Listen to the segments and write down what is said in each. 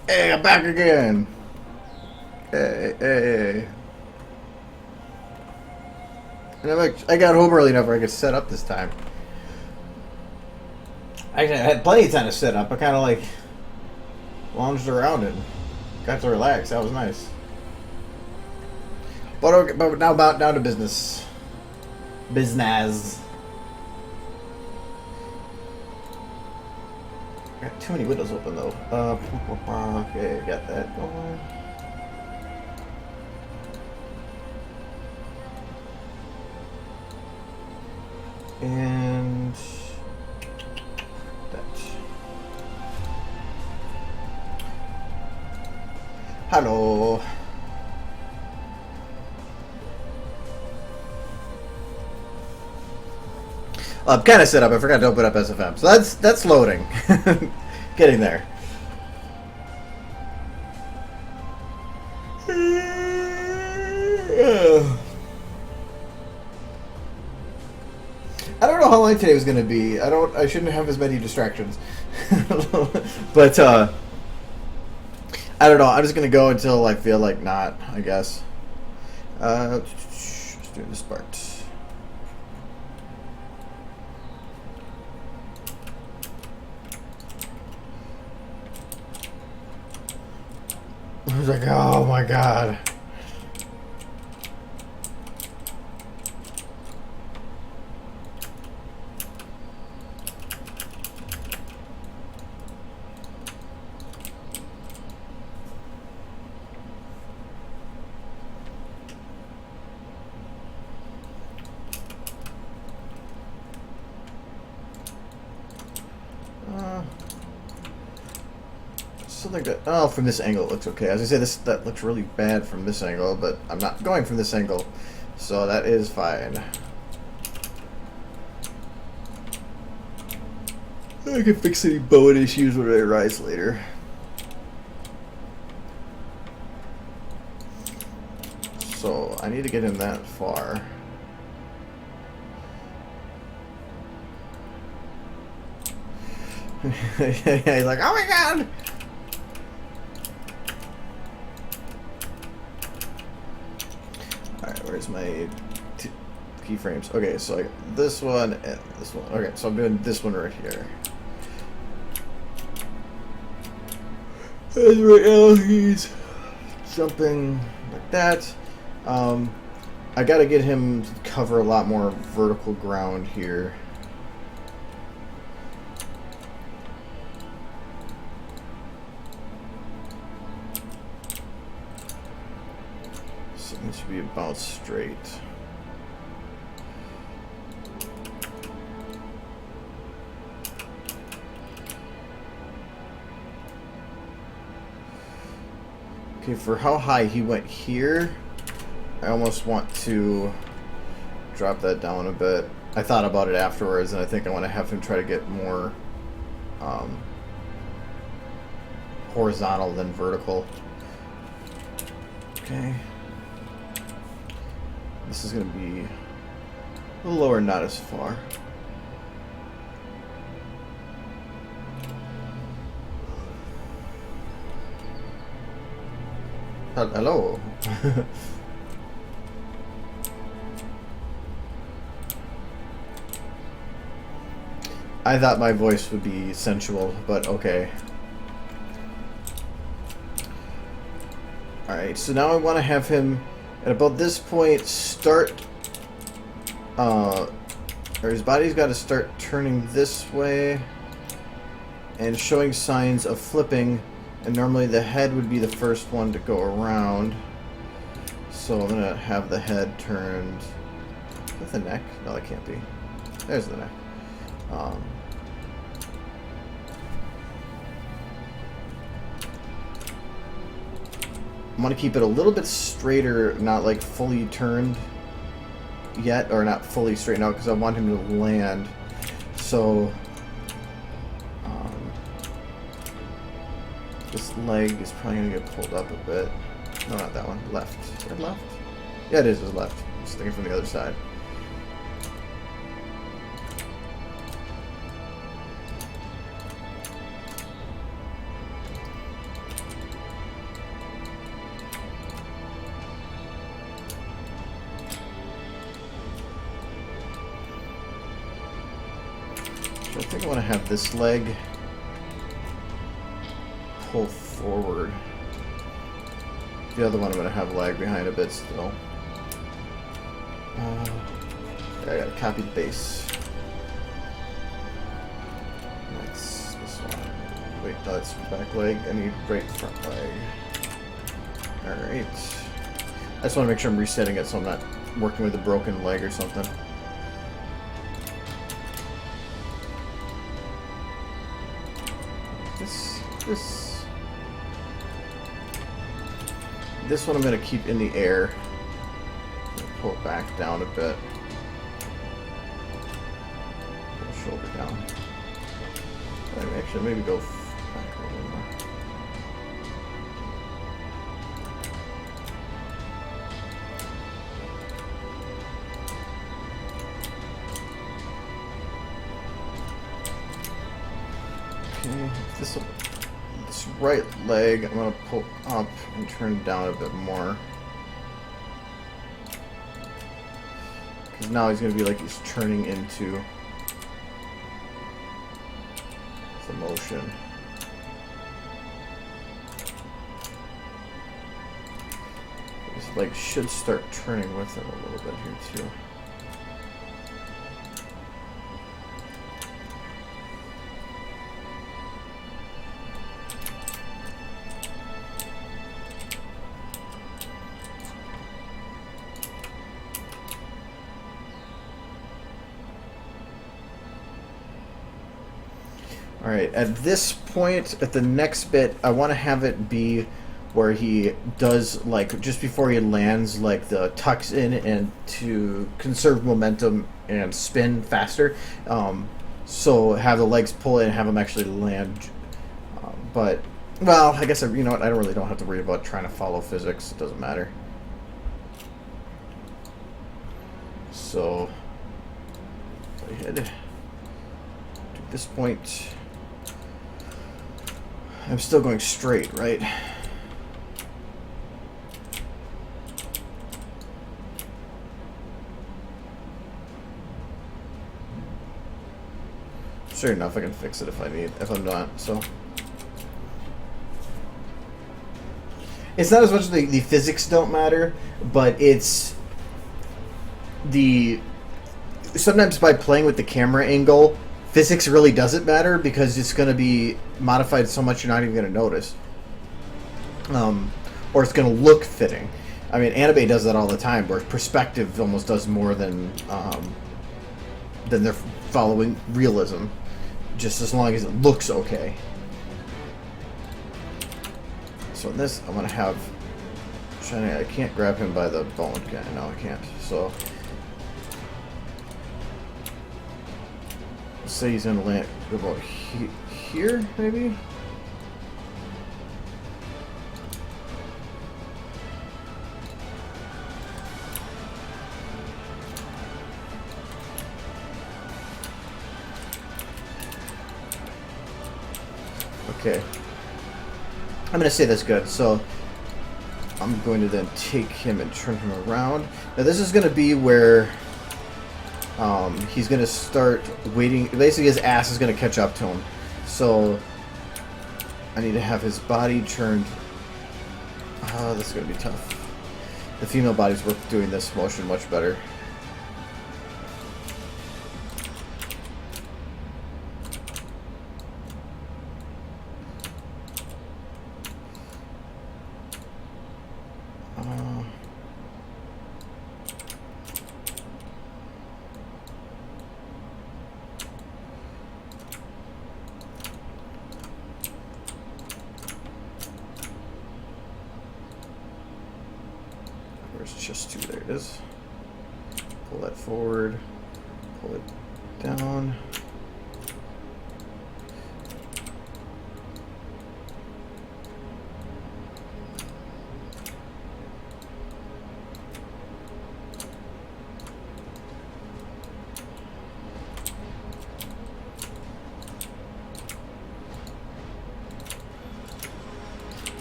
Hey, I'm back again. Hey, hey. And I got home early enough where I could set up this time. Actually, I had plenty of time to set up. I kind of like lounged around and got to relax. That was nice. But okay, but now about down to business. Business. Got too many windows open though. Okay, got that going. And that. Hello. I'm kind of set up. I forgot to open up SFM, so that's loading. Getting there. I don't know how long today was going to be. I shouldn't have as many distractions. But I don't know. I'm just going to go until I feel like not, I guess. Just doing this part. I was like, oh my god. Something good. Oh, from this angle it looks okay. As I say, that looks really bad from this angle, but I'm not going from this angle, so that is fine. I can fix any bone issues when I rise later. So I need to get him that far. He's like, oh my god! Alright, where's my keyframes? Okay, so I got this one and this one. Okay, so I'm doing this one right here. And right now he's jumping like that. I gotta get him to cover a lot more vertical ground here. So it needs to be about straight. Okay, for how high he went here, I almost want to drop that down a bit. I thought about it afterwards, and I think I want to have him try to get more horizontal than vertical. Okay. This is going to be a little lower, not as far. Hello. I thought my voice would be sensual, but okay. Alright, so now I want to have him at about this point start, or his body's got to start turning this way and showing signs of flipping. And normally the head would be the first one to go around. So I'm going to have the head turned with the neck. No, that can't be. There's the neck. I'm going to keep it a little bit straighter, not like fully turned yet, or not fully straightened out, because I want him to land. So this leg is probably going to get pulled up a bit. No, not that one. Left. Is that left? Yeah, it is. It's left. I was thinking from the other side. think I want to have this leg pull forward. The other one I'm going to have lag behind a bit still. I gotta copy the base. That's this one. Wait, no, that's back leg. I need right front leg. Alright. I just want to make sure I'm resetting it so I'm not working with a broken leg or something. This one I'm going to keep in the air. Pull it back down a bit. Pull the shoulder down. Actually, maybe go back a little more. Okay, this right leg, I'm going to pull up and turn down a bit more. Because now he's going to be like he's turning into the motion. His leg should start turning with him a little bit here too. Alright, at this point, at the next bit, I want to have it be where he does, like, just before he lands, like, the tucks in and to conserve momentum and spin faster. So have the legs pull in and have him actually land. But, well, I guess, you know what, I don't have to worry about trying to follow physics. It doesn't matter. So, go ahead. At this point, I'm still going straight, right? Sure enough, I can fix it if I'm not, so. It's not as much the physics don't matter, but it's sometimes by playing with the camera angle, physics really doesn't matter because it's going to be modified so much you're not even going to notice. Or it's going to look fitting. I mean, anime does that all the time, where perspective almost does more than they're following realism, just as long as it looks okay. So in this, I'm going to have... I can't grab him by the bone. Okay, no, I can't. So... say he's going to land about here, maybe? Okay. I'm going to say that's good. So I'm going to then take him and turn him around. Now this is going to be where he's going to start waiting. Basically, his ass is going to catch up to him. So I need to have his body turned. Oh, this is going to be tough. The female bodies work doing this motion much better. Just two, there it is. Pull that forward, pull it down.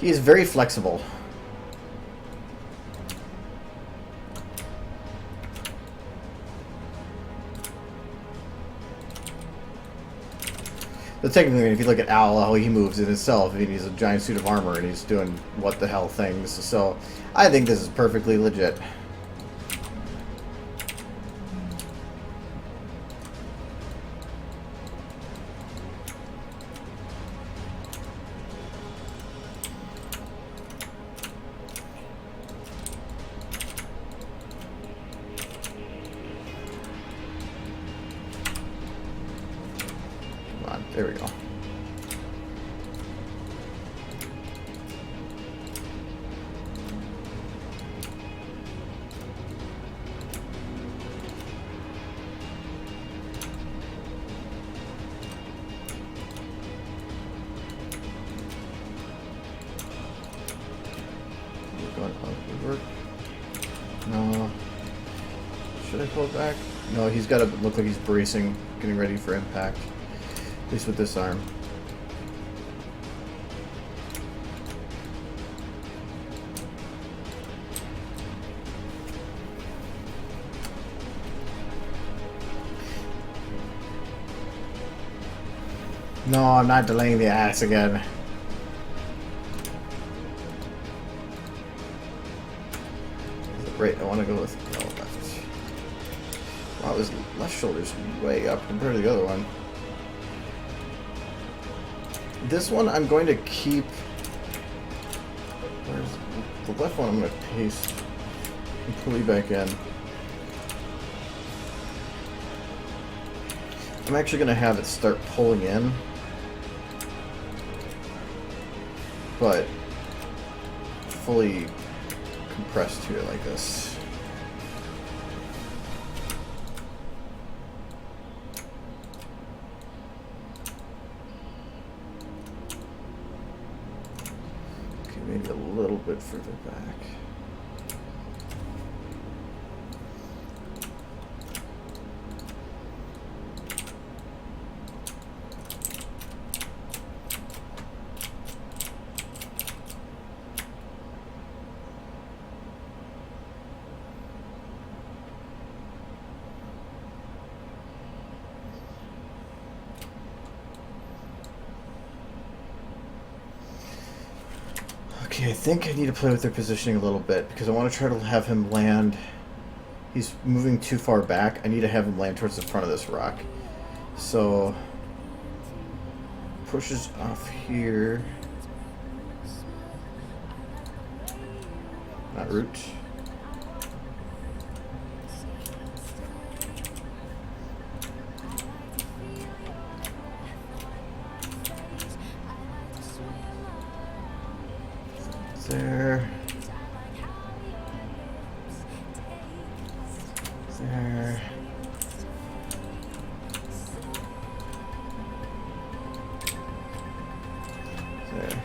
He is very flexible. But technically, if you look at Owl, how he moves in itself, I mean, he's a giant suit of armor and he's doing what the hell things. So I think this is perfectly legit. There we go. No. Should I pull it back? No, he's got to look like he's bracing, getting ready for impact. At least with this arm. No, I'm not delaying the axe again. Right, I want to go with left. Wow, his left shoulder's way up compared to the other one. This one I'm going to keep. Where's the left one? I'm going to paste and pull it back in. I'm actually going to have it start pulling in, but fully compressed here like this. Maybe a little bit further back. Okay, I think I need to play with their positioning a little bit because I want to try to have him land. He's moving too far back. I need to have him land towards the front of this rock. So, pushes off here. Not root. There. There. There.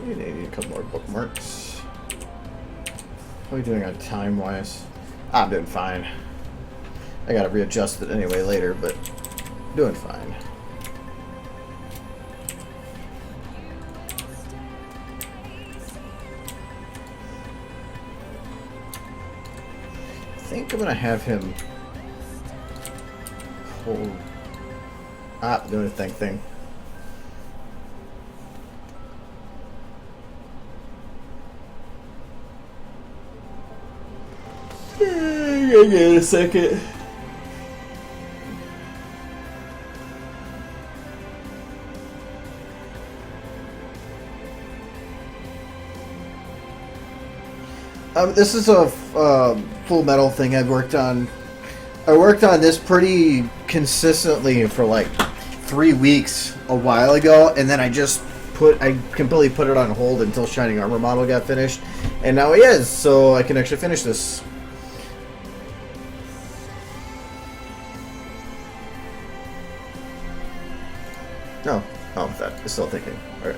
Okay, I need a couple more bookmarks. How are we doing on time-wise? I'm doing fine. I gotta readjust it anyway later, but doing fine. I think I'm gonna have him hold. Doing a thing. Give me a second. This is a Full Metal thing I've worked on. I worked on this pretty consistently for like 3 weeks a while ago, and then I completely put it on hold until Shining Armor model got finished, and now he is, so I can actually finish this. No. Oh, that is still thinking. Alright.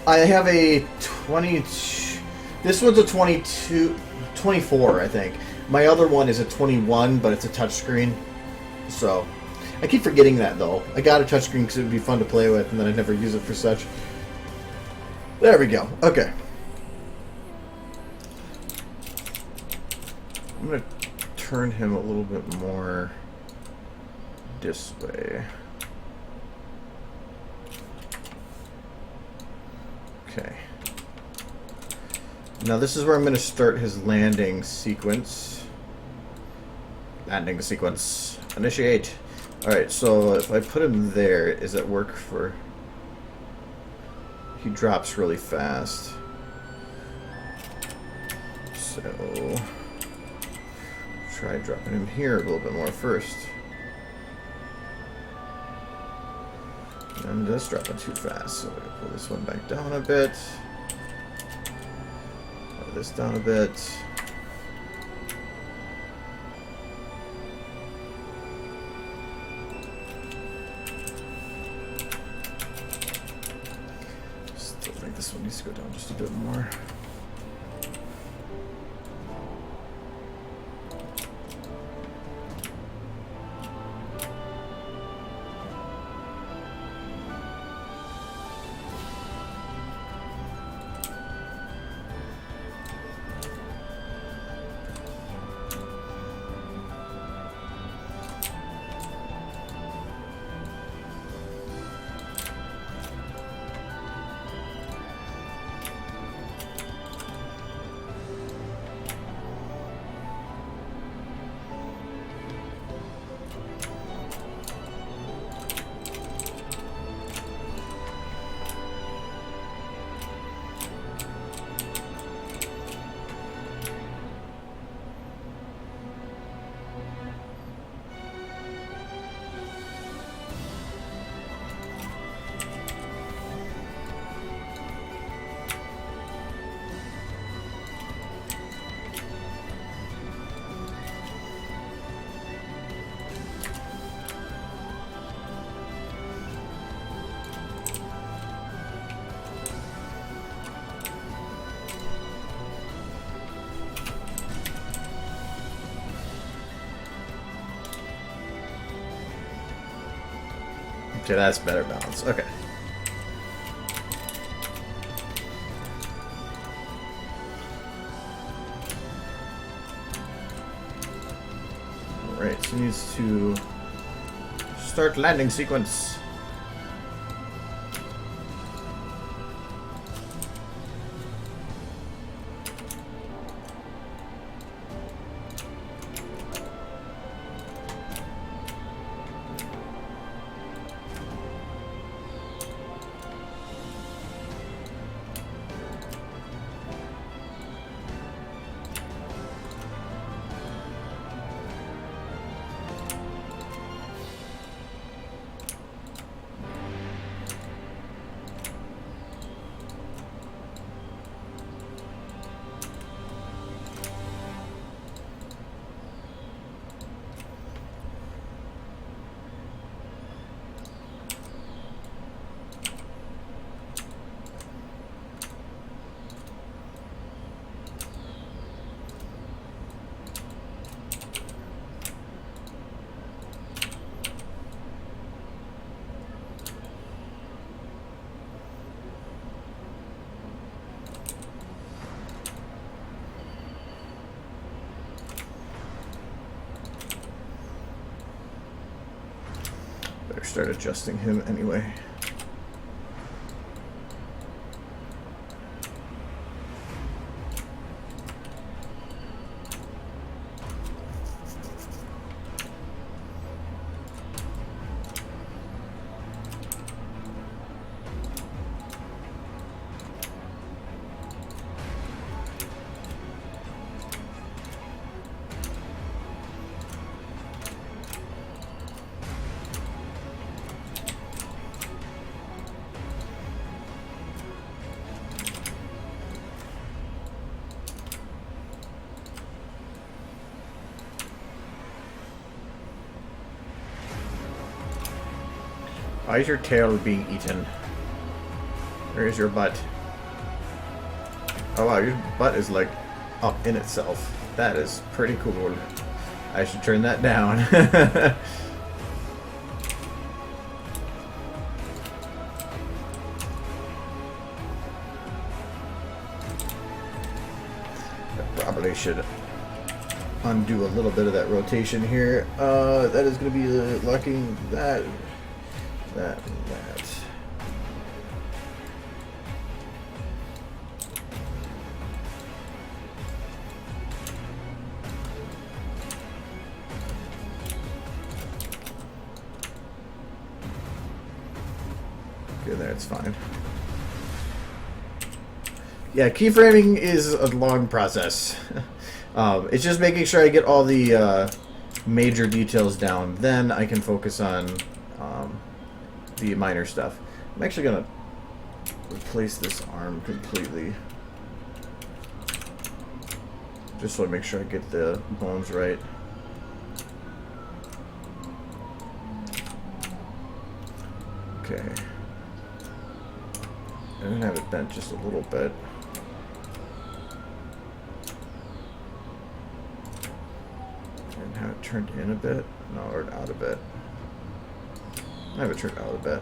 I have a 22... This one's a 24, I think. My other one is a 21, but it's a touchscreen. So, I keep forgetting that, though. I got a touchscreen because it would be fun to play with, and then I'd never use it for such. There we go. Okay. I'm going to turn him a little bit more this way. Okay. Now this is where I'm going to start his landing sequence. Landing sequence. Initiate. Alright, so if I put him there, does that work for... He drops really fast. So... Try dropping him here a little bit more first. And just dropping too fast, so we're gonna pull this one back down a bit. Pull this down a bit. Still think this one needs to go down just a bit more. Okay, that's better balance. Okay. Alright, so he needs to start landing sequence. Better start adjusting him anyway. Why is your tail being eaten? Where is your butt? Oh wow, your butt is like up in itself. That is pretty cool. I should turn that down. I probably should undo a little bit of that rotation here. That is going to be locking that, and that. Okay, there, it's fine. Yeah, keyframing is a long process. It's just making sure I get all the major details down. Then I can focus on the minor stuff. I'm actually going to replace this arm completely. Just so I make sure I get the bones right. Okay. I'm going to have it bent just a little bit. And have it turned in a bit. No, or out a bit. I have it turned out a bit.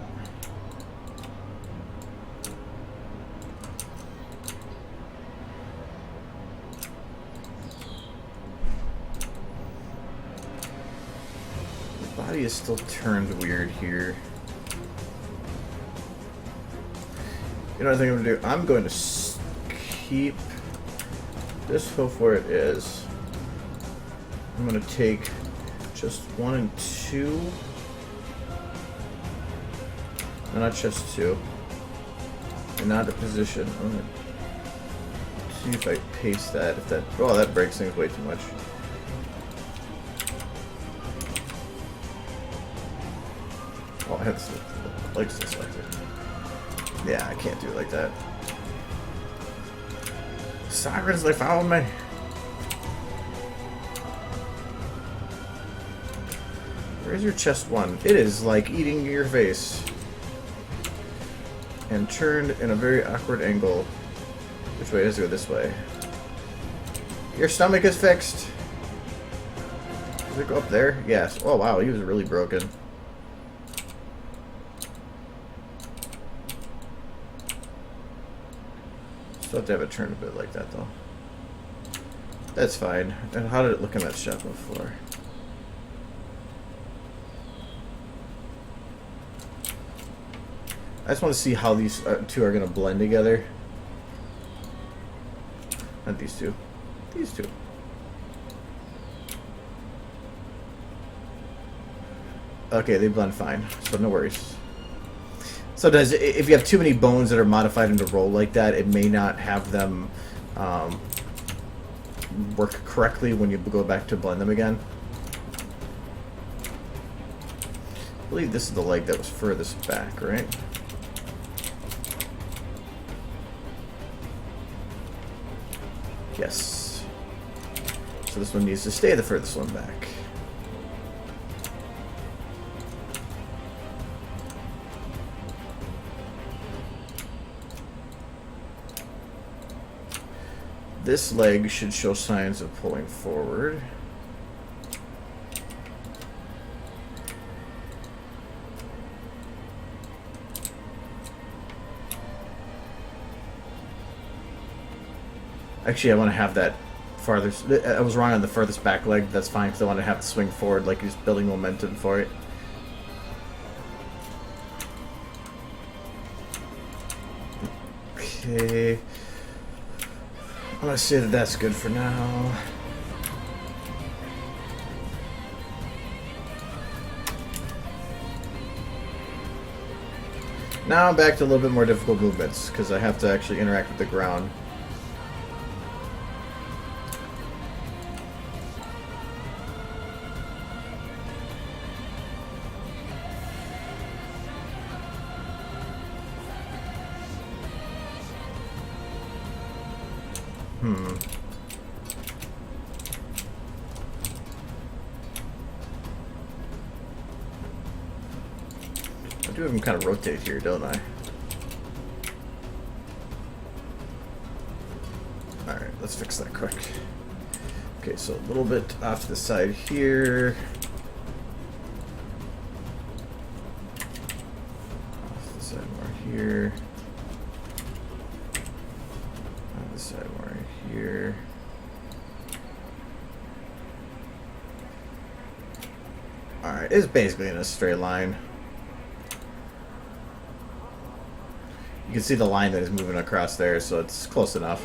The body is still turned weird here. You know what I think I'm going to do? I'm going to keep this hoof where it is. I'm going to take just 1 and 2. No, not just 2. And not a position. I'm going to see if I paste that. If that, oh, that breaks things way too much. Oh, I have the legs still selected. Yeah, I can't do it like that. Sirens, they found me. Where's your chest one? It is like eating your face. And turned in a very awkward angle. Which way is it? This way. Your stomach is fixed. Does it go up there? Yes. Oh wow, he was really broken. Still have to have it turned a bit like that though. That's fine. And how did it look in that shot before? I just want to see how these two are going to blend together. Not these two. These two. Okay, they blend fine, so no worries. So if you have too many bones that are modified into roll like that, it may not have them work correctly when you go back to blend them again. I believe this is the leg that was furthest back, right? Yes. So this one needs to stay the furthest one back. This leg should show signs of pulling forward. Actually, I want to have that farther. I was wrong on the furthest back leg. That's fine because I want to have it swing forward like he's building momentum for it. Okay. I'm going to say that that's good for now. Now I'm back to a little bit more difficult movements because I have to actually interact with the ground. do have him kind of rotate here, don't I? Alright, let's fix that quick. Okay, so a little bit off to the side here. Off the side more here. Off the side more here. Alright, it's basically in a straight line. You can see the line that is moving across there, so it's close enough.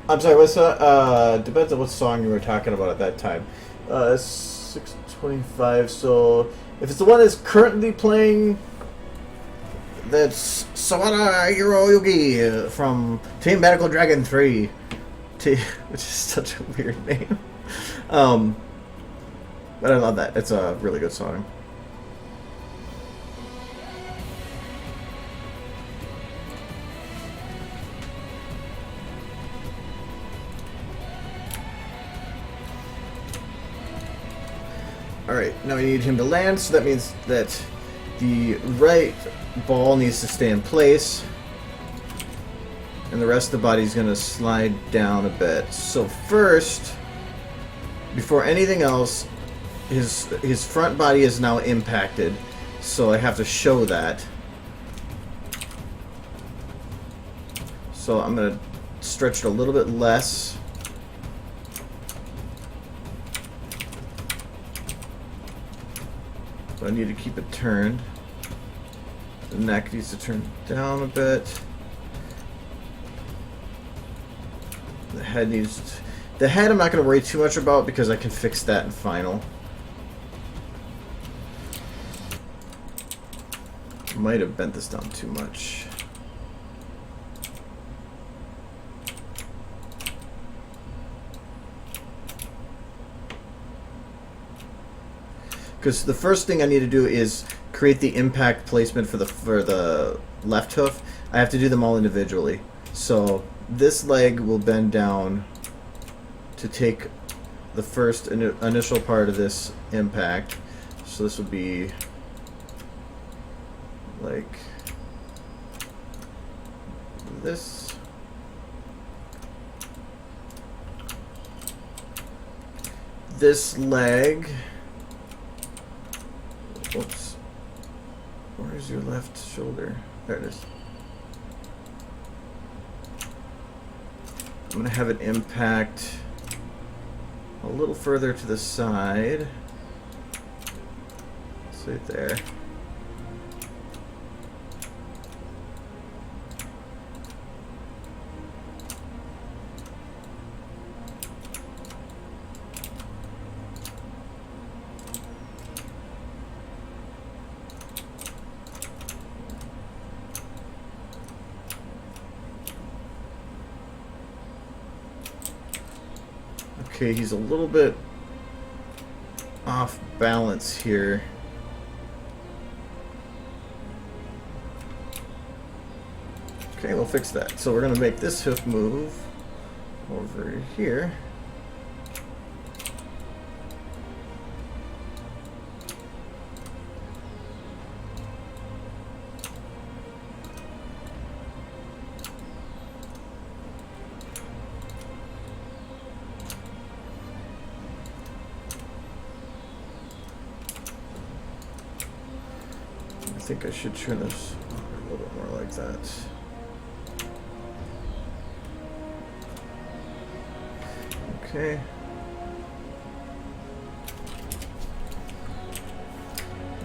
I'm sorry, what's depends on what song you were talking about at that time. 625, so if it's the one that's currently playing, that's Sawara Hiroyuki from Team Medical Dragon 3, which is such a weird name. But I love that. It's a really good song. Alright, now we need him to land, so that means that the right ball needs to stay in place. And the rest of the body is going to slide down a bit. So first, before anything else, his front body is now impacted. So I have to show that. So I'm going to stretch it a little bit less. I need to keep it turned. The neck needs to turn down a bit. The head needs to, the head I'm not going to worry too much about because I can fix that in final. Might have bent this down too much. Because the first thing I need to do is create the impact placement for the left hoof. I have to do them all individually. So this leg will bend down to take the first initial part of this impact. So this would be like this. This leg. Oops. Where's your left shoulder? There it is. I'm going to have it impact a little further to the side. It's right there. Okay, he's a little bit off balance here. Okay, we'll fix that. So we're going to make this hoof move over here. I think I should turn this a little bit more like that. Okay.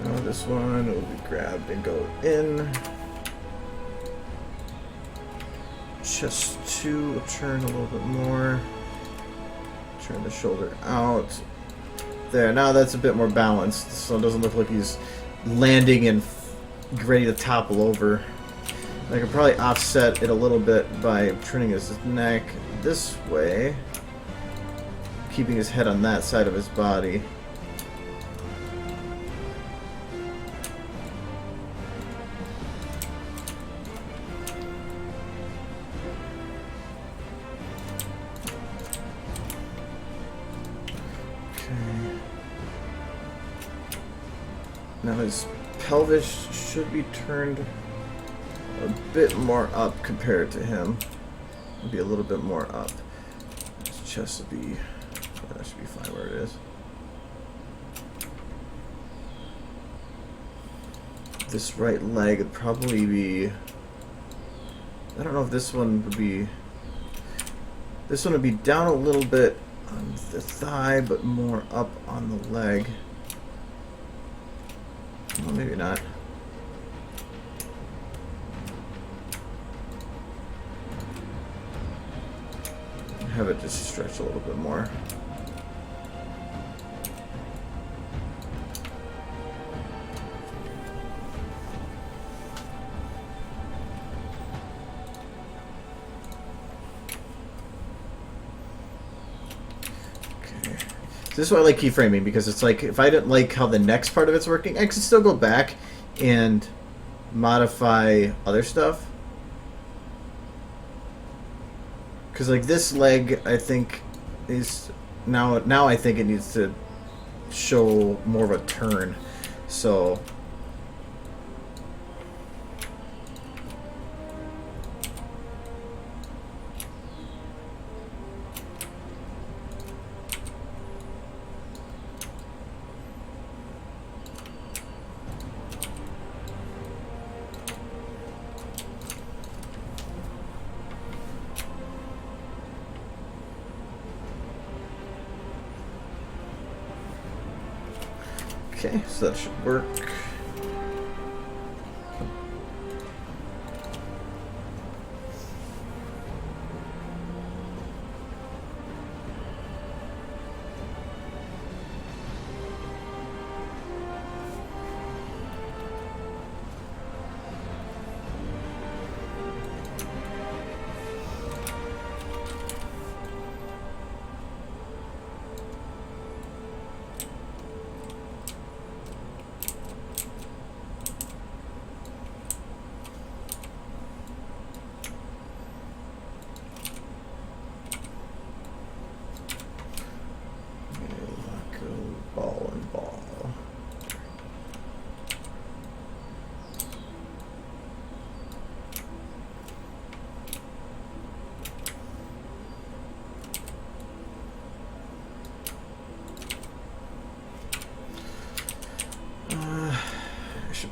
Now this one will be grabbed and go in. Just to turn a little bit more. Turn the shoulder out. There, now that's a bit more balanced, so it doesn't look like he's landing and ready to topple over. I could probably offset it a little bit by turning his neck this way, keeping his head on that side of his body. Now his pelvis should be turned a bit more up compared to him. Maybe a little bit more up. His chest would be, that should be fine where it is. This right leg would probably be, I don't know if this one would be down a little bit on the thigh, but more up on the leg. Well, maybe not. Have it just stretch a little bit more. This is why I like keyframing, because it's like, if I didn't like how the next part of it's working, I can still go back and modify other stuff. Because like this leg, I think is now I think it needs to show more of a turn. So okay, so that should work.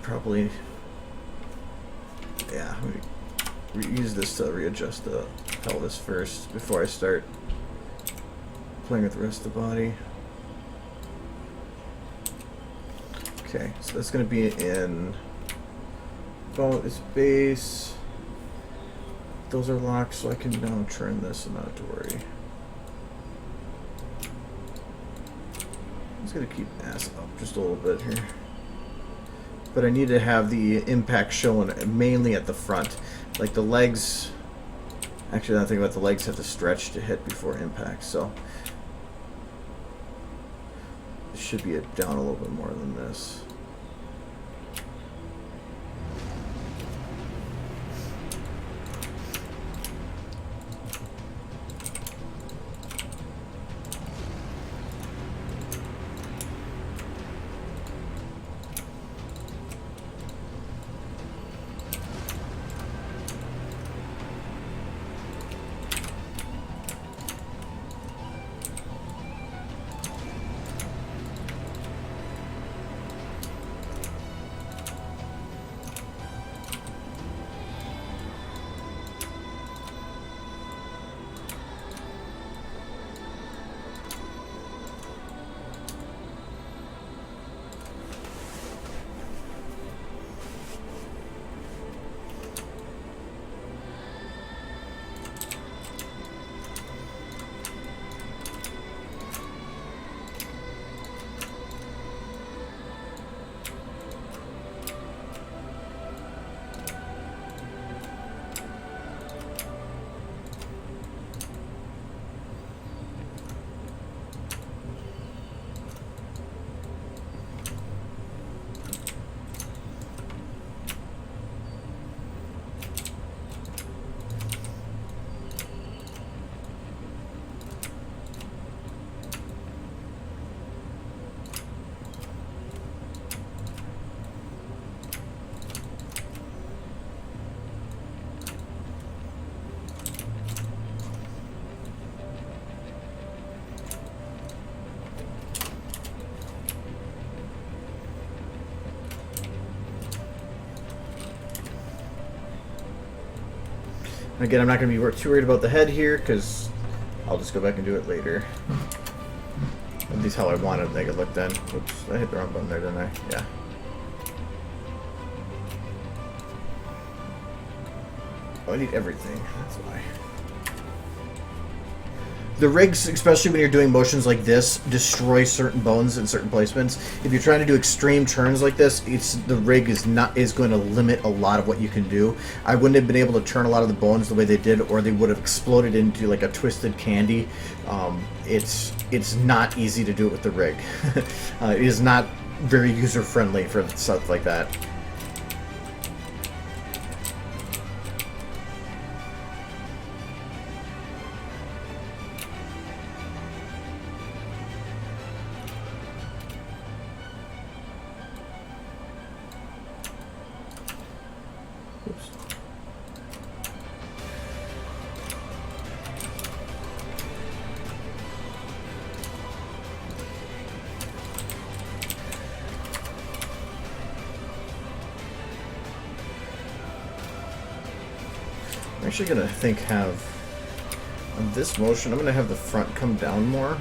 Probably, yeah, use this to readjust the pelvis first before I start playing with the rest of the body. Okay, so that's going to be in about its base. Those are locked, so I can now turn this and not have to worry. I'm just going to keep ass up just a little bit here. But I need to have the impact shown mainly at the front. Like the legs, actually, I don't think about the legs have to stretch to hit before impact, so it should be down a little bit more than this. Again, I'm not going to be too worried about the head here, because I'll just go back and do it later. At least how I wanted to make it look then. Oops, I hit the wrong button there, didn't I? Yeah. Oh, I need everything. That's why. The rigs, especially when you're doing motions like this, destroy certain bones in certain placements. If you're trying to do extreme turns like this, the rig is going to limit a lot of what you can do. I wouldn't have been able to turn a lot of the bones the way they did, or they would have exploded into like a twisted candy. It's not easy to do it with the rig. It is not very user friendly for stuff like that. I'm actually gonna have on this motion, I'm gonna have the front come down more.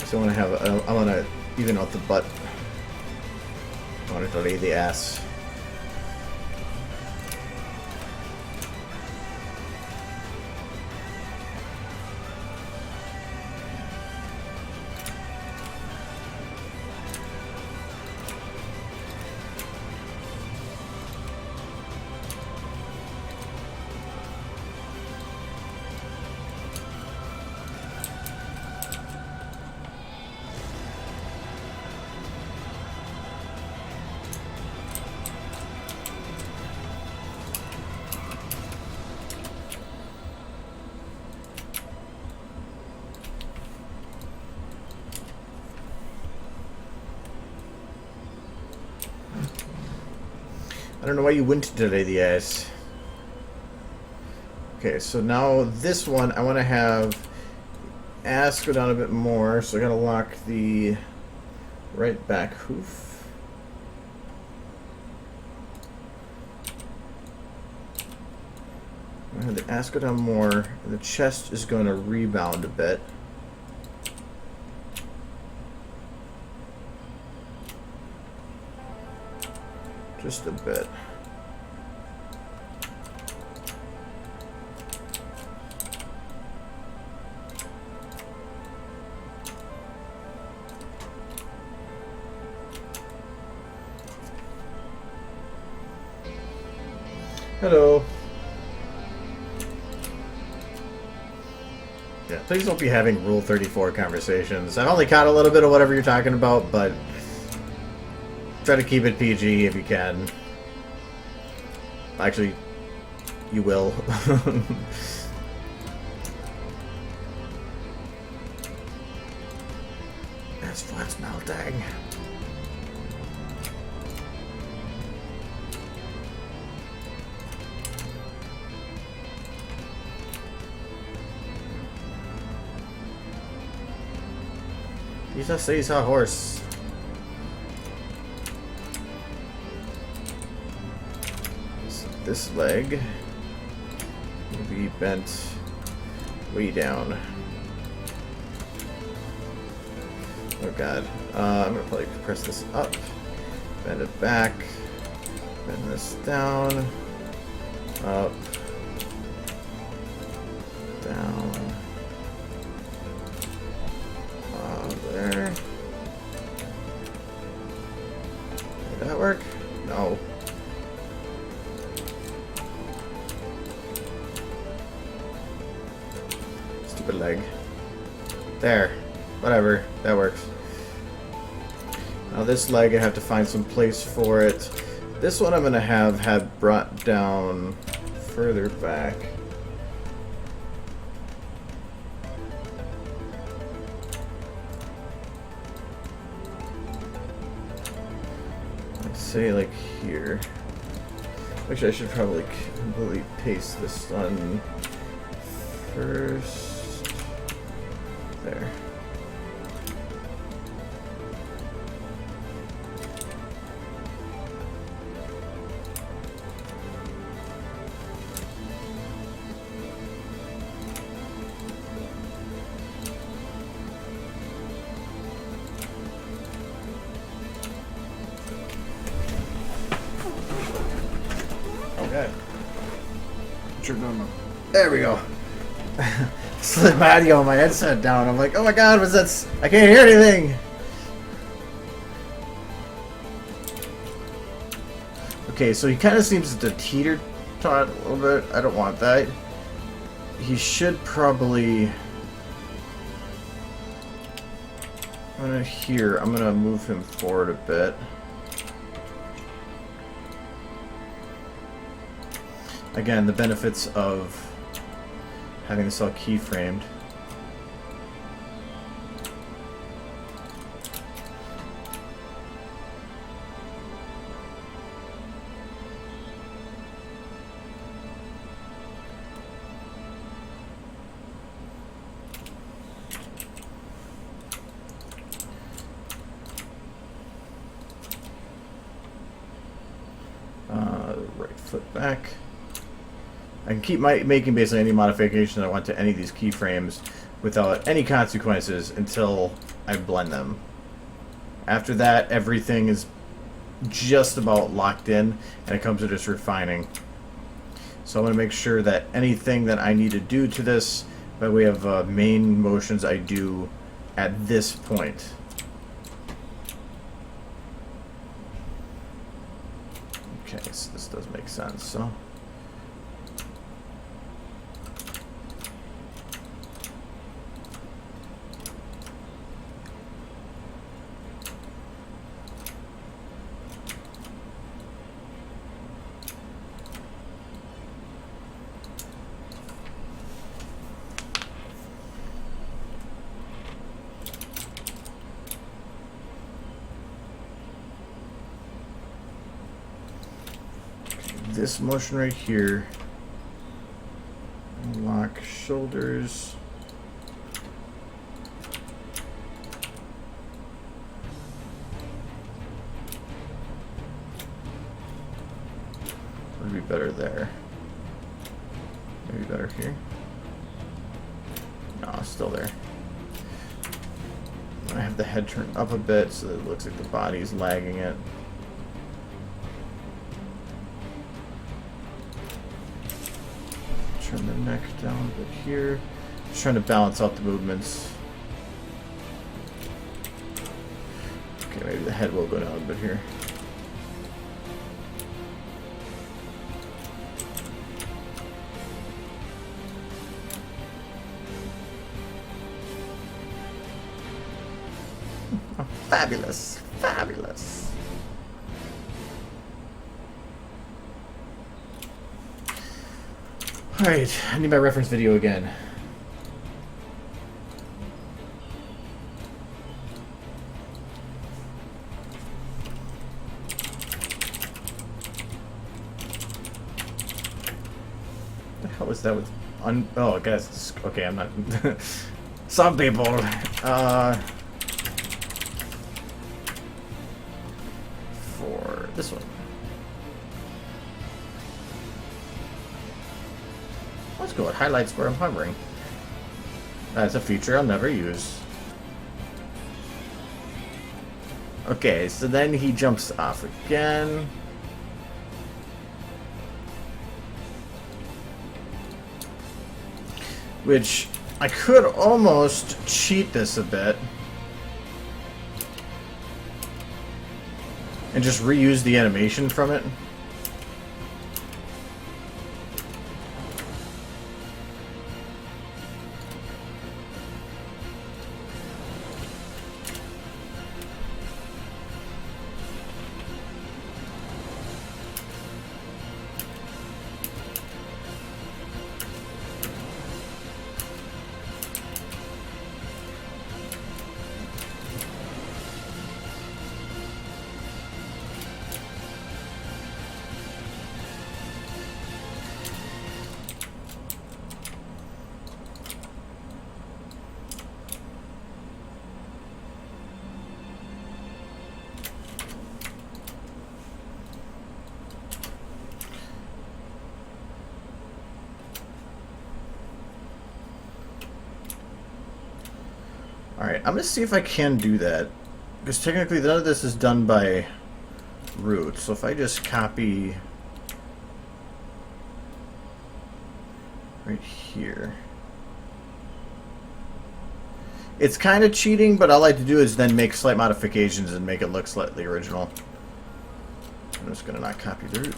So I want to even out the butt. I want to delay the ass. I don't know why you wouldn't delay the ass. Okay, so now this one, I want to have ass go down a bit more, so I gotta lock the right back hoof. I'm gonna have the ass go down more, and the chest is going to rebound a bit. Just a bit. Hello. Yeah, please don't be having Rule 34 conversations. I've only caught a little bit of whatever you're talking about, but try to keep it PG if you can. Actually, you will. That's flat's melting. He just says he's a horse. This leg will be bent way down. Oh god. I'm gonna probably press this up, bend it back, bend this down, up, down, there. Did that work? No. Leg. There. Whatever. That works. Now this leg, I have to find some place for it. This one I'm going to have had brought down further back. say like here. Actually, I should probably completely paste this on first. There. Okay. Turn on. There we go. Slid my audio on my headset down. I'm like, oh my god, what's that? I can't hear anything. Okay, so he kind of seems to teeter-tot a little bit. I don't want that. He should probably... I'm gonna move him forward a bit. Again, the benefits of having this all keyframed. Right foot back. I can keep making basically any modification I want to any of these keyframes without any consequences until I blend them. After that, everything is just about locked in, and it comes to just refining. So I'm going to make sure that anything that I need to do to this, by way of main motions, I do at this point. Okay, so this does make sense. So. This motion right here, lock shoulders, would be better there, maybe better here, no, still there. I have the head turned up a bit so that it looks like the body's lagging it. Turn the neck down a bit here. Just trying to balance out the movements. Okay, maybe the head will go down a bit here. Oh, fabulous, fabulous. Alright, I need my reference video again. What the hell is that with oh, I guess, okay, I'm not... Some people, for this one. Let's go. It highlights where I'm hovering. That's a feature I'll never use. Okay, so then he jumps off again. Which I could almost cheat this a bit. And just reuse the animation from it. Alright, I'm going to see if I can do that. Because technically none of this is done by root. So if I just copy right here. It's kind of cheating, but all I like to do is then make slight modifications and make it look slightly original. I'm just going to not copy the root.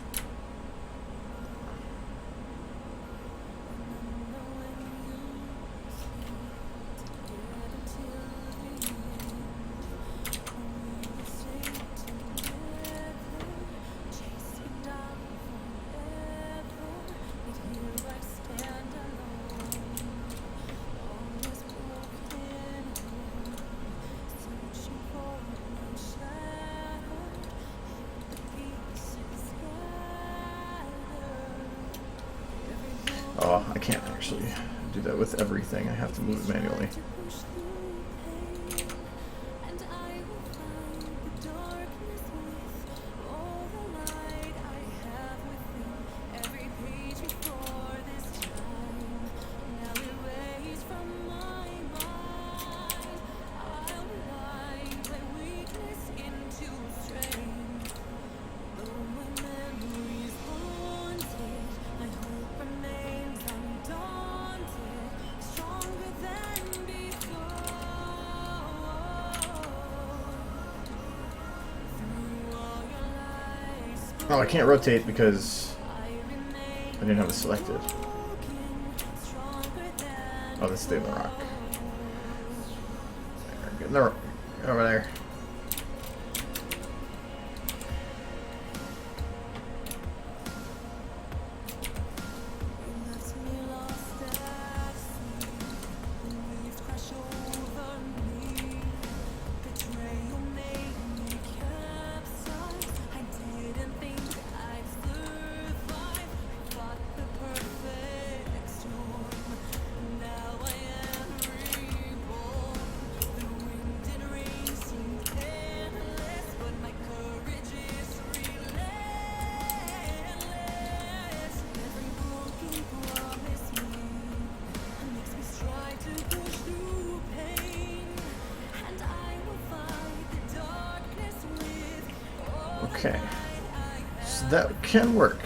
Oh, I can't actually do that with everything. I have to move it manually. Oh, I can't rotate because I didn't have it selected. Oh, let's stay in the rock. There, get in the rock. Over there. Okay, so that can work.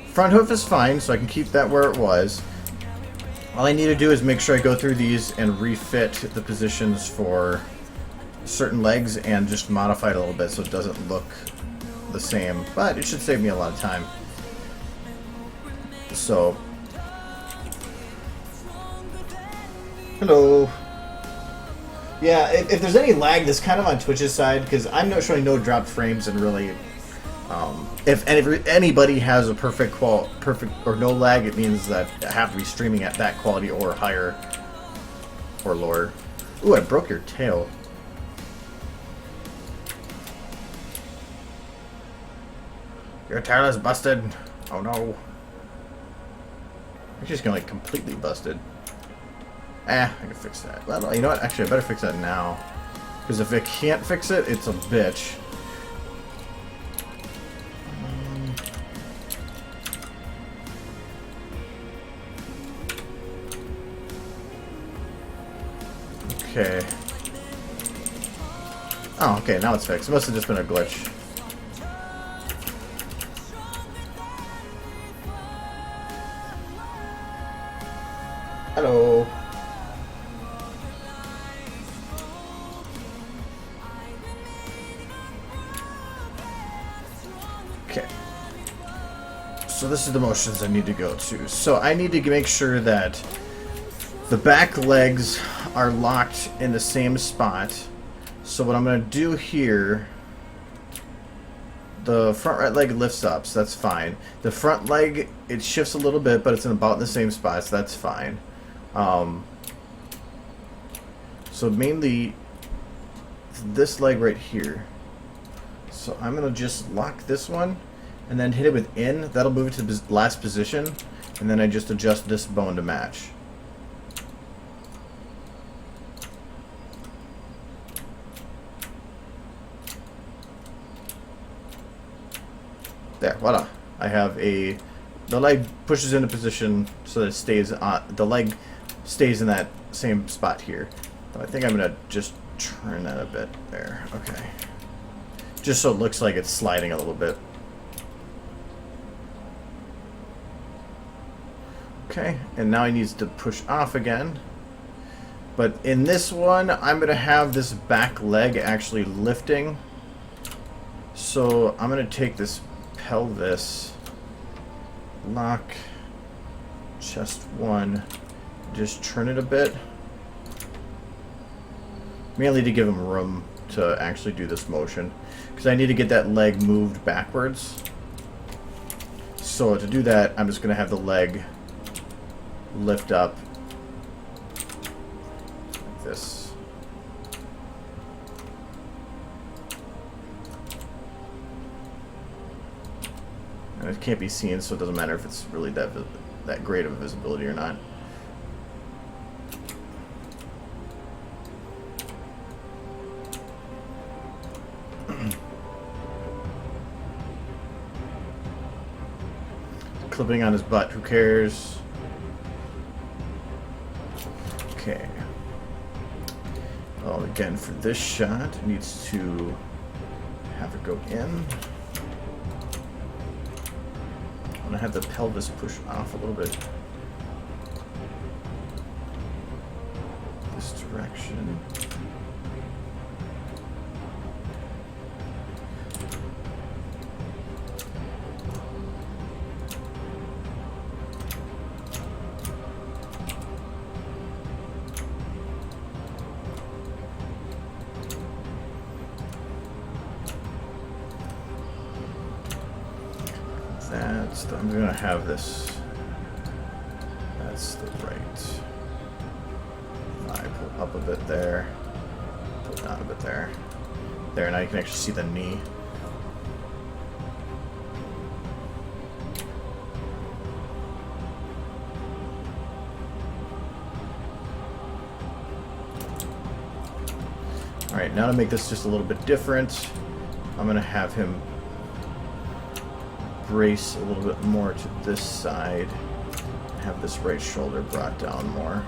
Front hoof is fine, so I can keep that where it was. All I need to do is make sure I go through these and refit the positions for certain legs and just modify it a little bit so it doesn't look the same, but it should save me a lot of time. So, hello. Yeah, if there's any lag, that's kind of on Twitch's side, because I'm not showing no dropped frames, and really, if anybody has a perfect or no lag, it means that I have to be streaming at that quality or higher or lower. Ooh, I broke your tail. Your tail is busted. Oh no. It's just gonna like completely busted. I can fix that. Well, you know what? Actually, I better fix that now. Because if it can't fix it, it's a bitch. Okay. Oh, okay, now it's fixed. It must have just been a glitch. Hello. Okay. So this is the motions I need to go to. So I need to make sure that the back legs are locked in the same spot. So what I'm going to do here, the front right leg lifts up, so that's fine. The front leg, it shifts a little bit, but it's in about the same spot, so that's fine. So mainly this leg right here. So I'm going to just lock this one and then hit it with in. That'll move it to the last position, and then I just adjust this bone to match. There, voila. I have the leg pushes into position so that it stays on, the leg stays in that same spot here. I think I'm gonna just turn that a bit there. Okay. Just so it looks like it's sliding a little bit. Okay, and now he needs to push off again. But in this one, I'm gonna have this back leg actually lifting. So I'm gonna take this pelvis, lock, chest 1, just turn it a bit. Mainly to give him room to actually do this motion. Because I need to get that leg moved backwards. So to do that, I'm just going to have the leg lift up like this. And it can't be seen, so it doesn't matter if it's really that great of visibility or not. Clipping on his butt, who cares? Okay. Well, again, for this shot, it needs to have it go in. I'm gonna have the pelvis push off a little bit. This direction. I'm gonna have this. That's the right. I pull up a bit there. Pull down a bit there. There, now you can actually see the knee. Alright, now to make this just a little bit different, I'm gonna have him brace a little bit more to this side, have this right shoulder brought down more.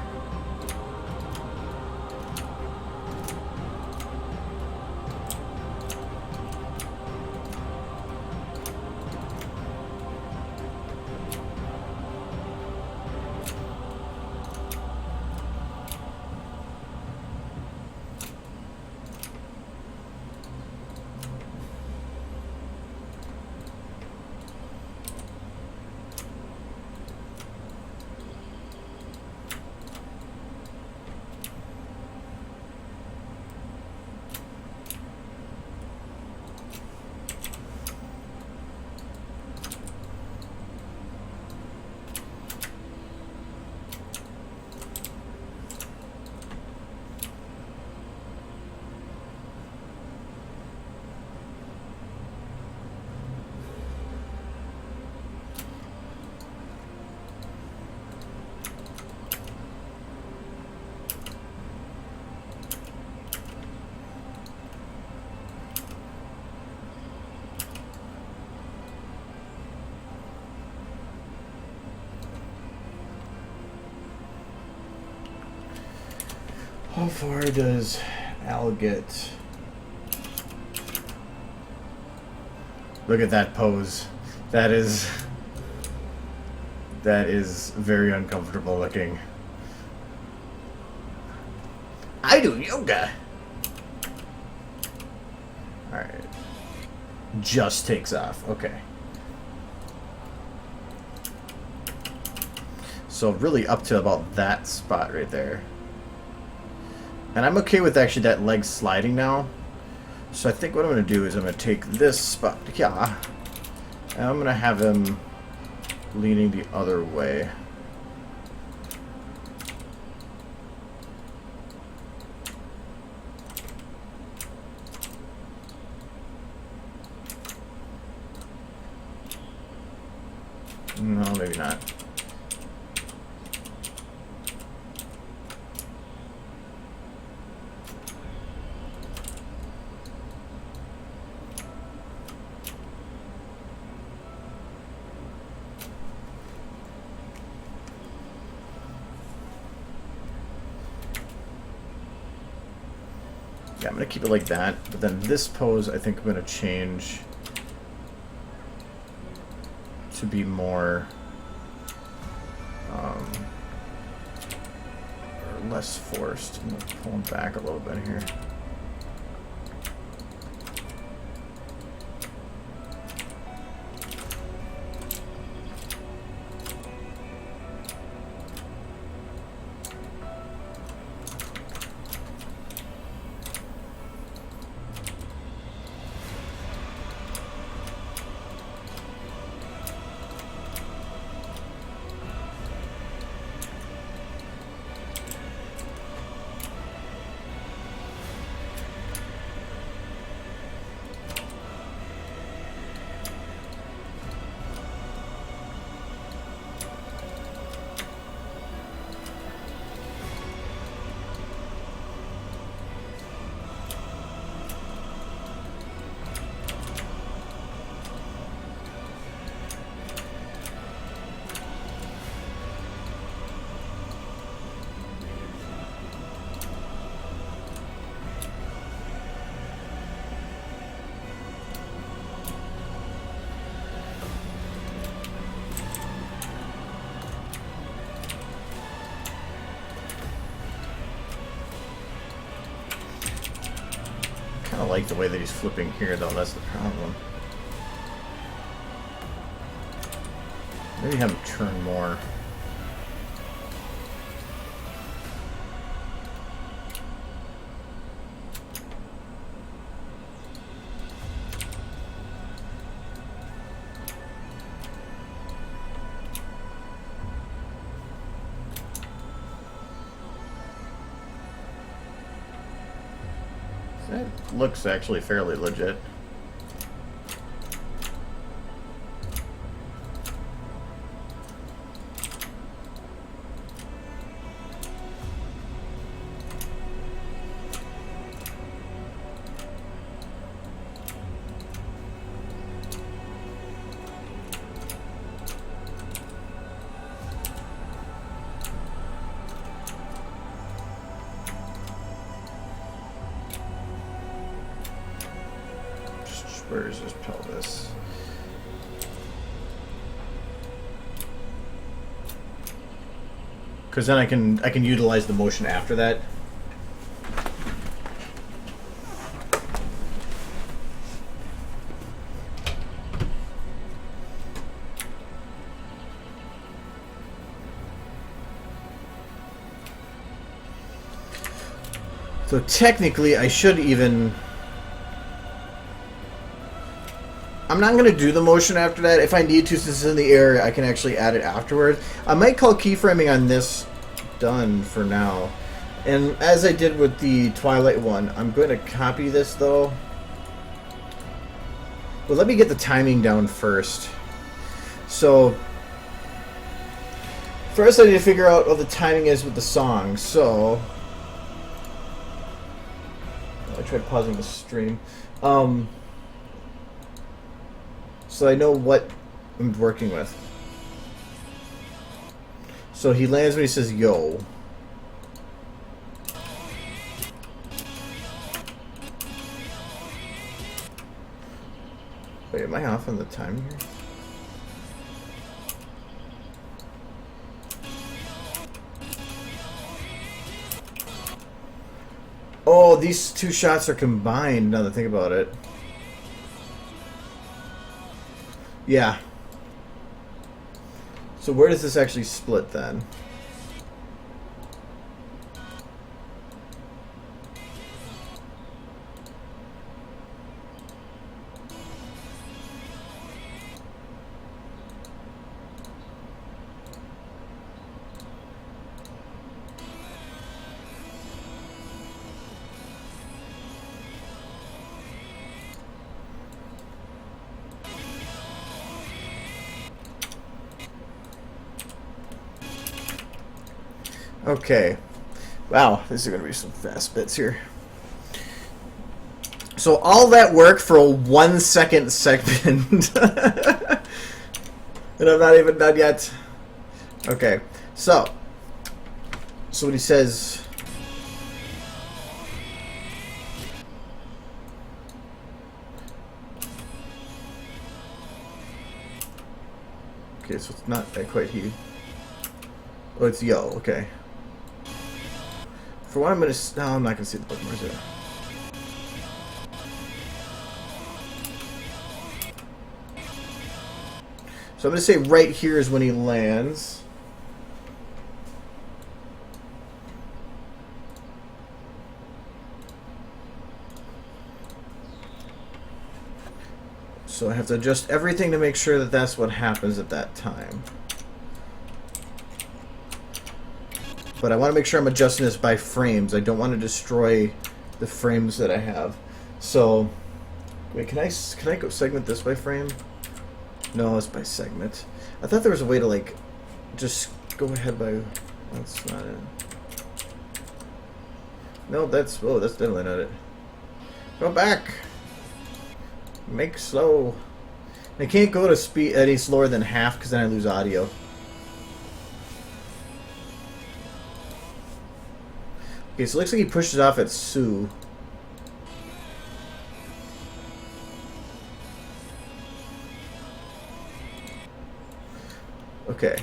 How far does Al get? Look at that pose. That is very uncomfortable looking. I do yoga. Alright. Just takes off. Okay. So really up to about that spot right there. And I'm okay with actually that leg sliding now. So I think what I'm going to do is I'm going to take this spot here, and I'm going to have him leaning the other way. No, maybe not. Yeah, I'm going to keep it like that. But then this pose, I think I'm going to change to be more... or less forced. I'm going to pull him back a little bit here. I like the way that he's flipping here, though. That's the problem. Maybe have him turn more. That looks actually fairly legit. Where is his pelvis? Because then I can utilize the motion after that. So technically, I should even... I'm not going to do the motion after that. If I need to, since it's in the air, I can actually add it afterwards. I might call keyframing on this done for now. And as I did with the Twilight one, I'm going to copy this, though. But let me get the timing down first. So, first I need to figure out what the timing is with the song. So, I tried pausing the stream. So I know what I'm working with. So he lands when he says yo. Wait, am I off on the time here? Oh, these two shots are combined now that I think about it. Yeah. So where does this actually split then? Okay. Wow, this is going to be some fast bits here. So all that work for a 1 second segment. And I'm not even done yet. Okay. So when he says Okay, so it's not quite he. Oh, it's yellow. Okay. For what I'm gonna... No, I'm not gonna see the bookmarks there. So I'm gonna say right here is when he lands. So I have to adjust everything to make sure that that's what happens at that time. But I want to make sure I'm adjusting this by frames. I don't want to destroy the frames that I have. So, wait, can I go segment this by frame? No, it's by segment. I thought there was a way to like just go ahead by. That's not it. No, that's definitely not it. Go back. Make slow. I can't go to speed any slower than half because then I lose audio. Okay, so it looks like he pushes off at Sue. Okay.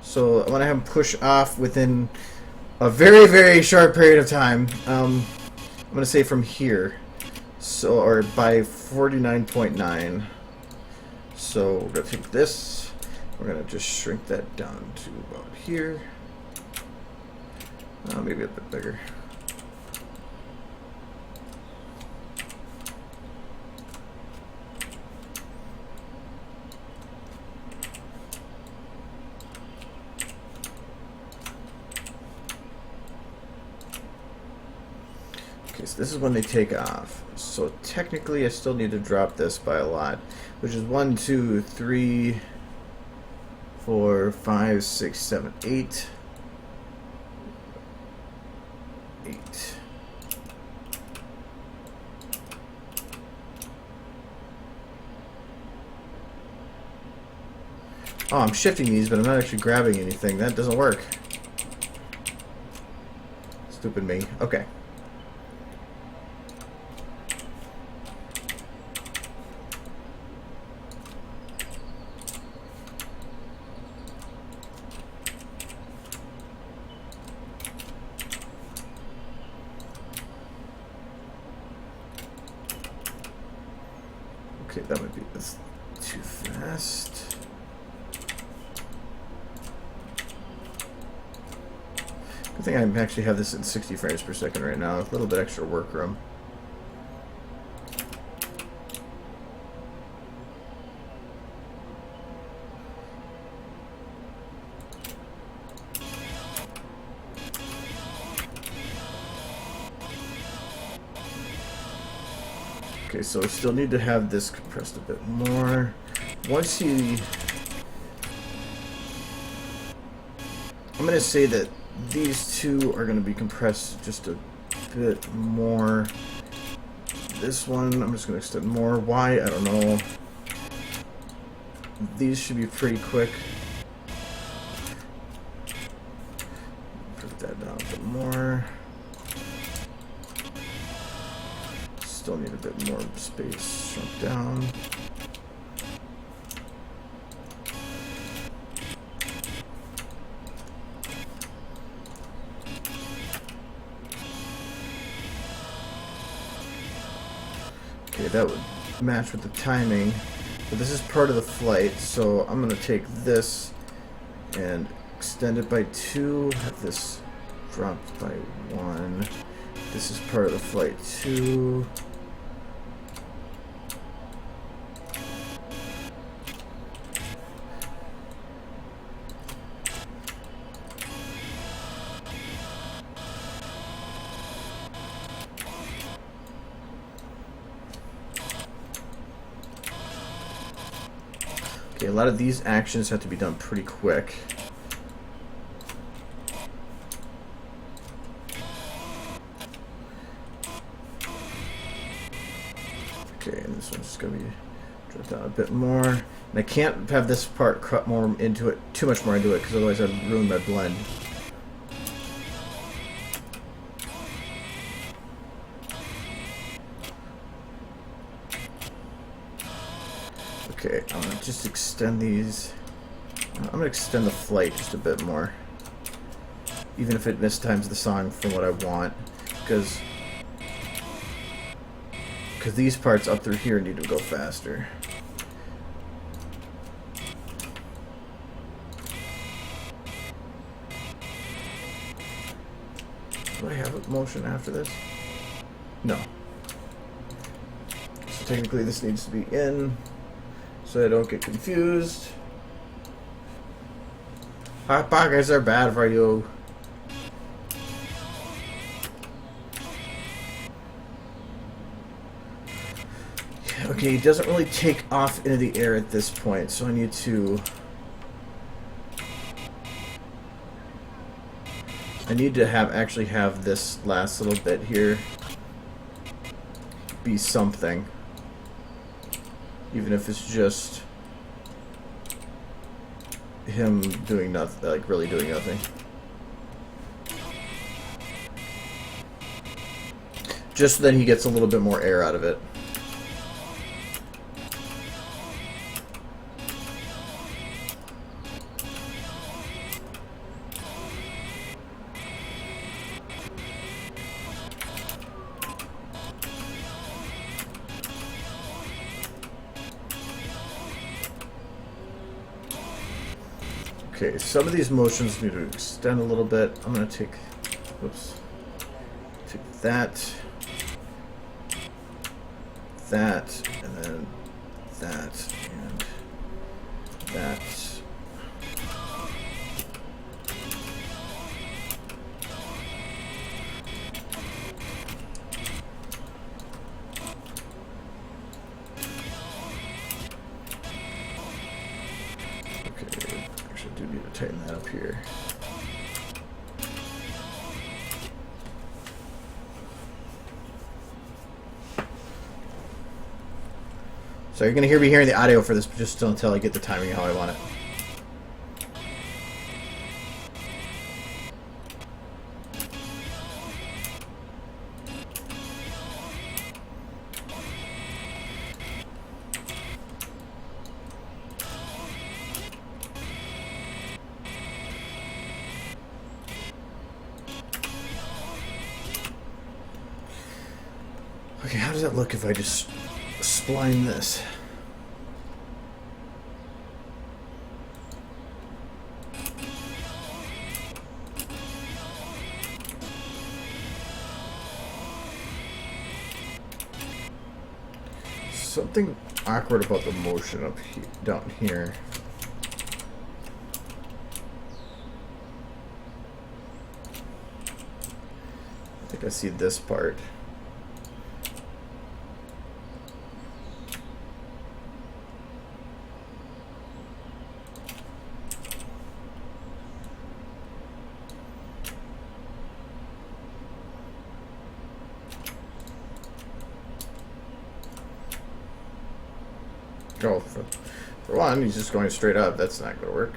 So I want to have him push off within a very, very short period of time. I'm going to say from here. So, or by 49.9. So we're going to take this. We're going to just shrink that down to about here. Maybe a bit bigger. Okay, so this is when they take off. So technically I still need to drop this by a lot, which is 1, 2, 3, 4, 5, 6, 7, 8. 8. Oh, I'm shifting these, but I'm not actually grabbing anything. That doesn't work. Stupid me. Okay. Okay, that might be that's too fast. Good thing I actually have this in 60 frames per second right now. A little bit extra workroom. Okay, so we still need to have this compressed a bit more. Once you... I'm going to say that these two are going to be compressed just a bit more. This one, I'm just going to extend more. Why? I don't know. These should be pretty quick. Put that down a bit more. Still need a bit more space shrunk down. Okay, that would match with the timing, but this is part of the flight, so I'm going to take this and extend it by 2, have this dropped by 1. This is part of the flight 2. Okay, a lot of these actions have to be done pretty quick. Okay, and this one's just gonna be dropped down a bit more. And I can't have this part cut more into it, too much more into it, because otherwise I'd ruin my blend. Okay, I'm gonna just extend these. I'm gonna extend the flight just a bit more. Even if it mistimes the song from what I want. Because these parts up through here need to go faster. Do I have a motion after this? No. So technically this needs to be in, so I don't get confused. Hot pockets are bad for you. Okay, he doesn't really take off into the air at this point, so I need to... actually have this last little bit here be something. Even if it's just him doing nothing, like really doing nothing. Just so then he gets a little bit more air out of it. Okay, some of these motions need to extend a little bit. I'm going to take, whoops, take that, and then that, and that. Tighten that up here. So you're going to hear me hearing the audio for this, but just until I get the timing how I want it. Okay, how does that look if I just spline this? Something awkward about the motion up here, down here. I think I see this part. Oh, for one, he's just going straight up. That's not going to work.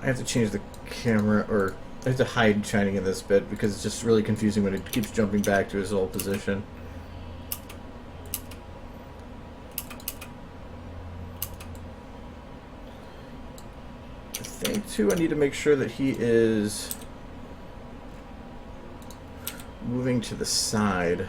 I have to change the camera, or I have to hide shining in this bit because it's just really confusing when it keeps jumping back to his old position. I think, too, I need to make sure that he is moving to the side.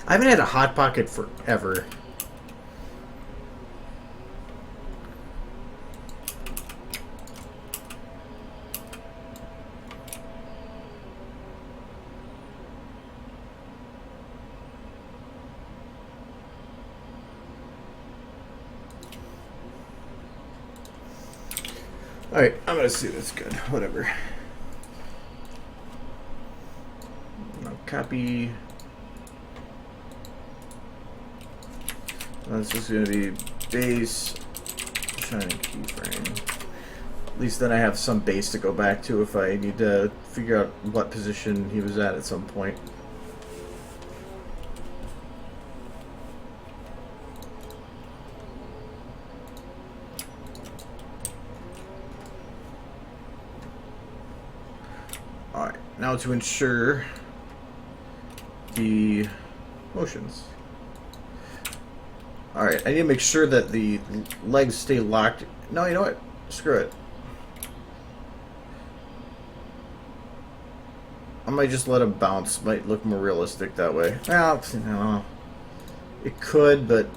I haven't had a Hot Pocket forever. Alright, I'm gonna see that's good. Whatever. Now copy. This is going to be base shining keyframe. At least then I have some base to go back to if I need to figure out what position he was at some point. Alright, now to ensure the motions. Alright, I need to make sure that the legs stay locked. No, you know what? Screw it. I might just let him bounce. Might look more realistic that way. Well, no. It could, but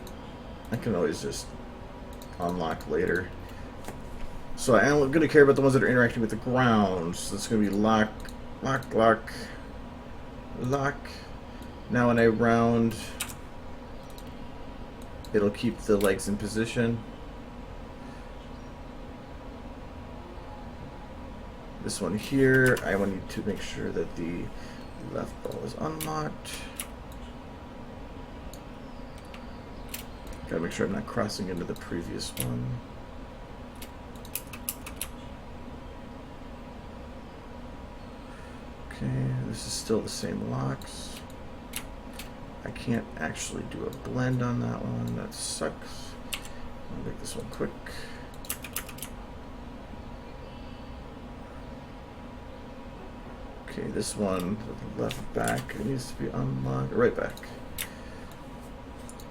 I can always just unlock later. So I am going to care about the ones that are interacting with the ground. So it's going to be lock, lock, lock, lock. Now when I round, it'll keep the legs in position. This one here, I want need to make sure that the left ball is unlocked. Gotta make sure I'm not crossing into the previous one. Okay, this is still the same locks. I can't actually do a blend on that one. That sucks. I'll make this one quick. Okay, this one, the left back, it needs to be unlocked. Right back.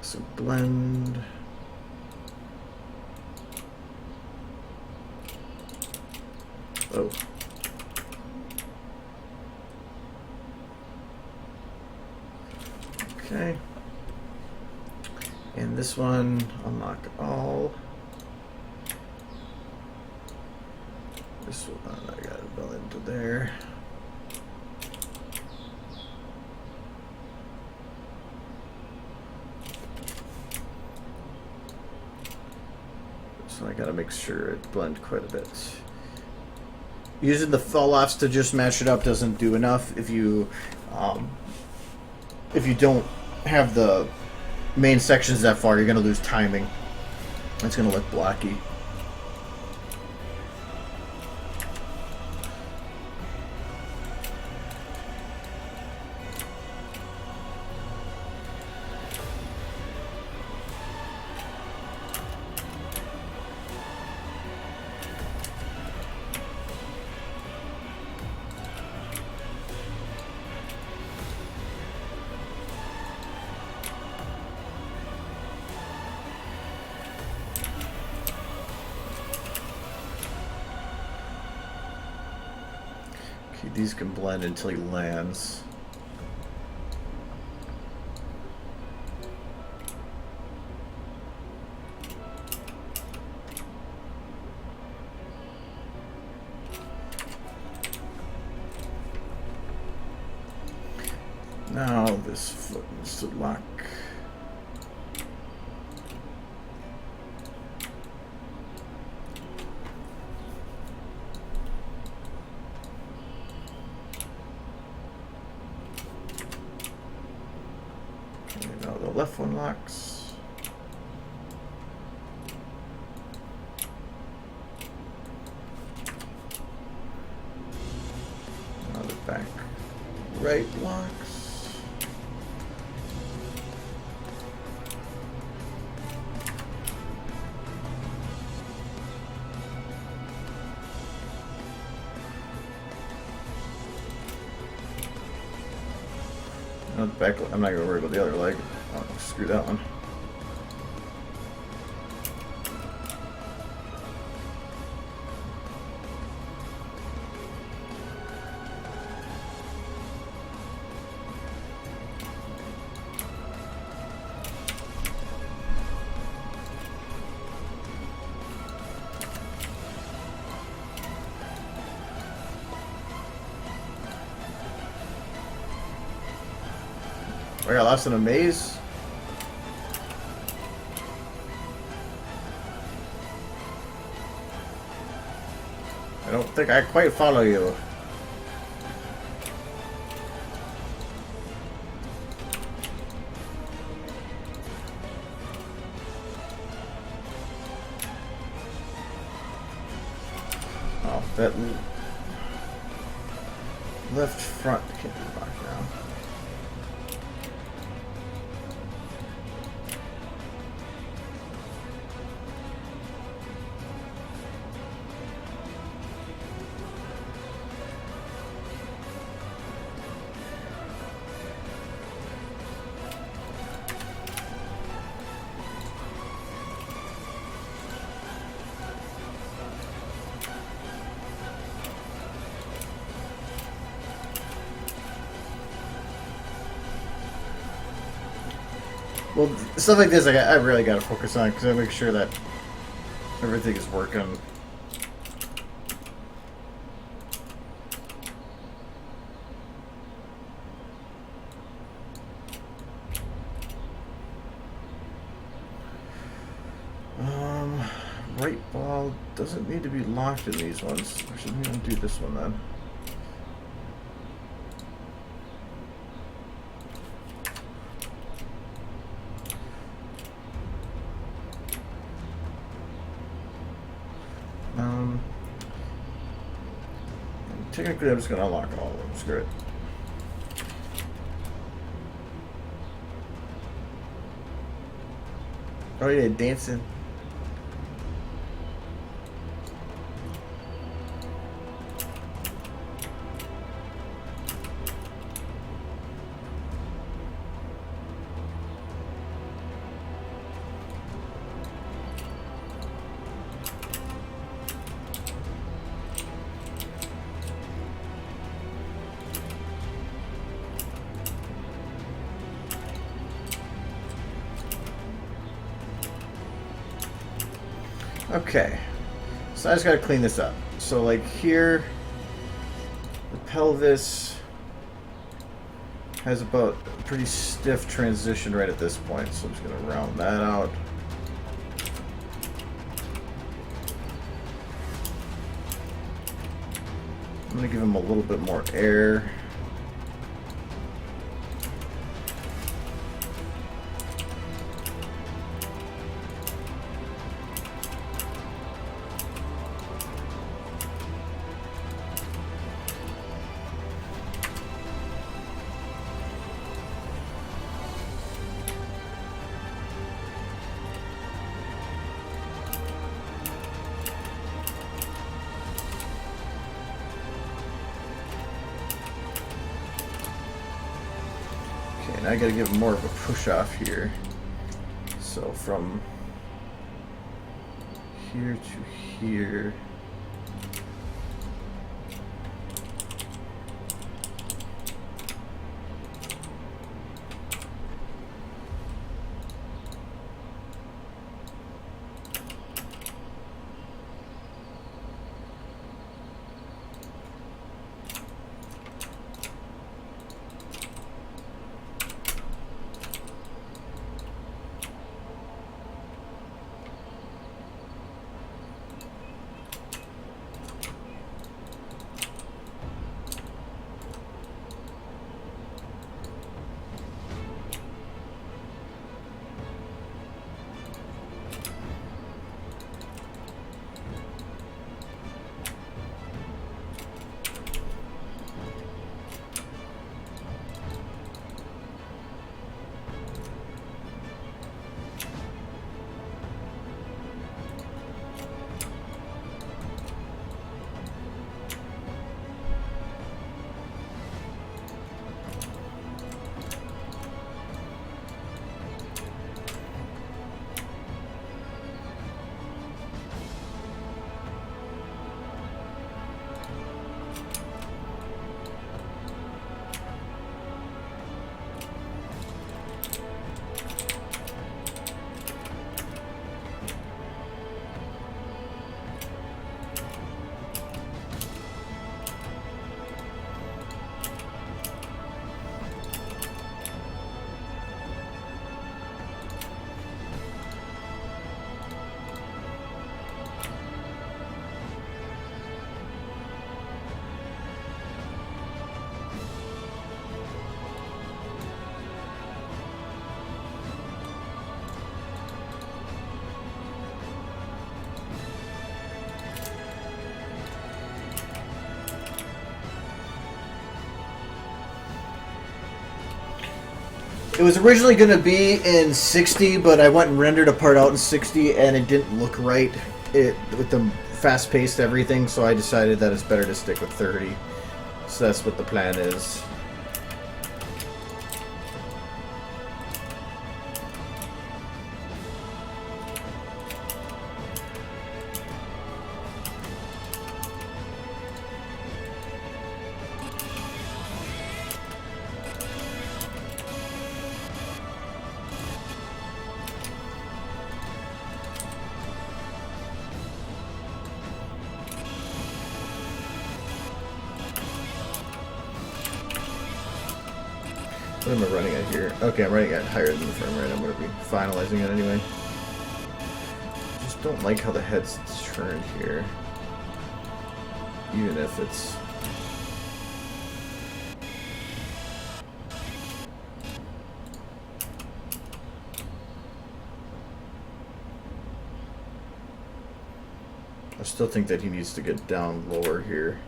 So blend. Oh. Okay. And this one, unlock all. This one, I got it built into there. So I gotta make sure it blends quite a bit. Using the fall-offs to just match it up doesn't do enough. If you don't have the main sections that far, you're gonna lose timing. It's gonna look blocky. Okay, these can blend until he lands. Now this foot needs to lock. Okay, now the left one locks. Now the back right locks. No, the back, I'm not going to worry about the other leg. Oh, screw that one. I got lost in a maze. I don't think I quite follow you. Oh, that left front can't be locked now. Well, stuff like this, I really got to focus on because I make sure that everything is working. Right ball doesn't need to be locked in these ones. I should even do this one then. Technically, I'm just going to unlock all of them. Screw it. Oh yeah, dancing. Okay, so I just gotta clean this up. So like here, the pelvis has about a pretty stiff transition right at this point, so I'm just gonna round that out. I'm gonna give him a little bit more air. I gotta give him more of a push off here. So from here to here. It was originally going to be in 60, but I went and rendered a part out in 60, and it didn't look right with the fast-paced everything, so I decided that it's better to stick with 30. So that's what the plan is. What am I running at here? Okay, I'm running at higher than the frame rate. I'm going to be finalizing it anyway. I just don't like how the head's turned here. Even if it's... I still think that he needs to get down lower here.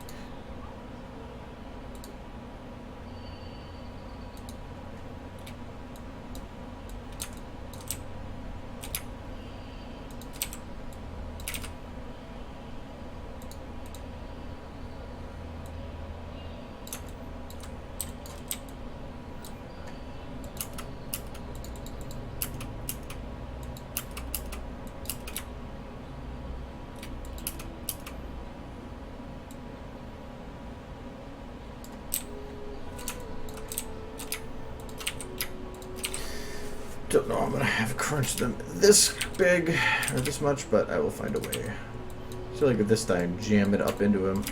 Don't know I'm gonna have crunched them this big or this much, but I will find a way. I feel like if this time jam it up into him.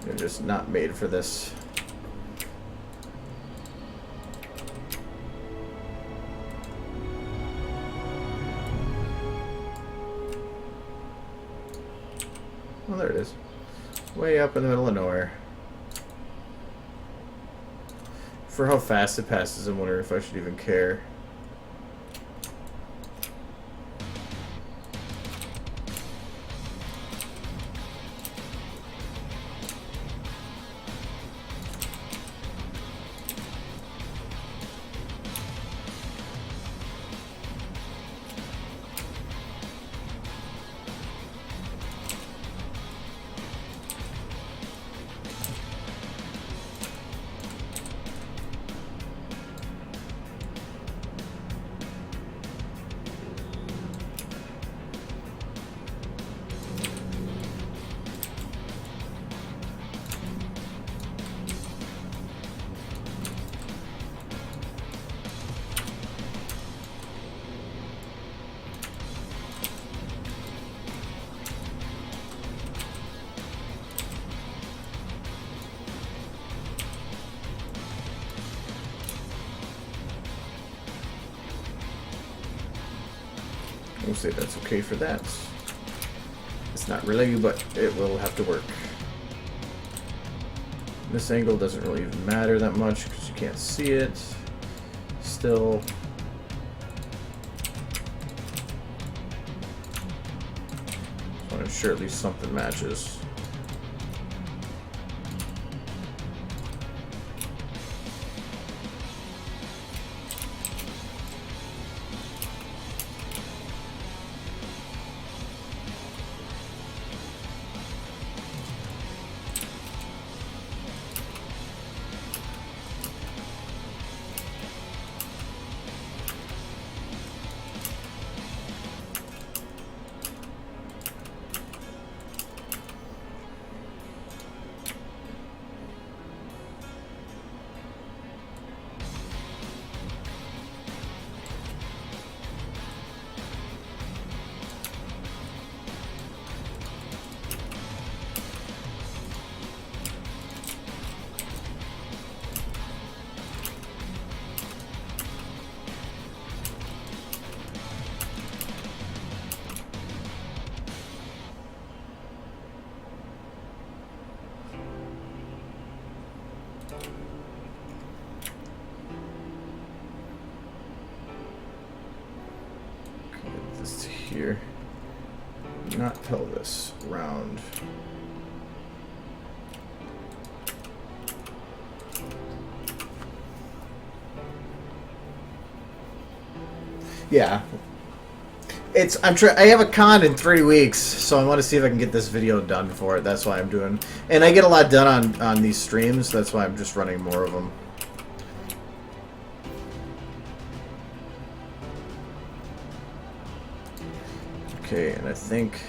They're just not made for this. Well, there it is. Way up in the middle of nowhere. For how fast it passes, I'm wondering if I should even care. We'll say that's okay for that. It's not really, but it will have to work. This angle doesn't really even matter that much because you can't see it. Still. I want to ensure at least something matches. Get this to here. Not pelvis. Round. Yeah. I have a con in 3 weeks, so I want to see if I can get this video done for it. That's why I'm doing. And I get a lot done on these streams. That's why I'm just running more of them. Okay, and I think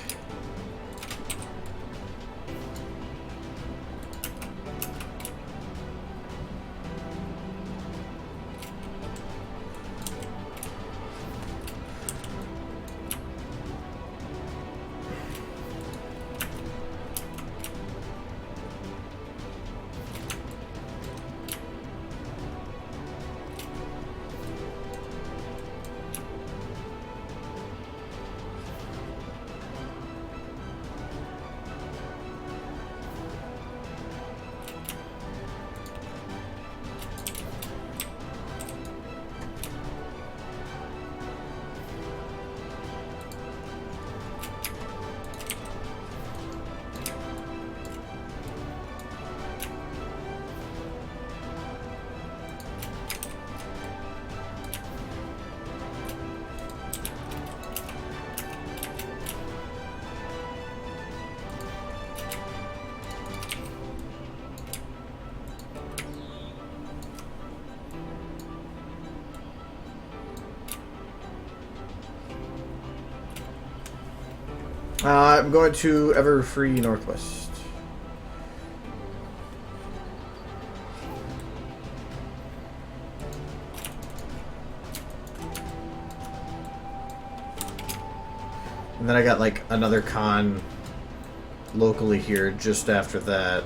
I'm going to Everfree Northwest. And then I got like another con locally here just after that.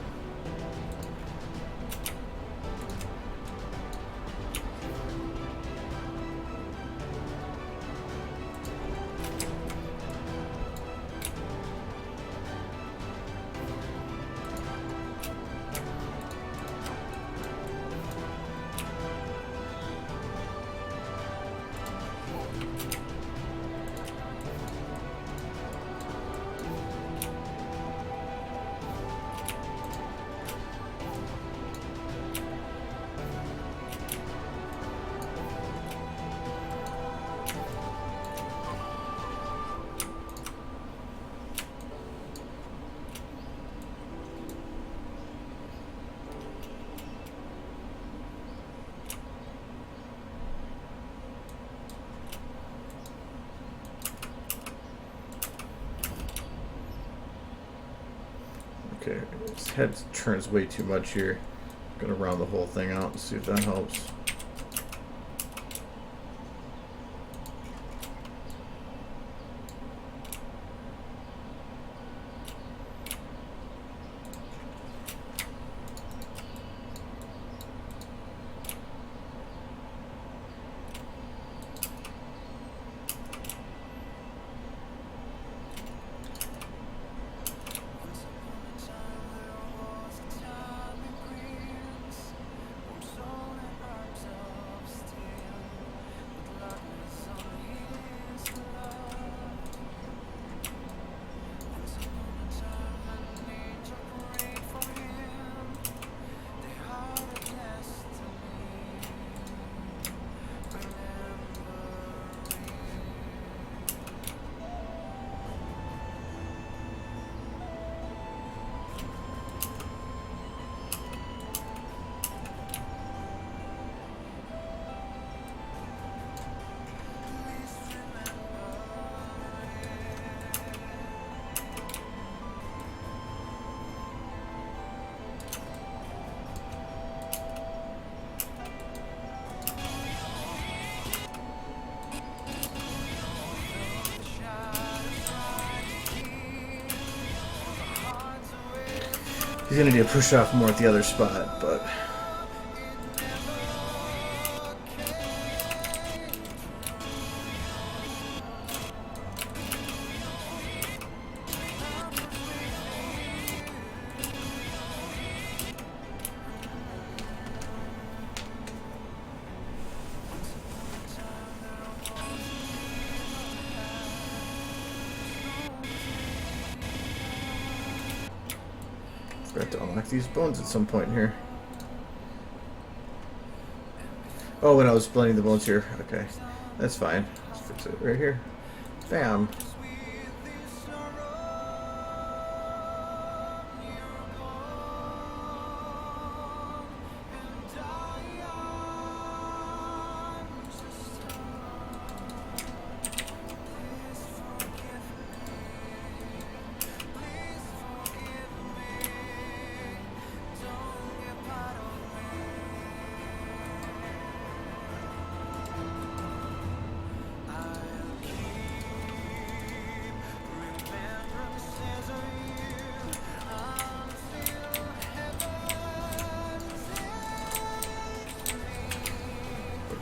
Okay, his head turns way too much here. I'm gonna round the whole thing out and see if that helps. He's gonna need to push off more at the other spot, but to unlock these bones at some point here. Oh, when I was blending the bones here. Okay, that's fine. Let's fix it right here. Bam.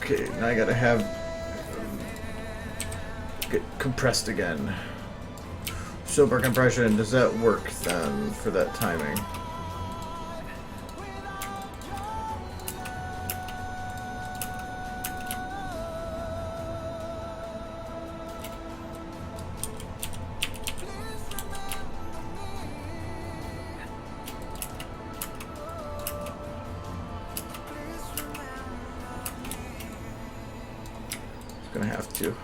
Okay, now I gotta have get compressed again. Silver compression, does that work then for that timing? Gonna have to.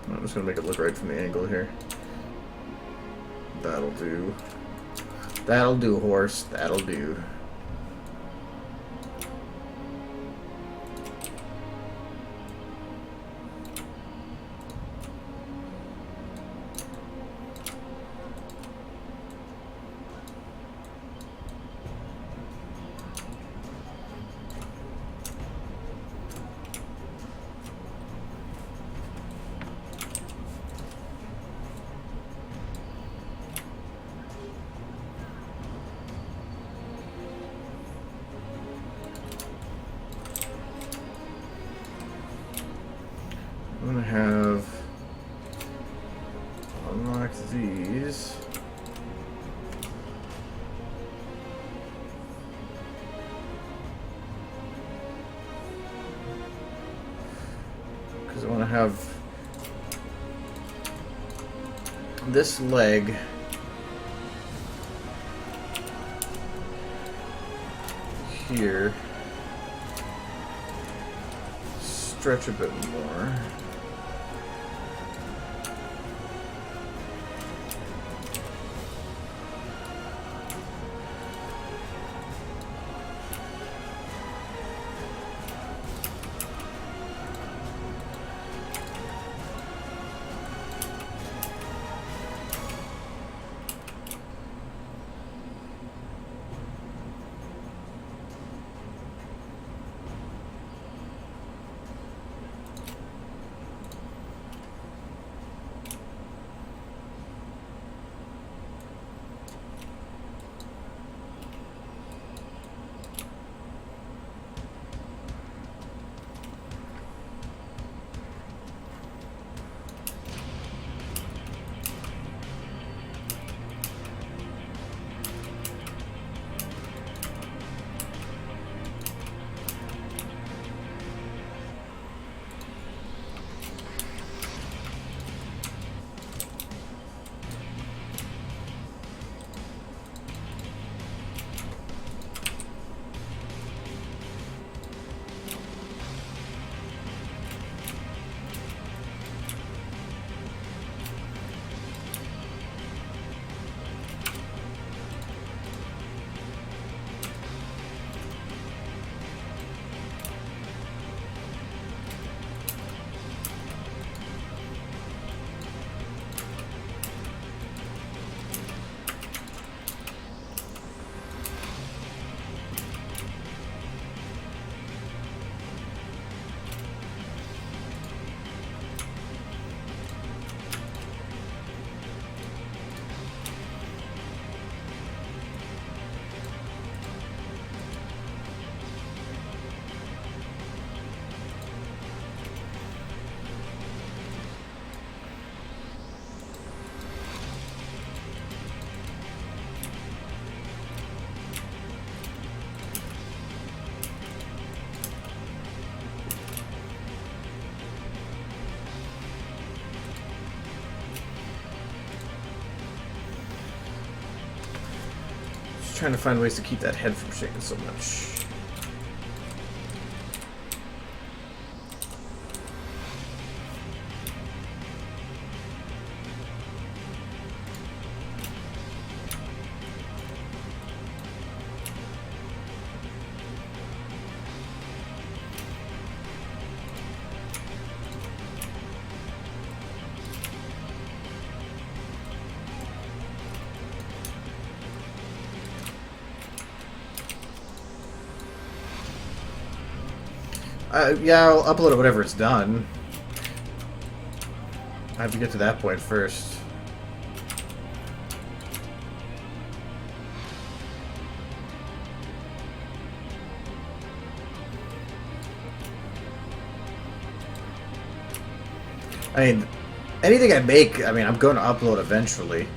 I'm just gonna make it look right from the angle here. That'll do. That'll do, horse. That'll do. I'm gonna have unlock these. Because I want to have this leg here stretch a bit more. trying to find ways to keep that head from shaking so much. Yeah, I'll upload it whenever it's done. I have to get to that point first. I mean, anything I make, I mean, I'm going to upload eventually.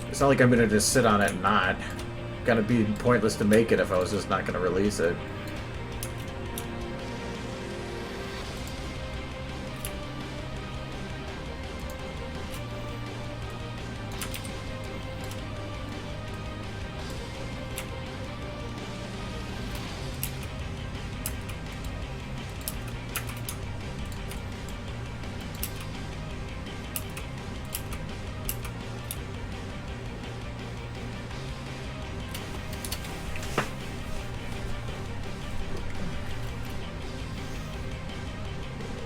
It's not like I'm going to just sit on it and not. Gonna be pointless to make it if I was just not going to release it.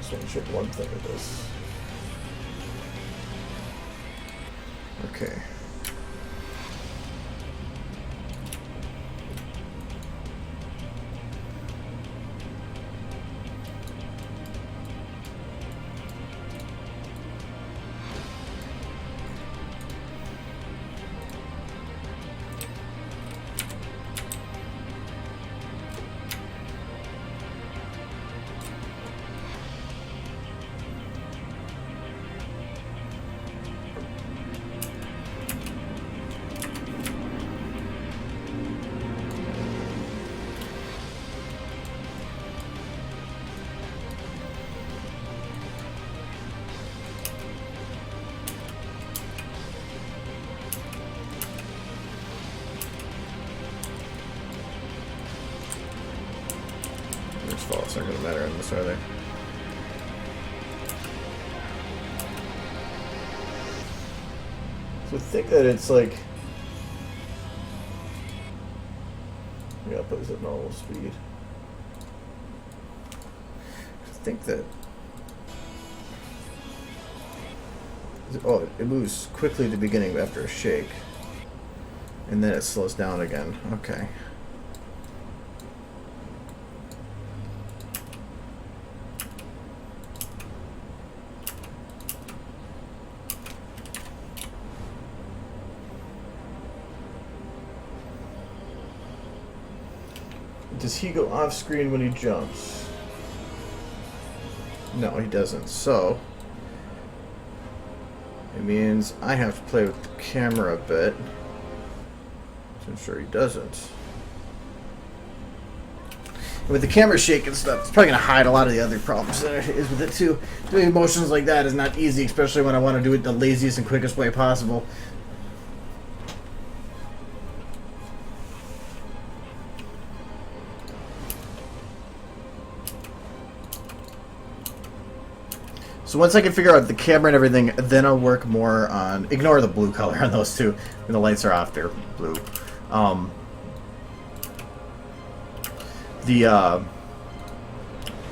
Just want to check one thing of this. Okay. Faults aren't going to matter in this, are they? So I think that it's like... Yeah, put this at normal speed. I think that... Oh, it moves quickly at the beginning after a shake. And then it slows down again. Okay. Does he go off screen when he jumps? No, he doesn't. So it means I have to play with the camera a bit to ensure he doesn't. And with the camera shaking stuff, it's probably going to hide a lot of the other problems that it is with it too. Doing motions like that is not easy, especially when I want to do it the laziest and quickest way possible. So once I can figure out the camera and everything, then I'll work more on... Ignore the blue color on those two. When the lights are off, they're blue.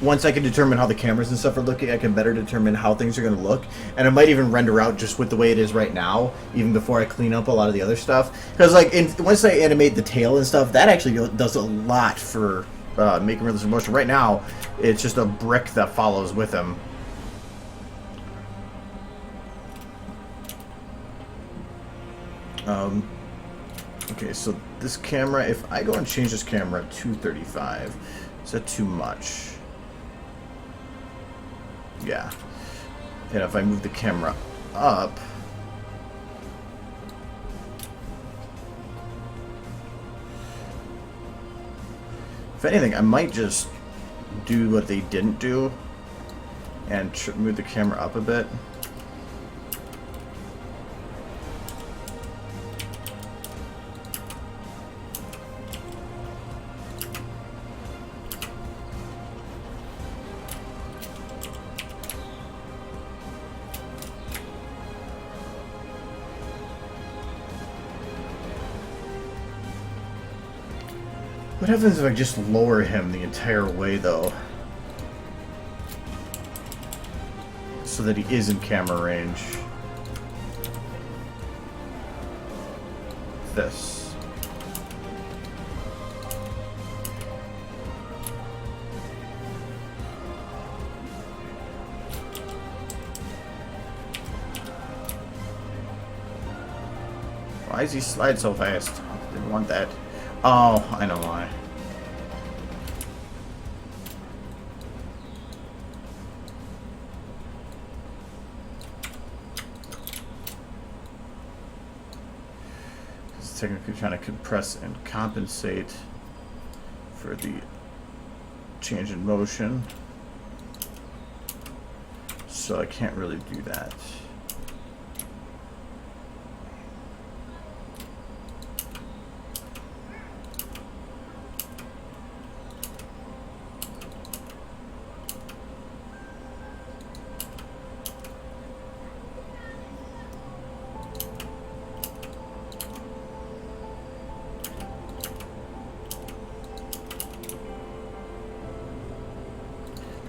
Once I can determine how the cameras and stuff are looking, I can better determine how things are going to look. And I might even render out just with the way it is right now, even before I clean up a lot of the other stuff. Because like, once I animate the tail and stuff, that actually does a lot for making realistic motion. Right now, it's just a brick that follows with him. Okay, so this camera, if I go and change this camera to 35, is that too much? Yeah. And if I move the camera up, if anything, I might just do what they didn't do and move the camera up a bit. What happens if I just lower him the entire way, though? So that he is in camera range. This. Why does he slide so fast? Didn't want that. Oh, I know why. It's technically trying to compress and compensate for the change in motion. So I can't really do that.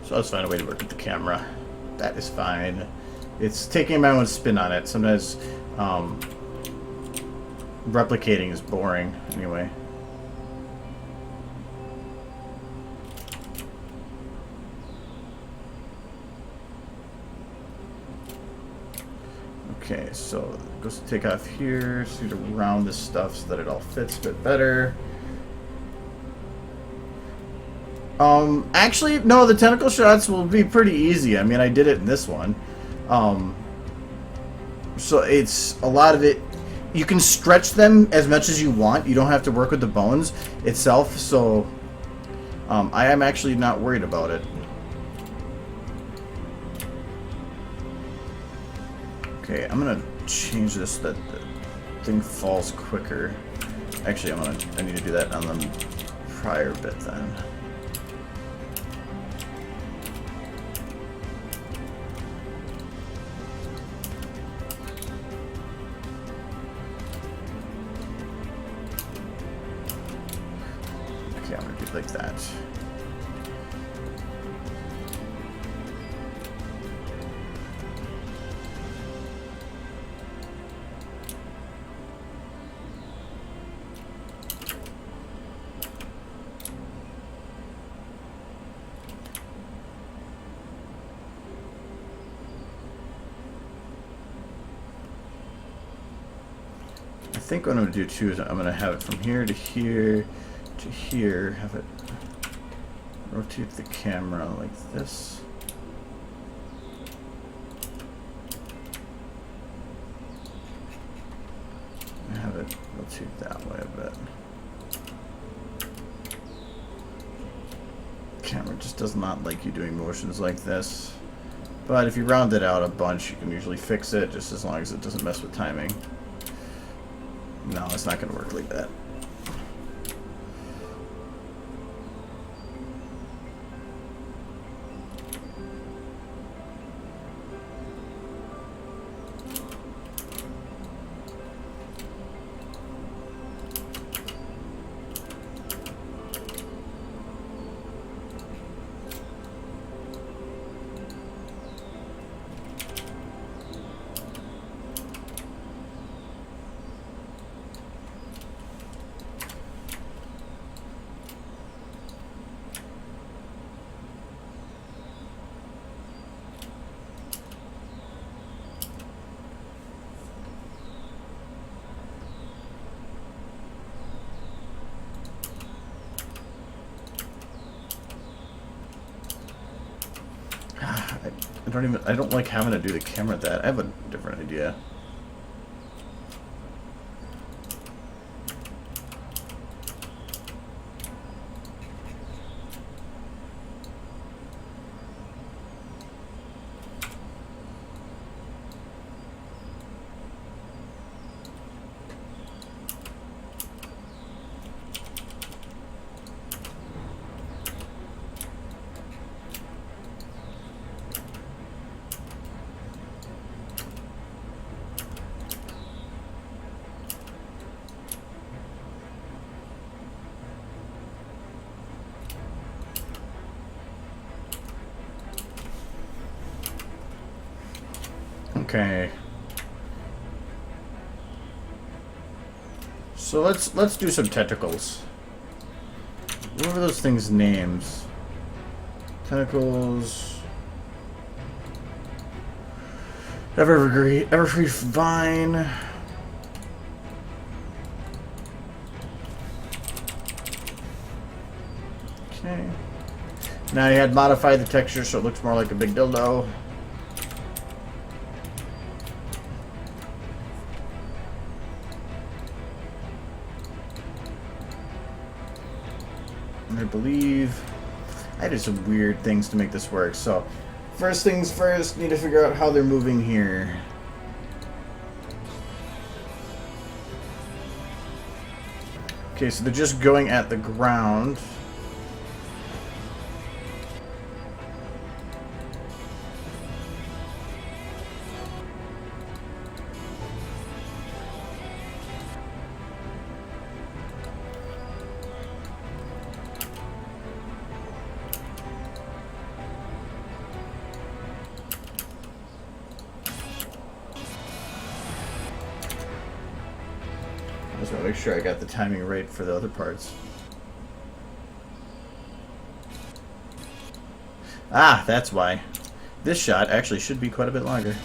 So I'll just find a way to work with the camera. That is fine. It's taking my own spin on it. Sometimes replicating is boring anyway. Okay, so it goes to take off here, so you to round this stuff so that it all fits a bit better. Actually, no, the tentacle shots will be pretty easy. I mean, I did it in this one. So it's a lot of it. You can stretch them as much as you want. You don't have to work with the bones itself. So I am actually not worried about it. Okay, I'm gonna change this so that the thing falls quicker. Actually, I need to do that on the prior bit then. Okay, I'm gonna do it like that. I think what I'm going to do too is I'm going to have it from here to here to here, have it rotate the camera like this. And have it rotate that way a bit. The camera just does not like you doing motions like this. But if you round it out a bunch, you can usually fix it just as long as it doesn't mess with timing. No, it's not going to work like that. I don't like having to do the camera that. I have a different idea. Okay. So let's do some tentacles. What were those things' names? Tentacles. Everfree Vine. Okay. Now you had modified the texture so it looks more like a big dildo. I believe I did some weird things to make this work. So, first things first, need to figure out how they're moving here. Okay, so they're just going at the ground. I just want to make sure I got the timing right for the other parts. Ah, that's why. This shot actually should be quite a bit longer.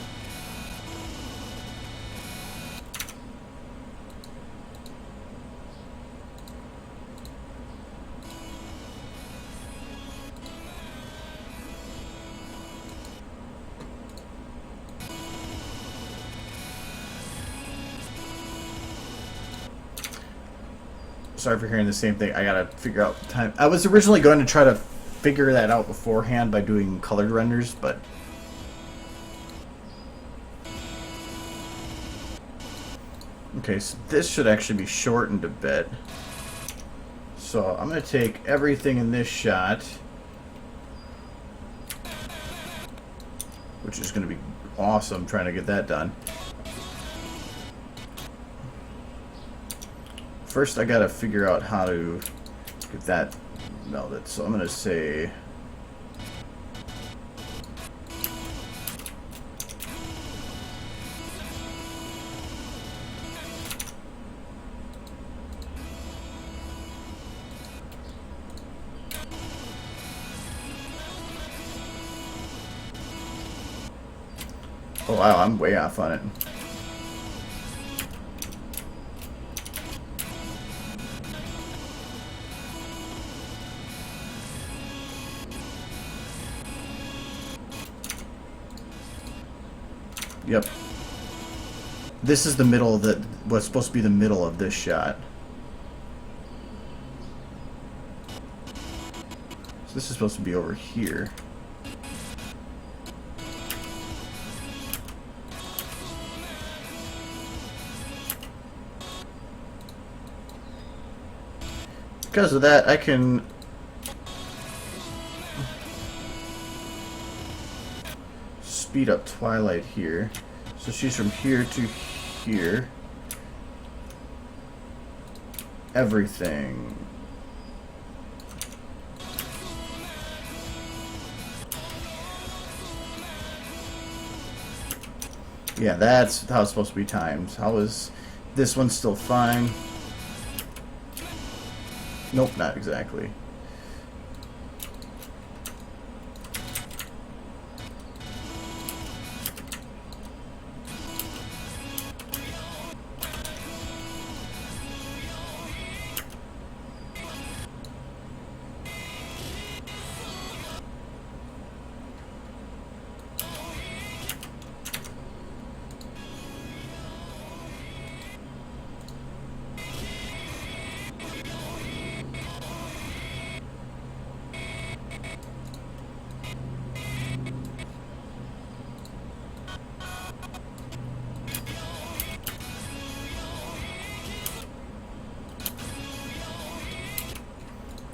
Sorry for hearing the same thing. I gotta figure out the time. I was originally going to try to figure that out beforehand by doing colored renders, but okay, so this should actually be shortened a bit. So I'm gonna take everything in this shot, which is gonna be awesome trying to get that done. First, I gotta figure out how to get that melted. So I'm gonna say oh wow, I'm way off on it. Yep. This is the middle of the what's supposed to be the middle of this shot. So this is supposed to be over here. Because of that, I can speed up Twilight here. So she's from here to here. Everything. Yeah, that's how it's supposed to be timed. How is this one still fine? Nope, not exactly.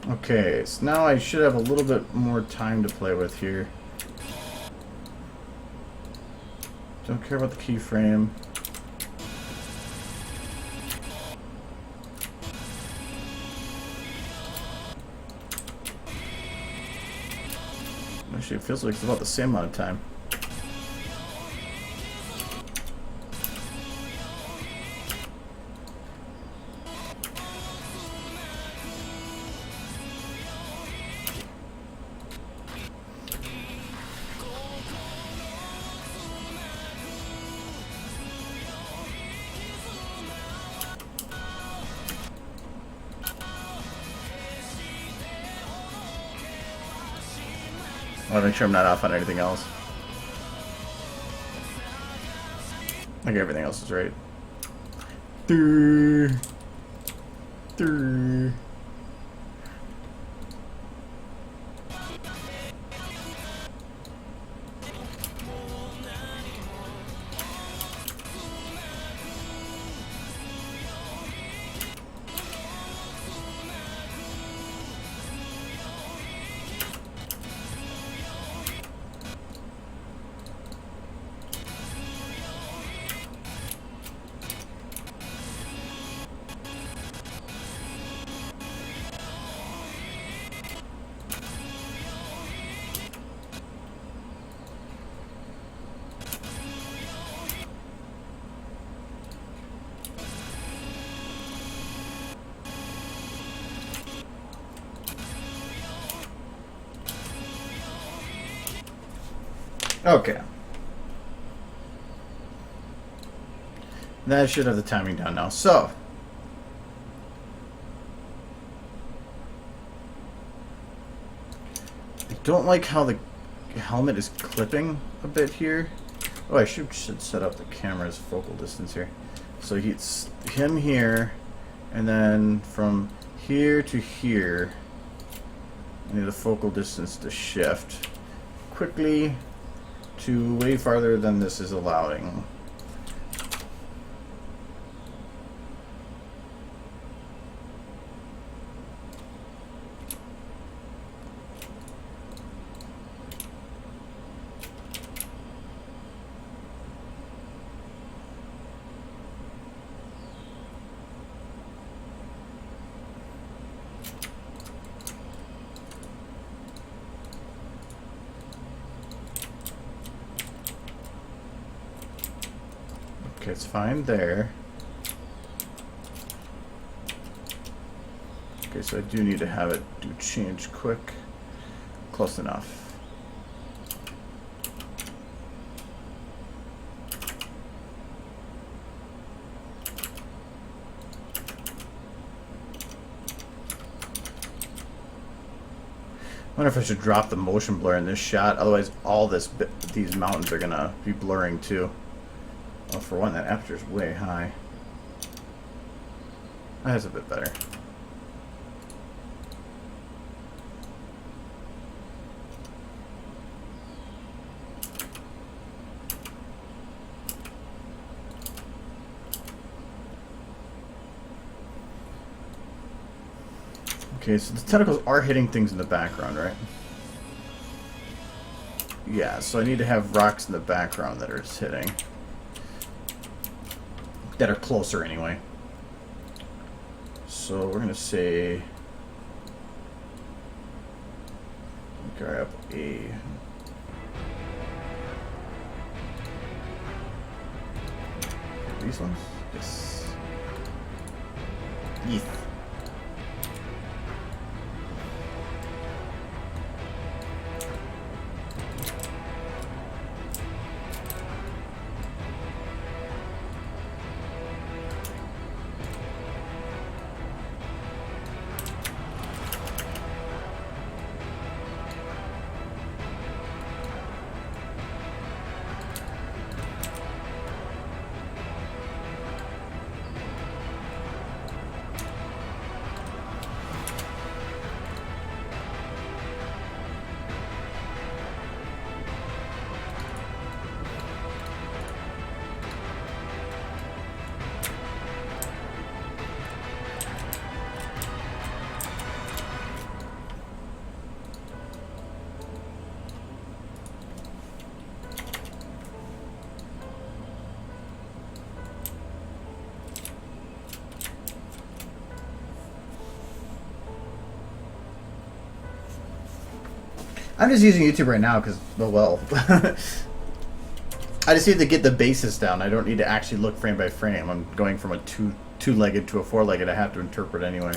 Okay, so now I should have a little bit more time to play with here. Don't care about the keyframe. Actually, it feels like it's about the same amount of time. I want to make sure I'm not off on anything else. I think everything else is right. Durr. Durr. Okay. That should have the timing down now. So, I don't like how the helmet is clipping a bit here. Oh, I should set up the camera's focal distance here. So it's him here, and then from here to here, I need the focal distance to shift quickly to way farther than this is allowing. Okay, it's fine there. Okay, so I do need to have it do change quick. Close enough. I wonder if I should drop the motion blur in this shot. Otherwise, all these mountains are gonna be blurring too. Well, for one, that aperture is way high. That's a bit better. Okay, so the tentacles are hitting things in the background, right? Yeah, so I need to have rocks in the background that are hitting. That are closer anyway. So we're gonna say grab a these ones? Yes. ETH. I'm just using YouTube right now because, well, I just need to get the basis down. I don't need to actually look frame by frame. I'm going from a two-legged to a four-legged. I have to interpret anyway.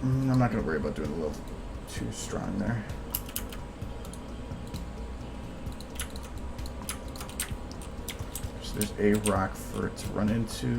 I'm not going to worry about doing a little too strong there. So there's a rock for it to run into.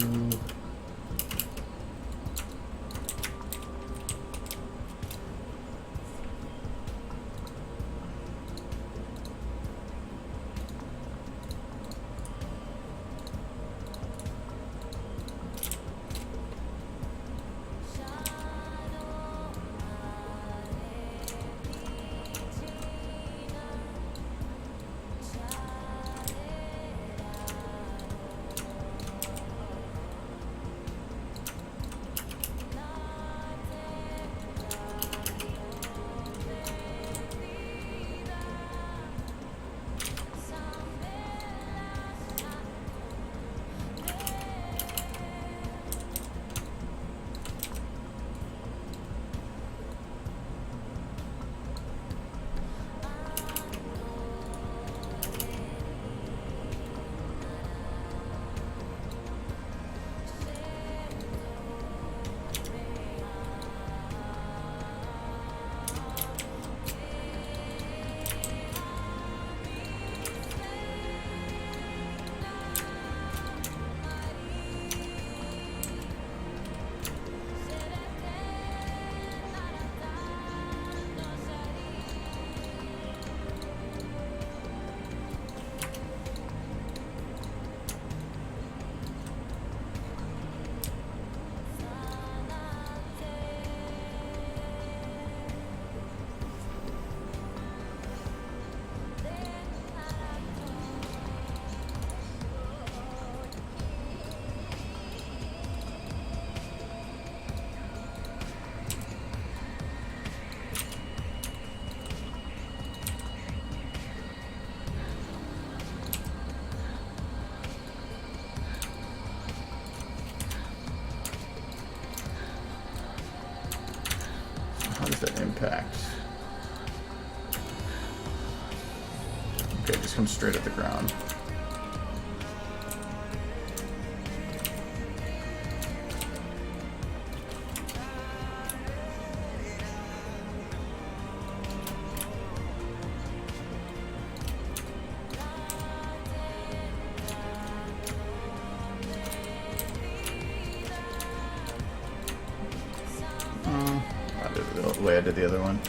How does that impact? Okay, just come straight at the ground. I did it the way I did the other one.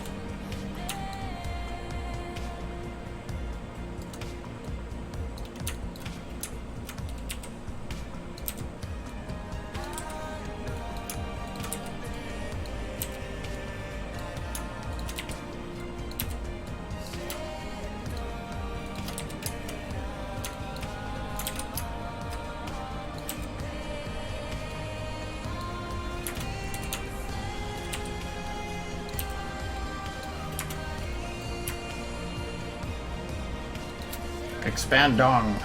Expand dong.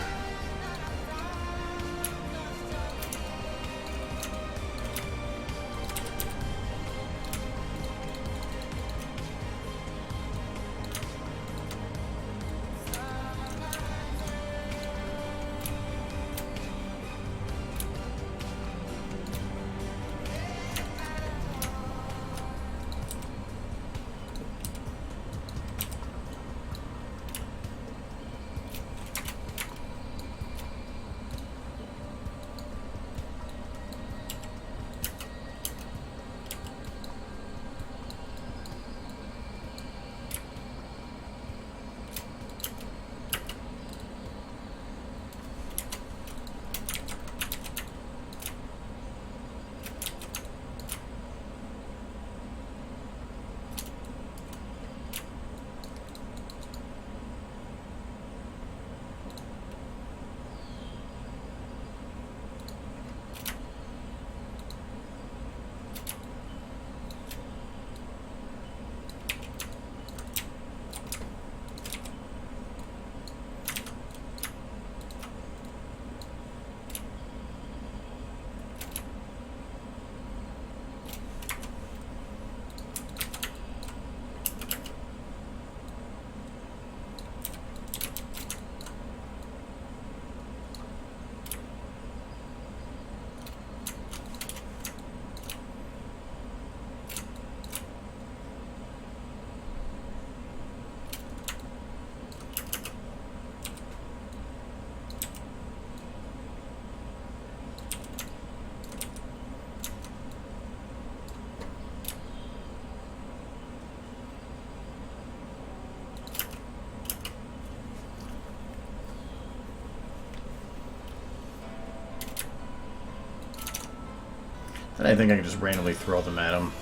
Then I think I can just randomly throw them at him.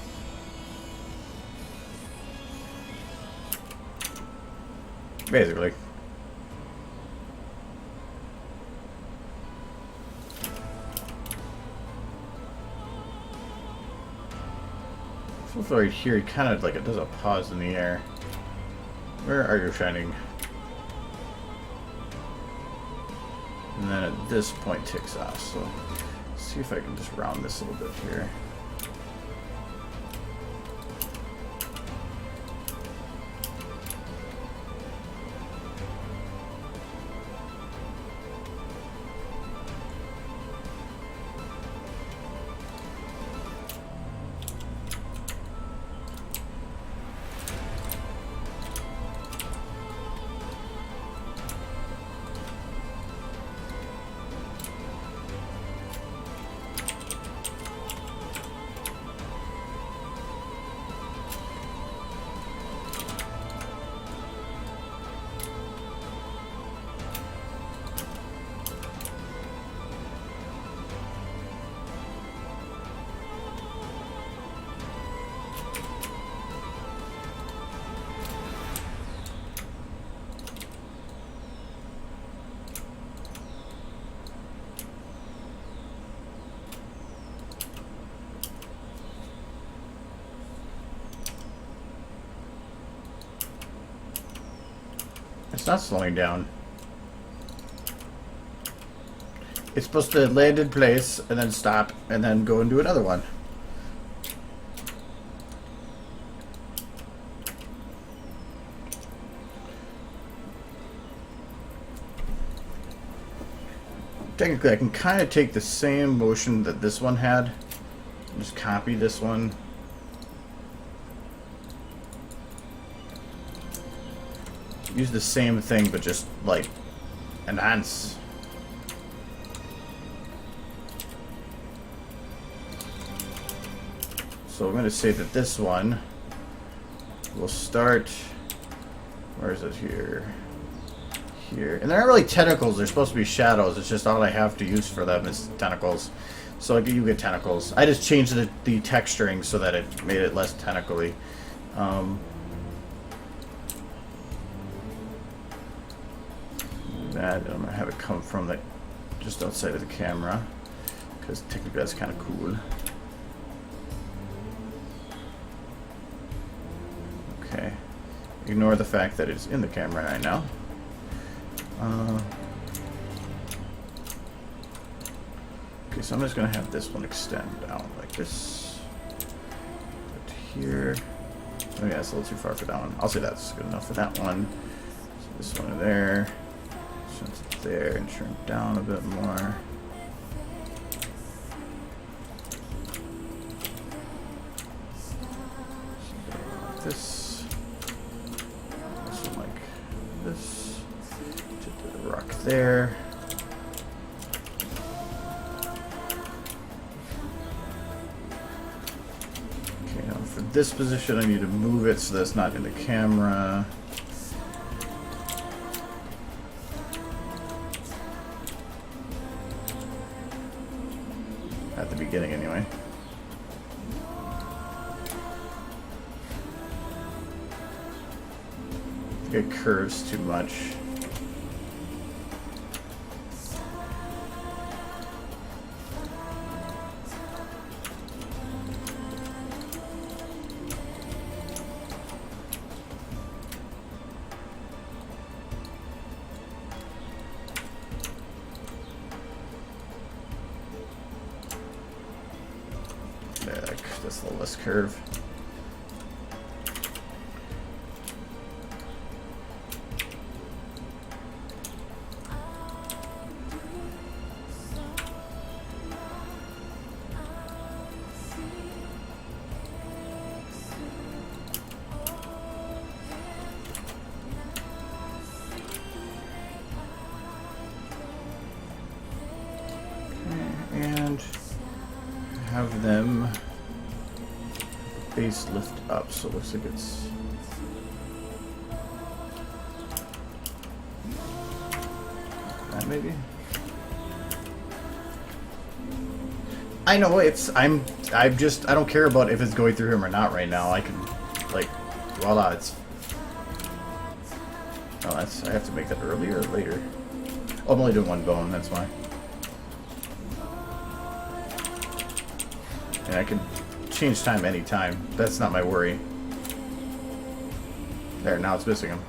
Basically. So right here, he kind of like it does a pause in the air. Where are you shining? And then at this point ticks off. So let's see if I can just round this a little bit here. It's not slowing down. It's supposed to land in place and then stop and then go and do another one. Technically, I can kind of take the same motion that this one had and just copy this one. Use the same thing, but just like enhance. So I'm going to say that this one will start. Where is it here? Here. And they're not really tentacles, they're supposed to be shadows. It's just all I have to use for them is tentacles. So you get tentacles. I just changed the texturing so that it made it less tentacle-y. That, I'm gonna have it come from the just outside of the camera because technically that's kind of cool. Okay, ignore the fact that it's in the camera right now. Okay, so I'm just gonna have this one extend down like this. Put here. Oh yeah, it's a little too far for that one. I'll say that's good enough for that one. So this one there. Shrink it there and shrink down a bit more. Like this. This one like this. Put the rock there. Okay, now for this position I need to move it so that's not in the camera. At the beginning, anyway. I think it curves too much. That's a little less curve. Okay, and have them base lift up, so it looks like it's that maybe. I know I'm just I don't care about if it's going through him or not right now. I can like voila, it's oh that's I have to make that earlier or later. Oh, I'm only doing one bone, that's why. And I can change time anytime. That's not my worry. There, now it's missing him.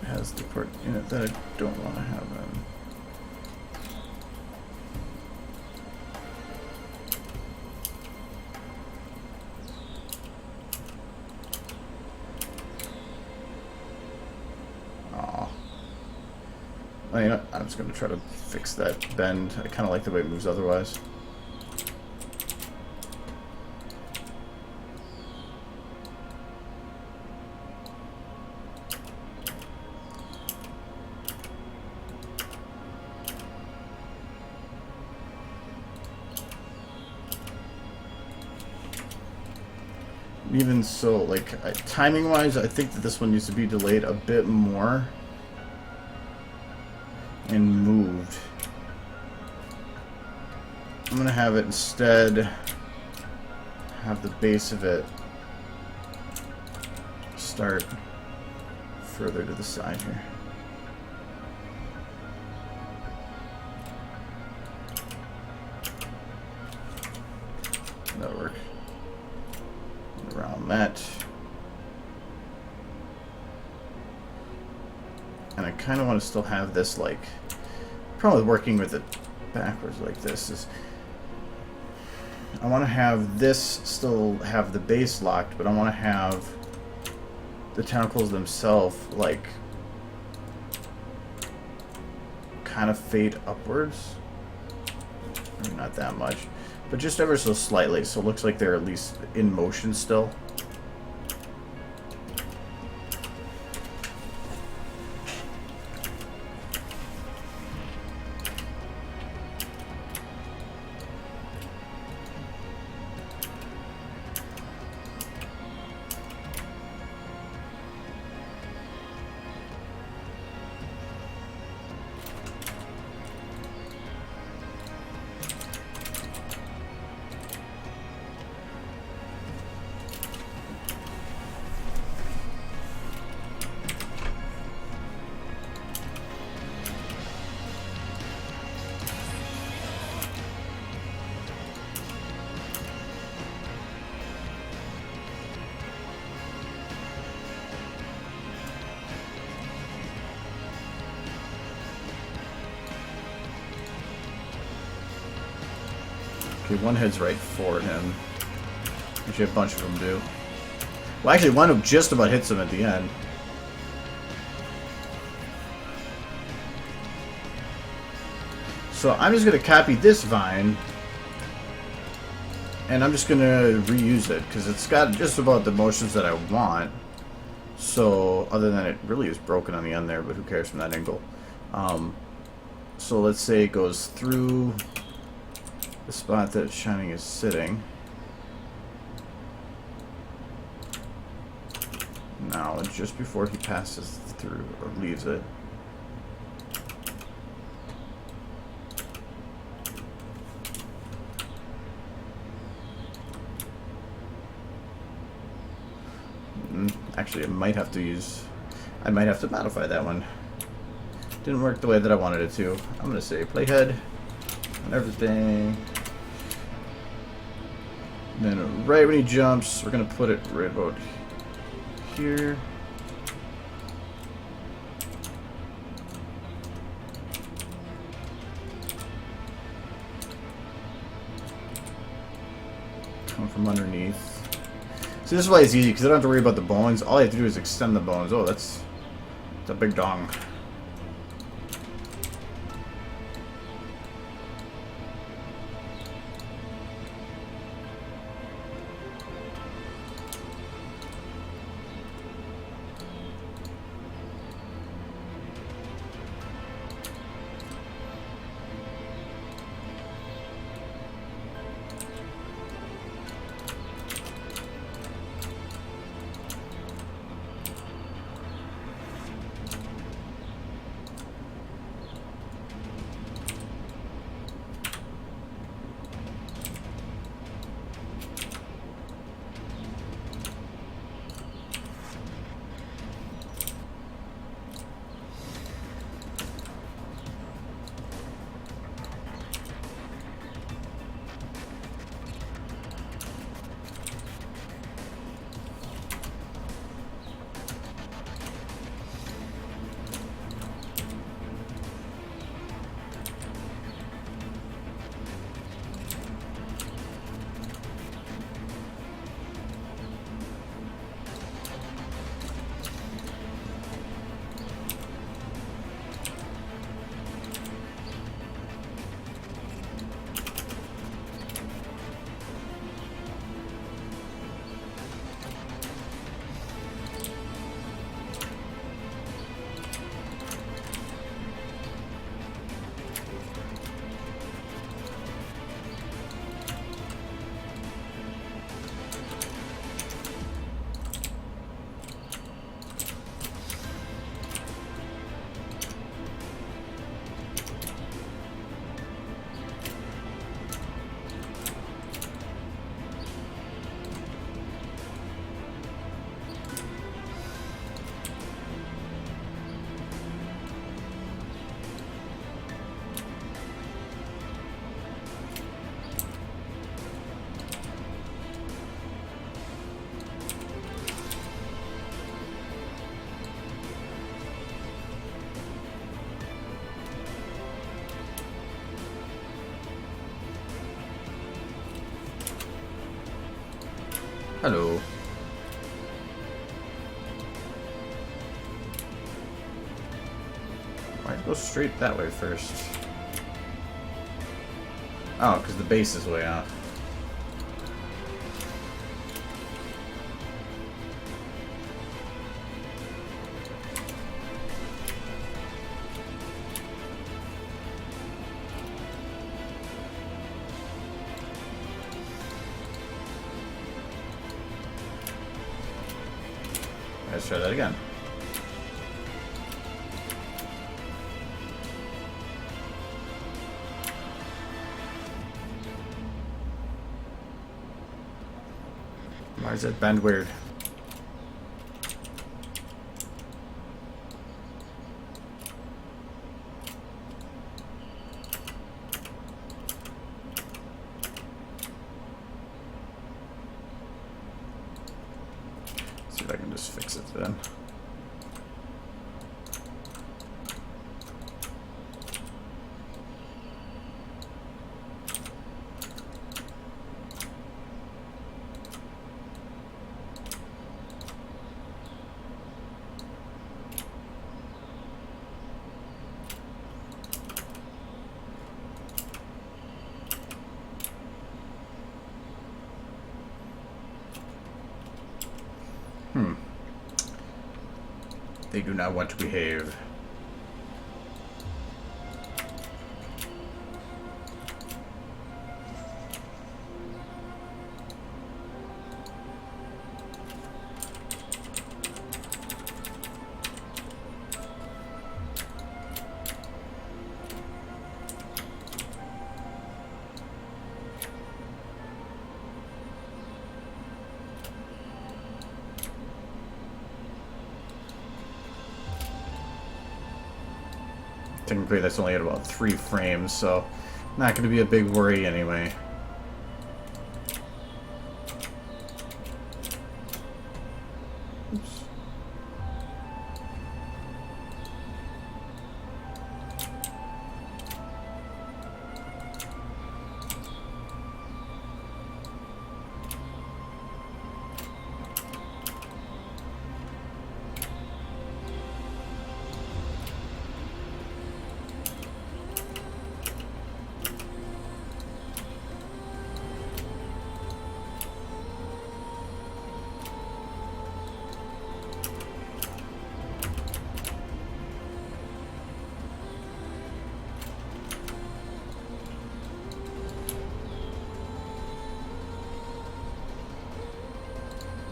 Has the part in it that I don't want to have in. Aw. Well, you know, I'm just going to try to fix that bend. I kind of like the way it moves otherwise. Even so, like, timing-wise, I think that this one needs to be delayed a bit more and moved. I'm going to have it instead have the base of it start further to the side here. That'll work. Around that. And I kind of want to still have this, like, problem with working with it backwards like this is I want to have this still have the base locked, but I want to have the tentacles themselves, like, kind of fade upwards. Maybe not that much. But just ever so slightly, so it looks like they're at least in motion still. Okay, one heads right for him. Actually, a bunch of them do. Well, actually, one of them just about hits him at the end. So I'm just going to copy this vine, and I'm just going to reuse it, because it's got just about the motions that I want. So, other than it really is broken on the end there, but who cares from that angle. So let's say it goes through the spot that Shining is sitting. Now, it's just before he passes through, or leaves it. Actually, I might have to modify that one. Didn't work the way that I wanted it to. I'm going to say playhead and everything. And then right when he jumps, we're gonna put it right about here. Come from underneath. See, this is why it's easy, because I don't have to worry about the bones. All I have to do is extend the bones. Oh, that's a big dong. Hello. Alright, go straight that way first. Oh, because the base is way off. Let's try that again. Why is it bend weird? See if I can just fix it then. They do not want to behave. Technically, that's only at about 3 frames, so Not going to be a big worry anyway. Oops.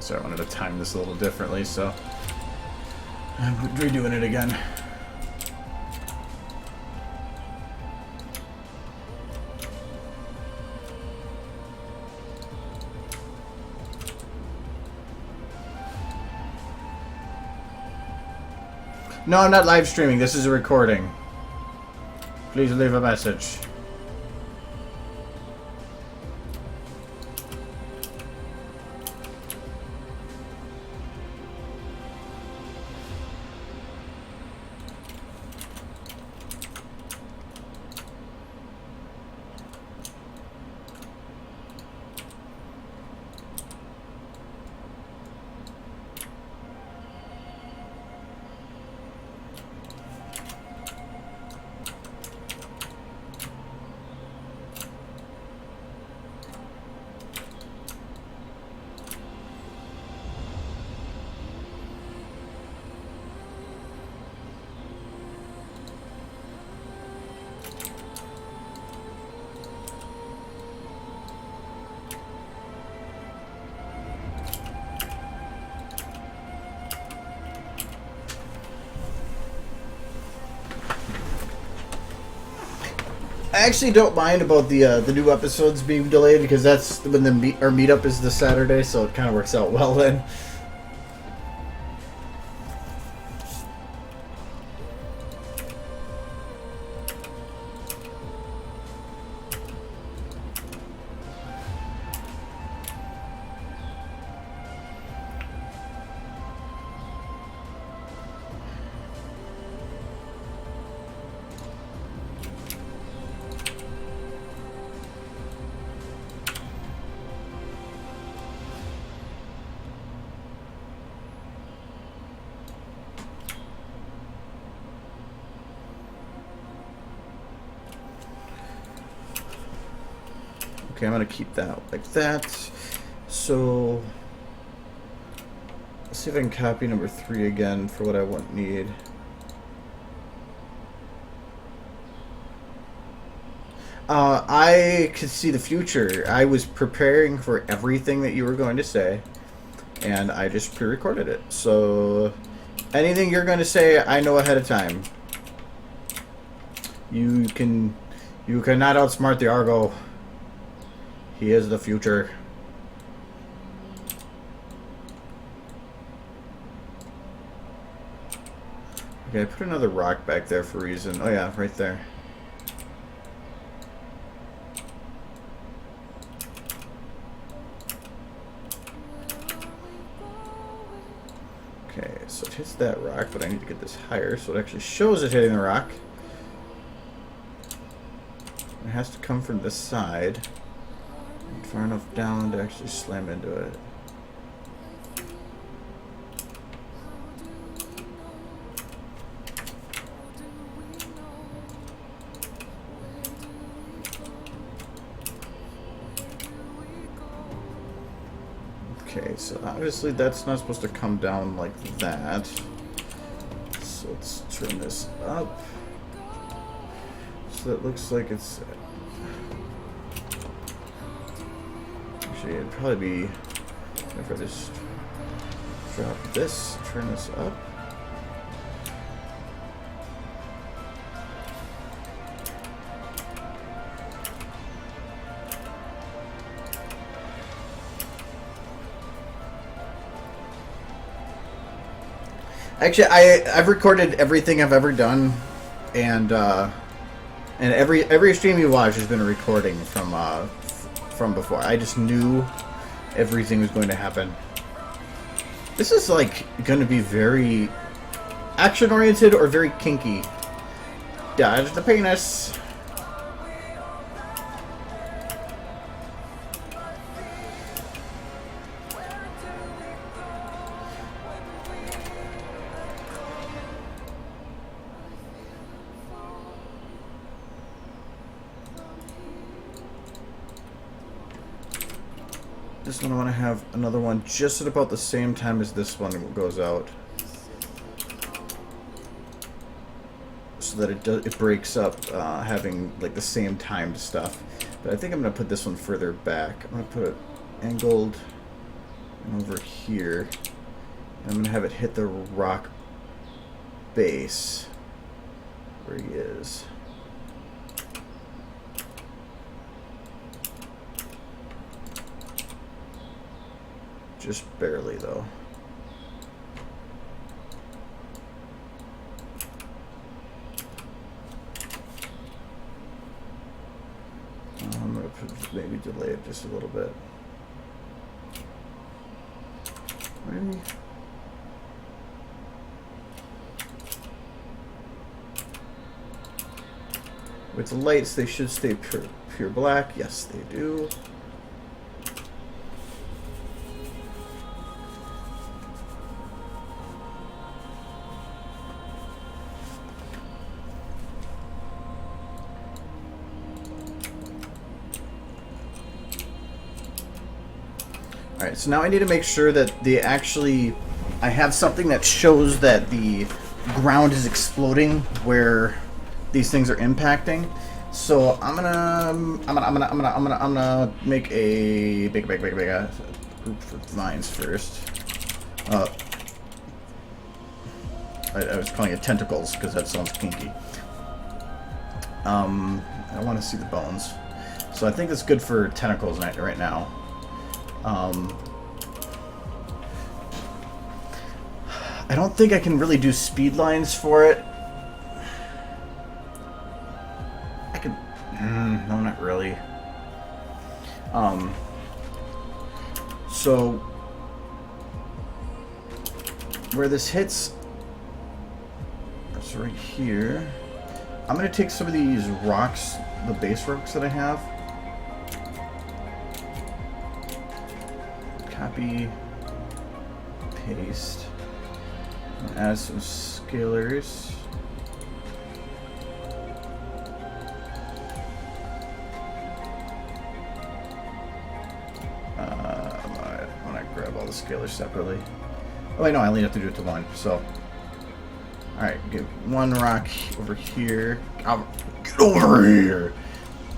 So I wanted to time this a little differently, so I'm redoing it again. No, I'm not live streaming. This is a recording. Please leave a message. I actually don't mind about the new episodes being delayed because that's when our meetup is this Saturday, so it kind of works out well then. Okay, I'm going to keep that like that. So, let's see if I can copy number 3 again for what I need. I could see the future. I was preparing for everything that you were going to say, and I just pre-recorded it. So, anything you're going to say, I know ahead of time. You cannot outsmart the Argo. He is the future. Okay, I put another rock back there for a reason. Oh yeah, right there. Okay, so it hits that rock, but I need to get this higher so it actually shows it hitting the rock. It has to come from this side. Far enough down to actually slam into it. Okay, so obviously that's not supposed to come down like that. So let's turn this up. So it looks like it's... Actually, it'd probably be if I just drop this, turn this up. Actually, I've recorded everything I've ever done, and And every stream you watch has been a recording from before. I just knew everything was going to happen. This is like going to be very action-oriented or very kinky. Dodge the penis. This one I want to have another one just at about the same time as this one goes out, so that it breaks up, having like the same timed stuff. But I think I'm gonna put this one further back. I'm gonna put it angled and over here, and I'm gonna have it hit the rock base where he is. Just barely, though. I'm going to maybe delay it just a little bit. Maybe. With the lights, they should stay pure black. Yes, they do. Alright, so now I need to make sure that I have something that shows that the ground is exploding where these things are impacting. So I'm gonna make a big group for vines first. I was calling it tentacles because that sounds kinky. I want to see the bones, so I think it's good for tentacles right now. I don't think I can really do speed lines for it. I could... no, not really. So... where this hits... it's right here. I'm going to take some of these rocks, the base rocks that I have. Copy, paste, and add some scalars. I'm gonna grab all the scalars separately. Oh wait, no, I only have to do it to one. So, all right, get one rock over here. Get over here,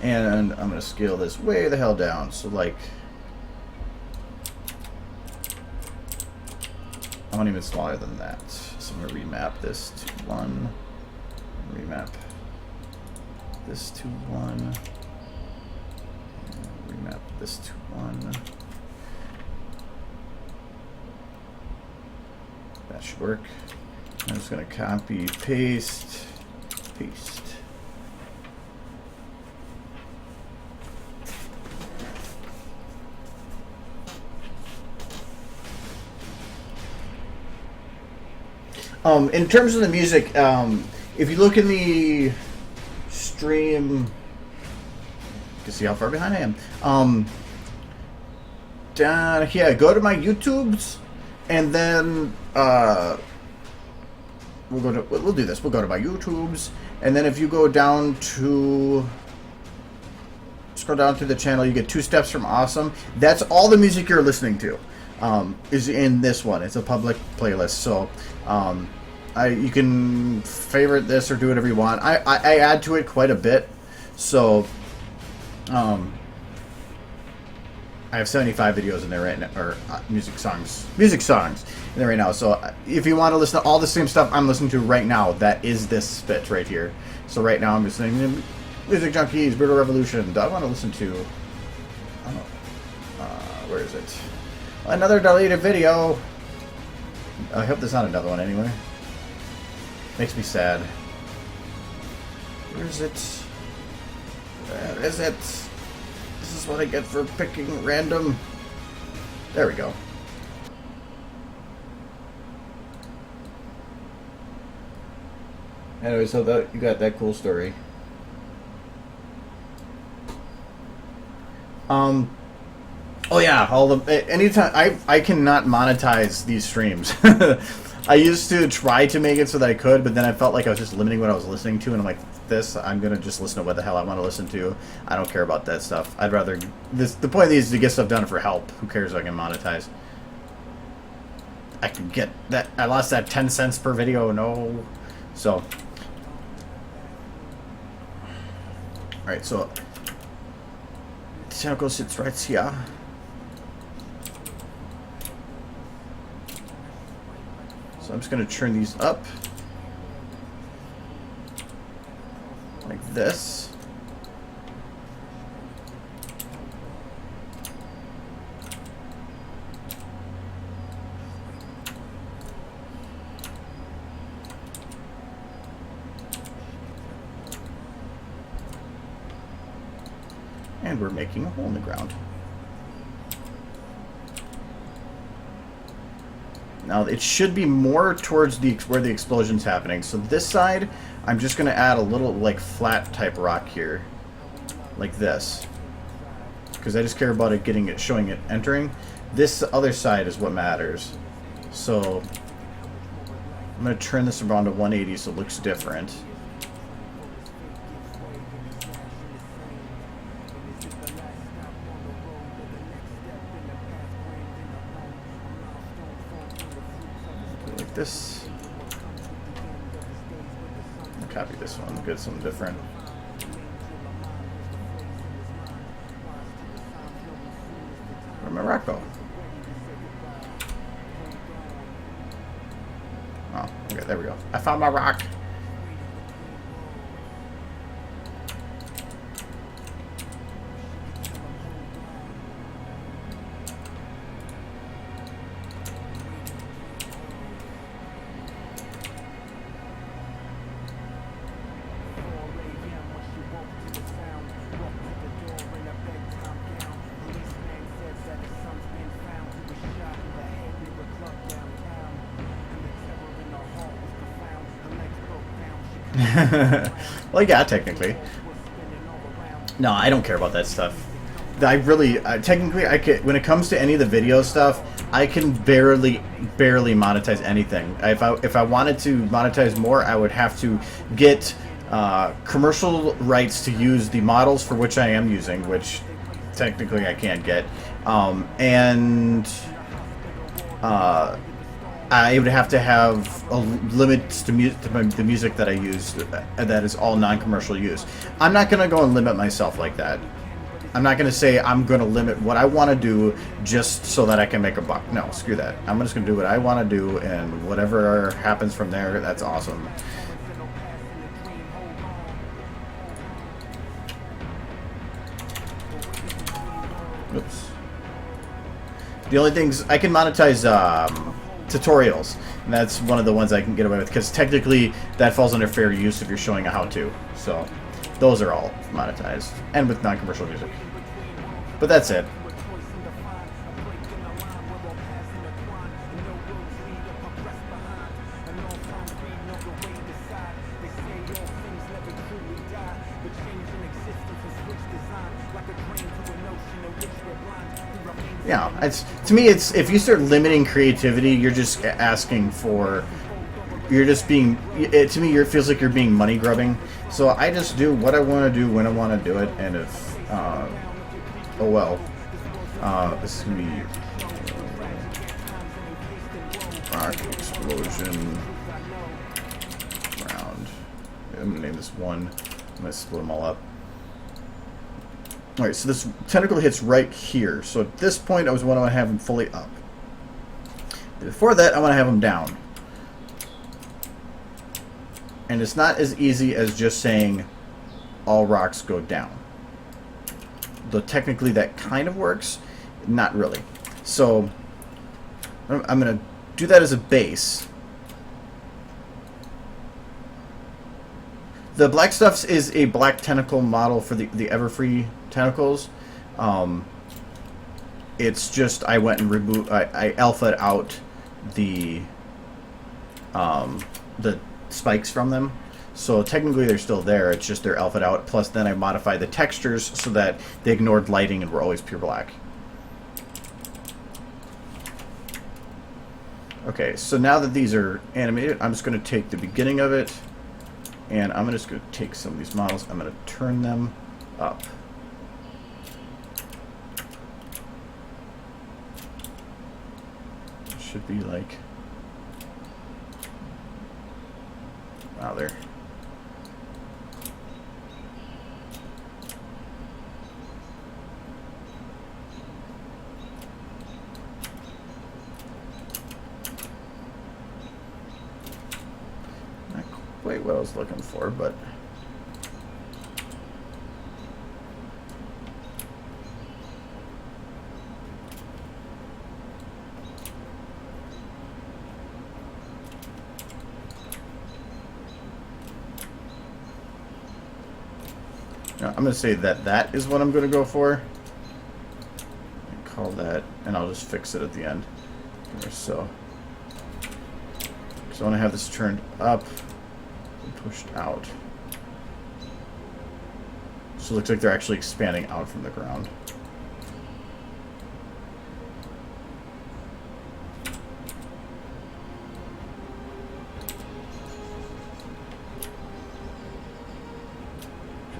and I'm gonna scale this way the hell down. So like. I want even smaller than that. So I'm going to remap this to 1. Remap this to 1. Remap this to 1. That should work. I'm just going to copy, paste, paste. In terms of the music, if you look in the stream, you can see how far behind I am. Down here, go to my YouTubes, and then we'll do this. We'll go to my YouTubes, and then if you go down to scroll down through the channel, you get 2 Steps from Awesome. That's all the music you're listening to. Is in this one. It's a public playlist, so you can favorite this or do whatever you want. I add to it quite a bit, so I have 75 videos in there right now, or music songs in there right now. So if you want to listen to all the same stuff I'm listening to right now, that is this bit right here. So right now I'm listening to Music Junkies, Brutal Revolution. Do I want to listen to? Where is it? Another deleted video. I hope there's not another one anyway. Makes me sad. Where is it? Where is it? This is what I get for picking random. There we go. Anyway, so that you got that cool story. Oh yeah, anytime I cannot monetize these streams. I used to try to make it so that I could, but then I felt like I was just limiting what I was listening to, and I'm like, I'm gonna just listen to what the hell I want to listen to. I don't care about that stuff. I'd rather the point of these is to get stuff done for help. Who cares if I can monetize? I can get that. I lost that 10 cents per video. No, so. Alright, so Tiago sits right here. So I'm just going to turn these up like this. And we're making a hole in the ground. Now it should be more towards where the explosion's happening. So this side, I'm just going to add a little like flat type rock here, like this, because I just care about it showing it entering. This other side is what matters. So I'm going to turn this around to 180 so it looks different. This. I'll copy this one, get something different. Where'd my rock go? Oh, okay, there we go. I found my rock. Well, yeah, technically. No, I don't care about that stuff. I really, technically, I can. When it comes to any of the video stuff, I can barely monetize anything. If I wanted to monetize more, I would have to get commercial rights to use the models for which I am using, which technically I can't get, and I would have to have a limits to the music that I use that is all non-commercial use. I'm not going to go and limit myself like that. I'm not going to say I'm going to limit what I want to do just so that I can make a buck. No, screw that. I'm just going to do what I want to do, and whatever happens from there, that's awesome. Oops. The only things I can monetize tutorials, and that's one of the ones I can get away with, because technically that falls under fair use if you're showing a how-to. So those are all monetized, and with non-commercial music. But that's it. Yeah, to me, it's if you start limiting creativity, you're just asking for, you're just being. To me, it feels like you're being money grubbing. So I just do what I want to do when I want to do it, and if oh well, this is gonna be rock explosion round. I'm gonna name this one. I'm gonna split them all up. Alright, so this tentacle hits right here. So at this point, I want to have him fully up. Before that, I want to have him down. And it's not as easy as just saying all rocks go down. Though technically that kind of works, not really. So I'm going to do that as a base. The black stuffs is a black tentacle model for the Everfree tentacles. It's just I went and removed. I alpha'd out the spikes from them. So technically they're still there. It's just they're alpha'd out. Plus then I modified the textures so that they ignored lighting and were always pure black. Okay, so now that these are animated, I'm just going to take the beginning of it, and I'm just going to take some of these models. I'm going to turn them up. It should be like, wow, there. Wait, what I was looking for, but now, I'm going to say that that is what I'm going to go for. And call that, and I'll just fix it at the end. So I want to have this turned up. Pushed out. So it looks like they're actually expanding out from the ground.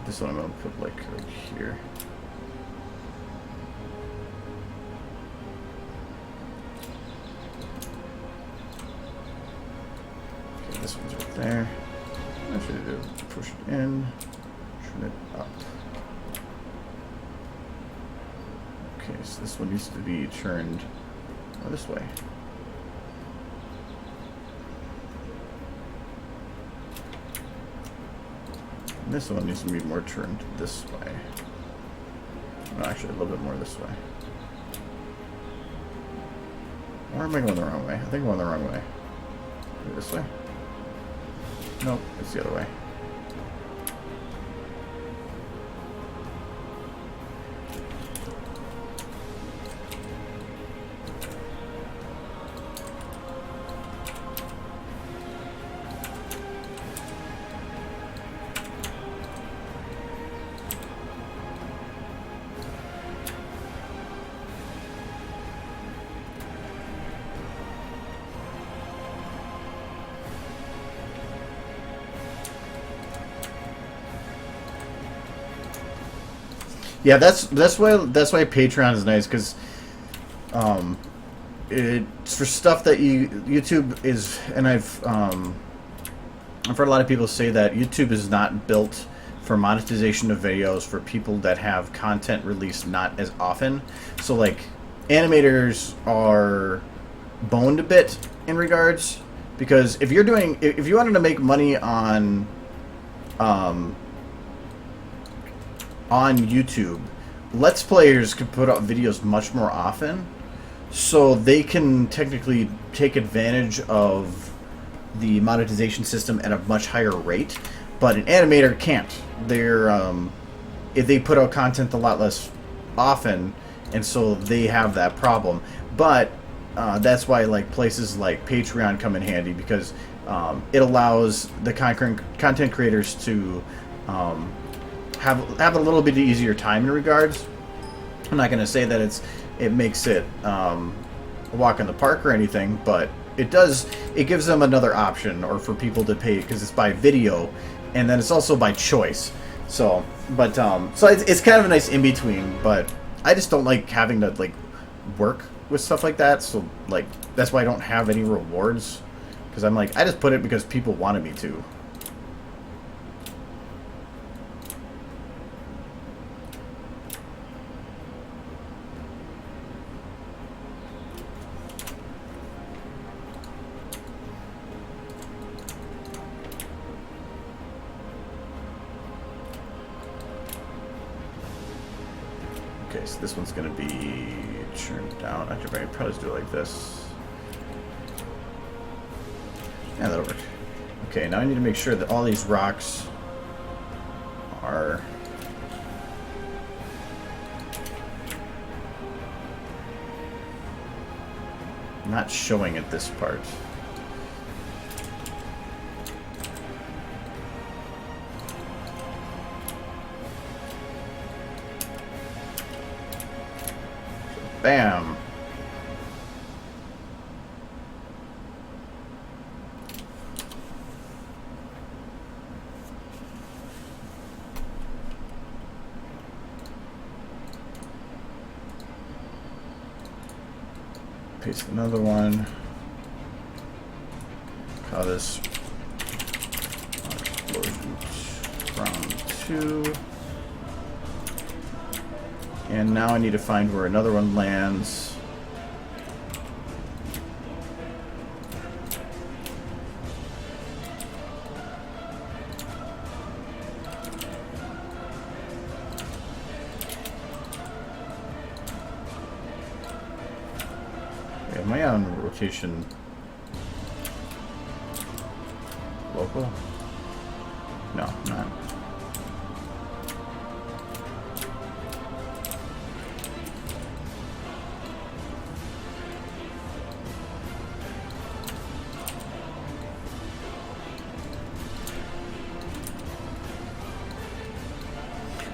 This one I'm going to put like right here. Okay, this one's right there. I should do push it in, turn it up. Okay, so this one needs to be turned this way. And this one needs to be more turned this way. No, actually a little bit more this way. Or am I going the wrong way? I think I'm going the wrong way. This way? Nope, it's the other way. Yeah, that's why Patreon is nice, because it's for stuff that YouTube is, and I've heard a lot of people say that YouTube is not built for monetization of videos for people that have content released not as often. So like animators are boned a bit in regards, because if you wanted to make money on YouTube, Let's Players could put out videos much more often, so they can technically take advantage of the monetization system at a much higher rate, but an animator can't. They're if they put out content a lot less often, and so they have that problem. But that's why like places like Patreon come in handy, because it allows the content creators to have a little bit easier time in regards. I'm not going to say that it makes it a walk in the park or anything, but it gives them another option, or for people to pay, because it's by video, and then it's also by choice. So, but so it's kind of a nice in between. But I just don't like having to like work with stuff like that. So like that's why I don't have any rewards, because I'm like, I just put it because people wanted me to. Okay, so this one's going to be turned down. Actually, I probably just do it like this. Yeah, that'll work. Okay, now I need to make sure that all these rocks are not showing at this part. Bam! Paste another one. Call this round 2. And now I need to find where another one lands. Am I on rotation local? No, I'm not.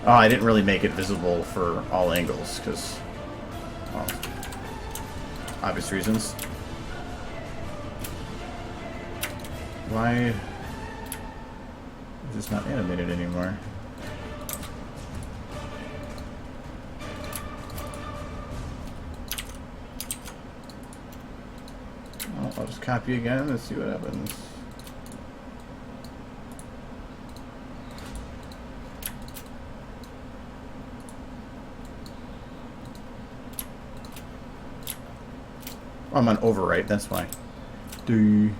Oh, I didn't really make it visible for all angles because, well, obvious reasons. Why is this not animated anymore? Well, I'll just copy again and see what happens. Oh, I'm on overwrite, that's why. Do.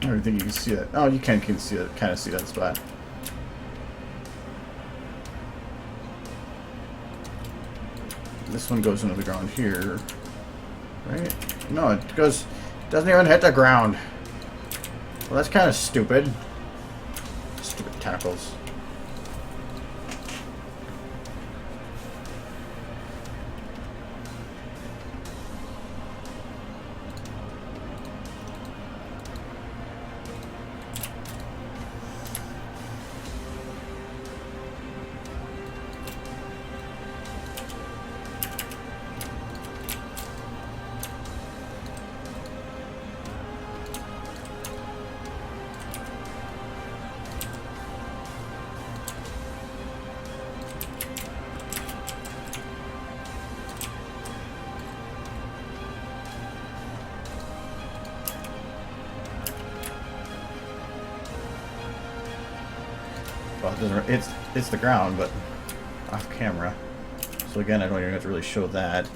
I don't think you can see that. Oh, you can see that. Kind of see that spot. This one goes into the ground here, right? No, it goes. Doesn't even hit the ground. Well, that's kind of stupid. Stupid tackles. Well, it doesn't, it's the ground, but off camera. So again, I don't even have to really show that.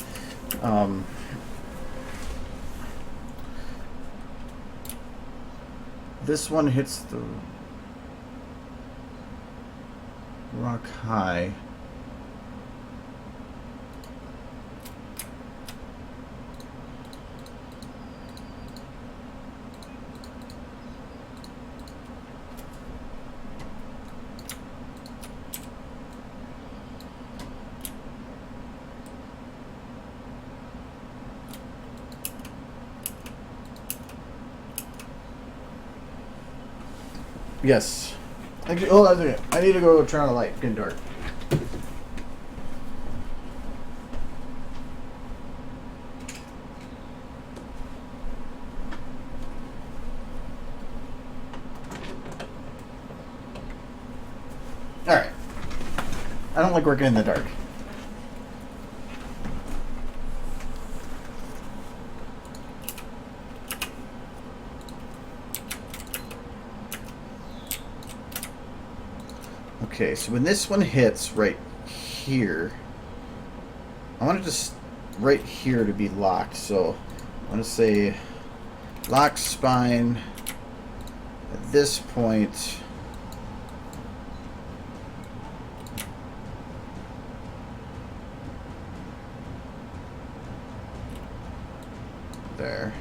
This one hits the rock high. Yes. Actually, hold on a second. I need to go turn on the light. It's getting dark. Alright. I don't like working in the dark. Okay, so when this one hits right here, I want it just right here to be locked. So I want to say lock spine at this point. There.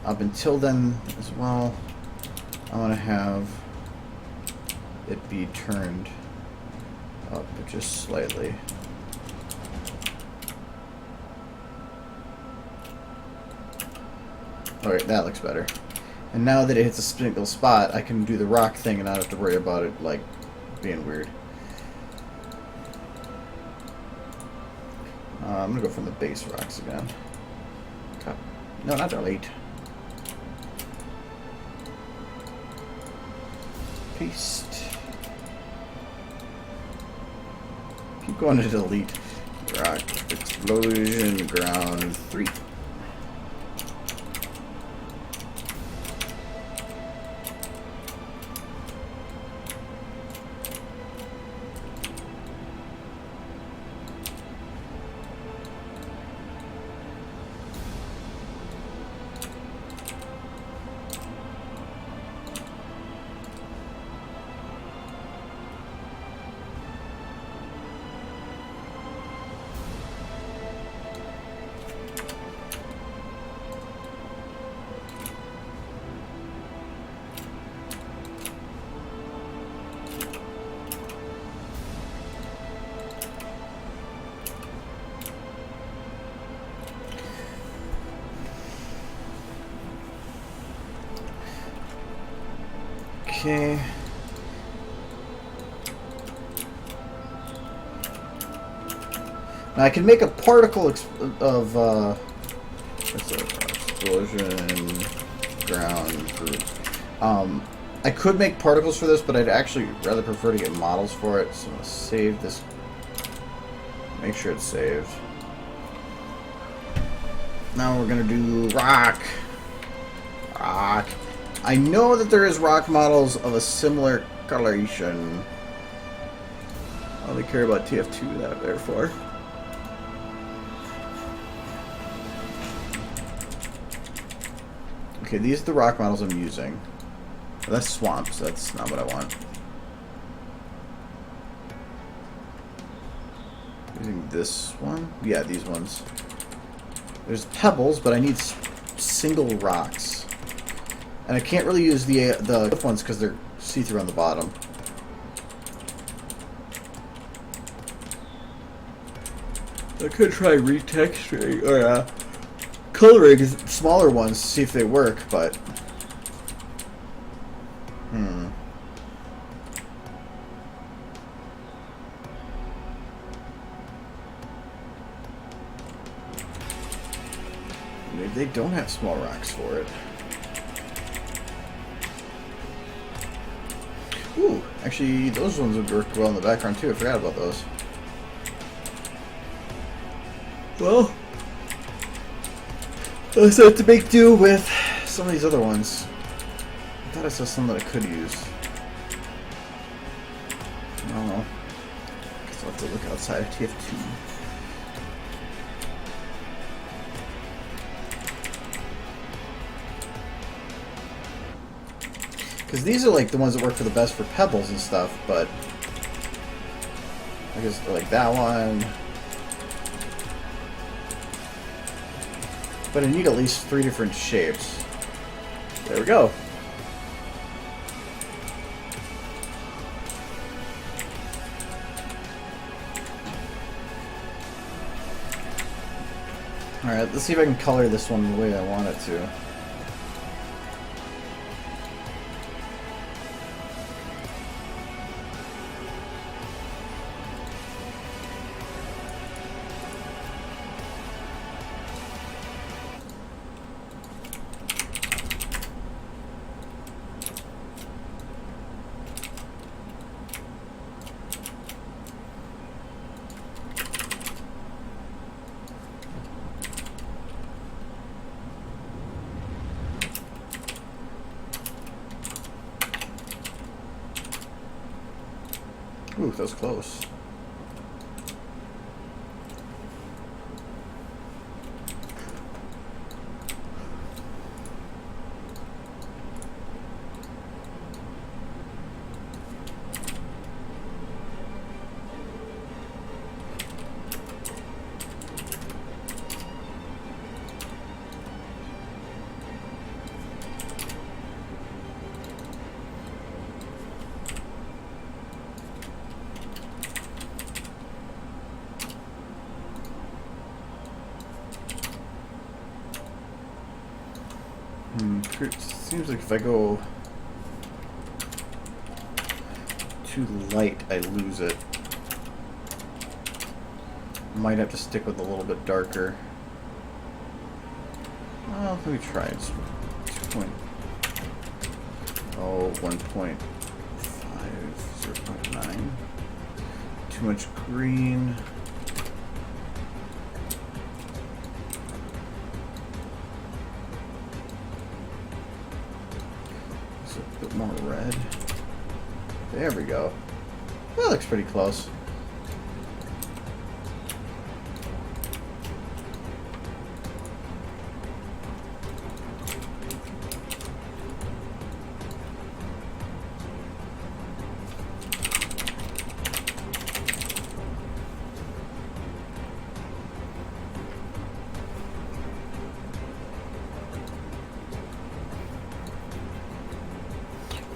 Up until then as well, I want to have it be turned up just slightly. Alright, that looks better. And now that it hits a single spot, I can do the rock thing and not have to worry about it, like, being weird. I'm gonna go from the base rocks again. No, not delete. Paste. Keep going to delete. Rock explosion ground 3. Okay. Now I can make a particle of what's that? Explosion ground group. I could make particles for this, but I'd actually rather prefer to get models for it. So I'm gonna save this. Make sure it's saved. Now we're gonna do rock. Rock. I know that there is rock models of a similar coloration. I only care about TF2 that therefore. Okay, these are the rock models I'm using. But that's swamps, that's not what I want. Using this one? Yeah, these ones. There's pebbles, but I need single rocks. And I can't really use the ones because they're see-through on the bottom. I could try retexturing or coloring smaller ones to see if they work, but maybe they don't have small rocks for it. Ooh, actually, those ones would work well in the background too. I forgot about those. Well, I just have to make do with some of these other ones. I thought I saw some that I could use. I don't know. Guess I'll have to look outside of TF2. Because these are like the ones that work for the best for pebbles and stuff, but I guess like that one. But I need at least 3 different shapes. There we go. Alright, let's see if I can color this one the way I want it to. Ooh, that was close. Seems like if I go too light, I lose it. Might have to stick with a little bit darker. Well, let me try it. 1.5, 0.9. Too much green. A bit more red. There we go. That looks pretty close.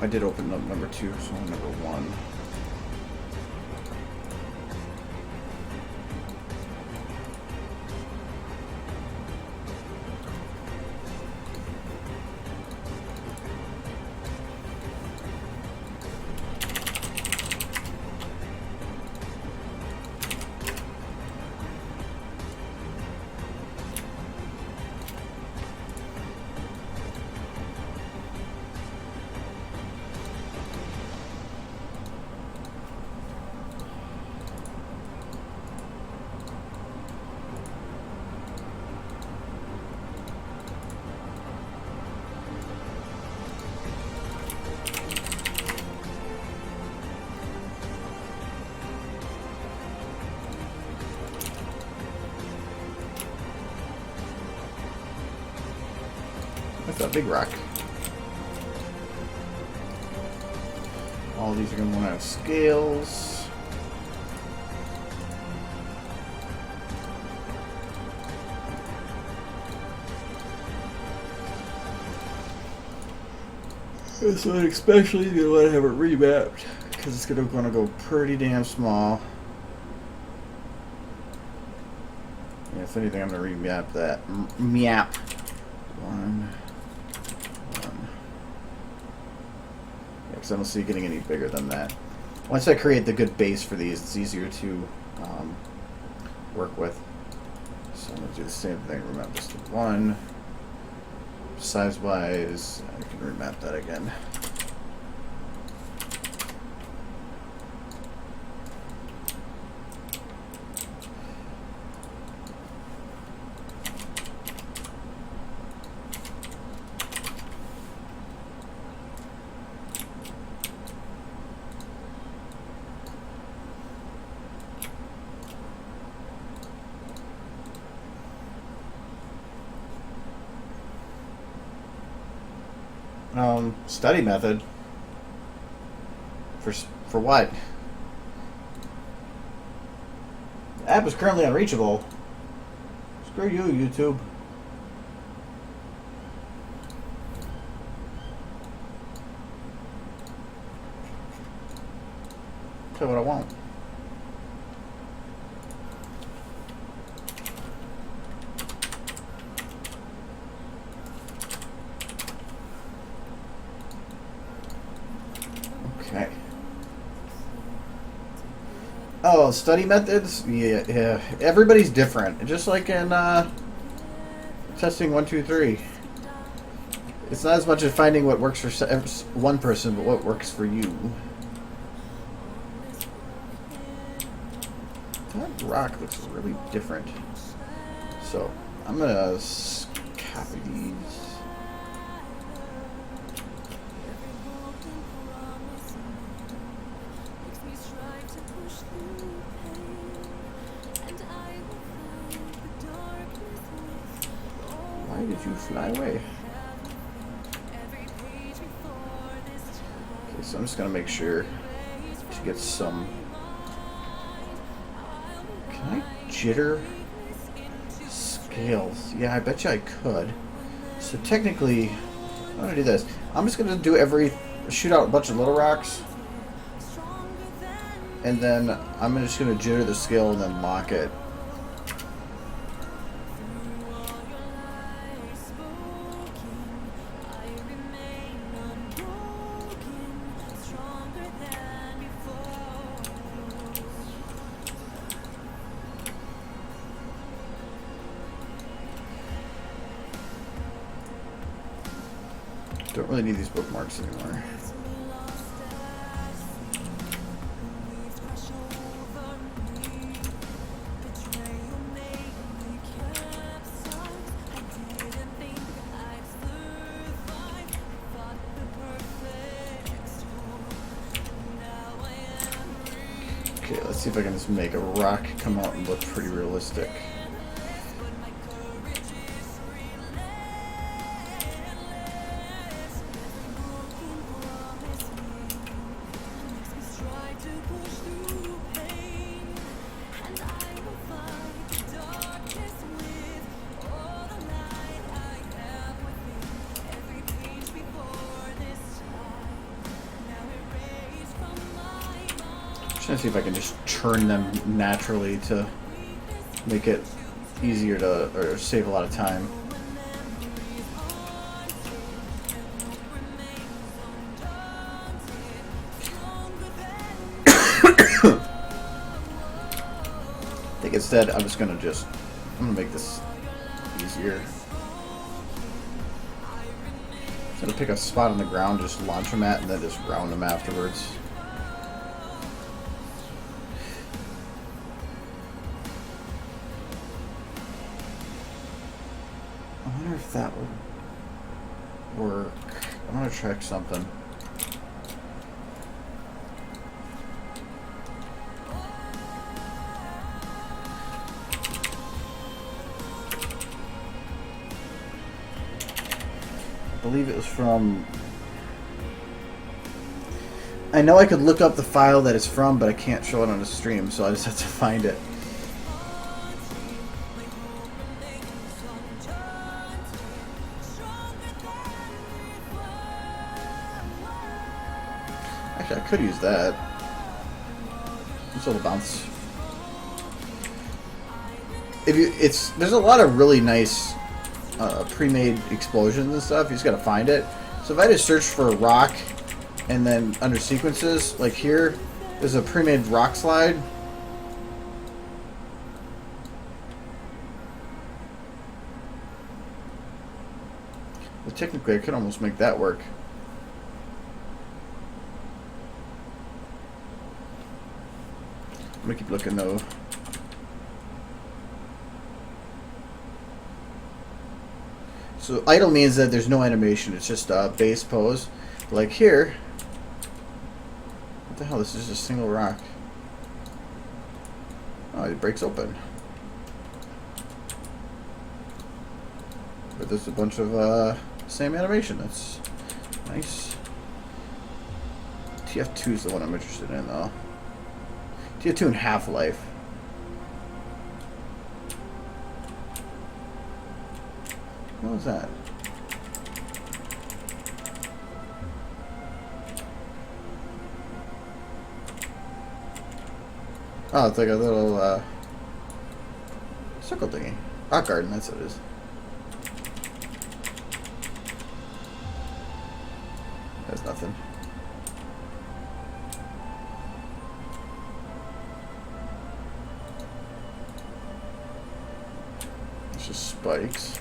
I did open up number 2, so number 1. That's a big rock. All these are going to want to have scales. This one especially, you're going to want to have it remapped because it's going to go pretty damn small. Yeah, if anything, I'm going to remap that. Map. One. Because I don't see it getting any bigger than that. Once I create the good base for these, it's easier to work with. So I'm going to do the same thing. Remap this to 1. Size-wise, I can remap that again. Study method. For what? The app is currently unreachable. Screw you, YouTube. exactly what I want. Okay. Oh, study methods? Yeah. Everybody's different. Just like in testing 1, 2, 3. It's not as much as finding what works for one person, but what works for you. That rock looks really different. So, I'm gonna copy these. Why did you fly away? Okay, so I'm just gonna make sure to get some. Can I jitter scales? Yeah, I bet you I could. So technically, I'm gonna do this. I'm just gonna shoot out a bunch of little rocks, and then I'm just gonna jitter the scale and then lock it. Don't really need these bookmarks anymore. Okay, let's see if I can just make a rock come out and look pretty realistic. Trying to see if I can just churn them naturally to make it easier to, or save a lot of time. I think instead I'm gonna make this easier. I'm gonna pick a spot on the ground, just launch them at, and then just round them afterwards. I wonder if that would work. I'm gonna check something. I believe it was from... I know I could look up the file that it's from, but I can't show it on the stream, so I just have to find it. Actually, I could use that. It's a little bounce. There's a lot of really nice pre-made explosions and stuff. You just gotta find it. So if I just search for a rock and then under sequences, like here, there's a pre-made rock slide. But technically I could almost make that work. I'm gonna keep looking though. So idle means that there's no animation, it's just a base pose. Like here, what the hell, this is just a single rock. Oh, it breaks open. But there's a bunch of same animation, that's nice. TF2 is the one I'm interested in though. TF2 and Half-Life. What was that? Oh, it's like a little circle thingy. Rock garden, that's what it is. That's nothing. It's just spikes.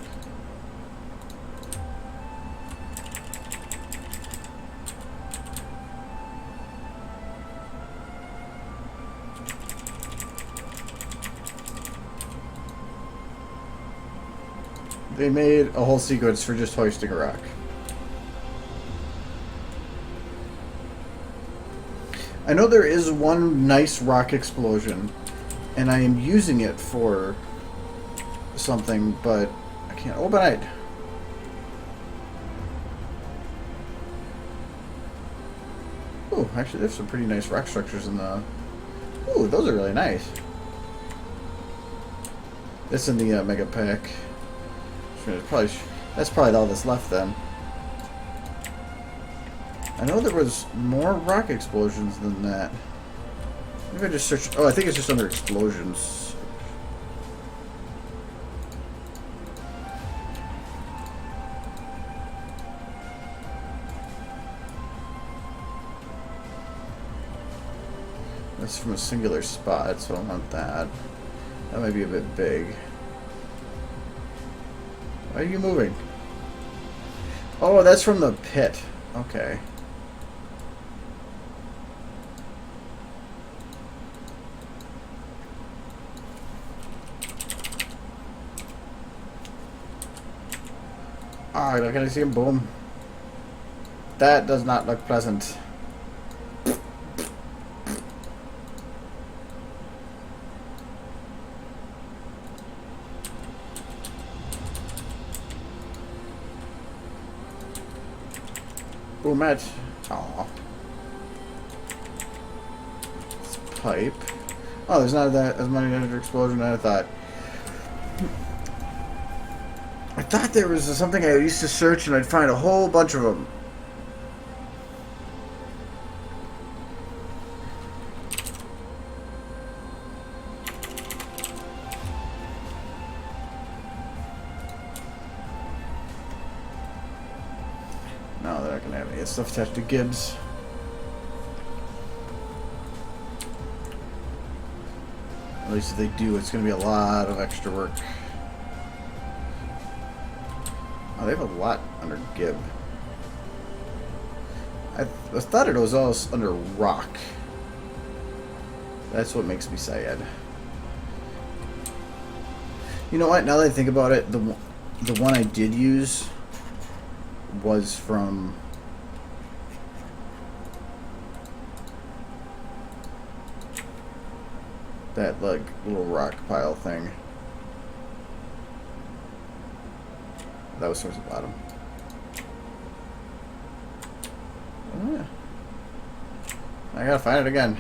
They made a whole sequence for just hoisting a rock. I know there is one nice rock explosion, and I am using it for something, but I can't open it. Ooh, actually there's some pretty nice rock structures in the... Ooh, those are really nice. It's in the mega pack. That's probably all that's left then. I know there was more rock explosions than that. Maybe I just searched... Oh, I think it's just under explosions. That's from a singular spot, so I don't want that. That might be a bit big. Why are you moving? Oh, that's from the pit. Okay. Alright, can I see him? Boom. That does not look pleasant. Boom, match. Aw. Pipe. Oh, there's not that as many under explosion as I thought. I thought there was something I used to search and I'd find a whole bunch of them. No, they're not going to have any stuff attached to Gibbs. At least if they do, it's going to be a lot of extra work. Oh, they have a lot under Gib. I thought it was all under rock. That's what makes me sad. You know what? Now that I think about it, the one I did use was from that like little rock pile thing. That was towards the bottom. Oh, yeah. I gotta find it again.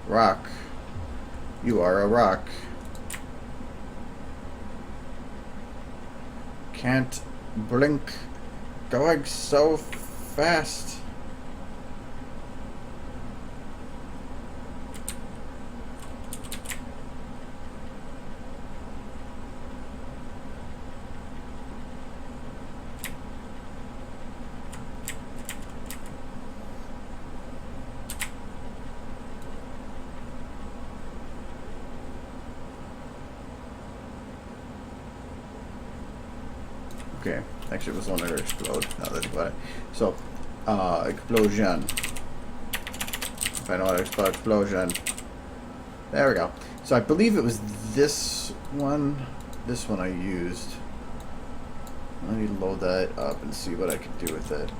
Rock. You are a rock. Can't blink. Going so fast. Okay, actually it was one that explode, now that I think about it. So, explosion. If I know how to spell explosion. There we go. So I believe it was this one I used. Let me load that up and see what I can do with it.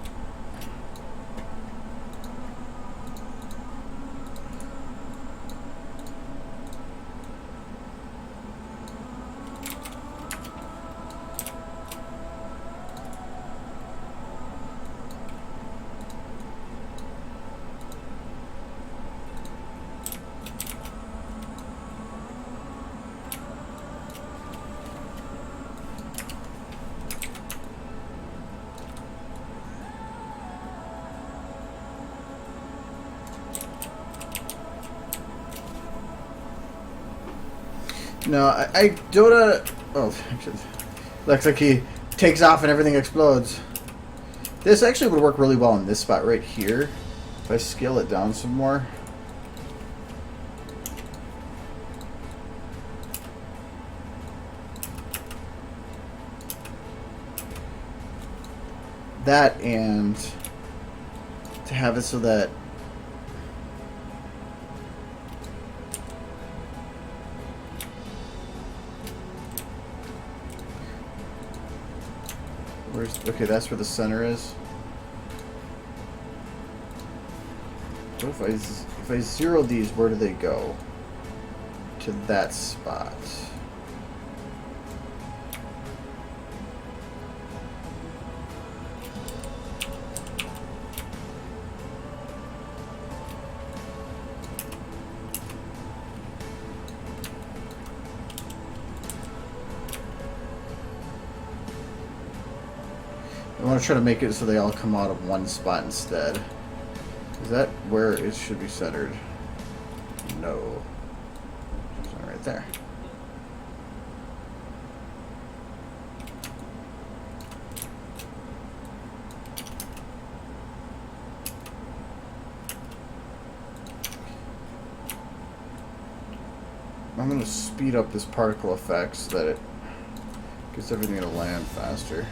No, I don't. Oh, actually, looks like he takes off and everything explodes. This actually would work really well in this spot right here. If I scale it down some more. That, and to have it so that okay, that's where the center is. What if I zero these, where do they go? To that spot. I want to try to make it so they all come out of one spot instead. Is that where it should be centered? No. It's not right there. I'm going to speed up this particle effect so that it gets everything to land faster.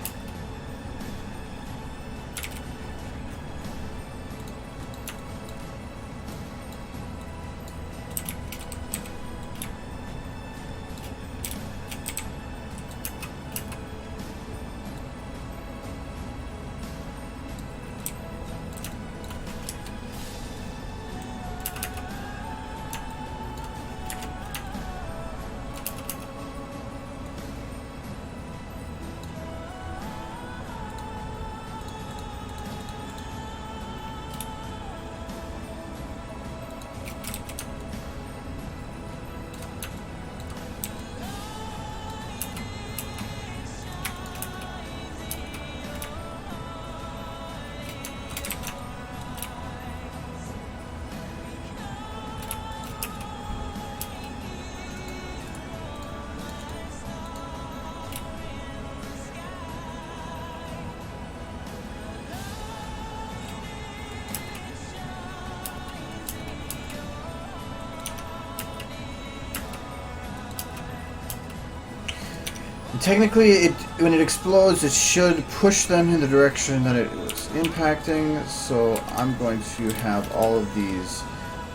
Technically, when it explodes, it should push them in the direction that it was impacting, so I'm going to have all of these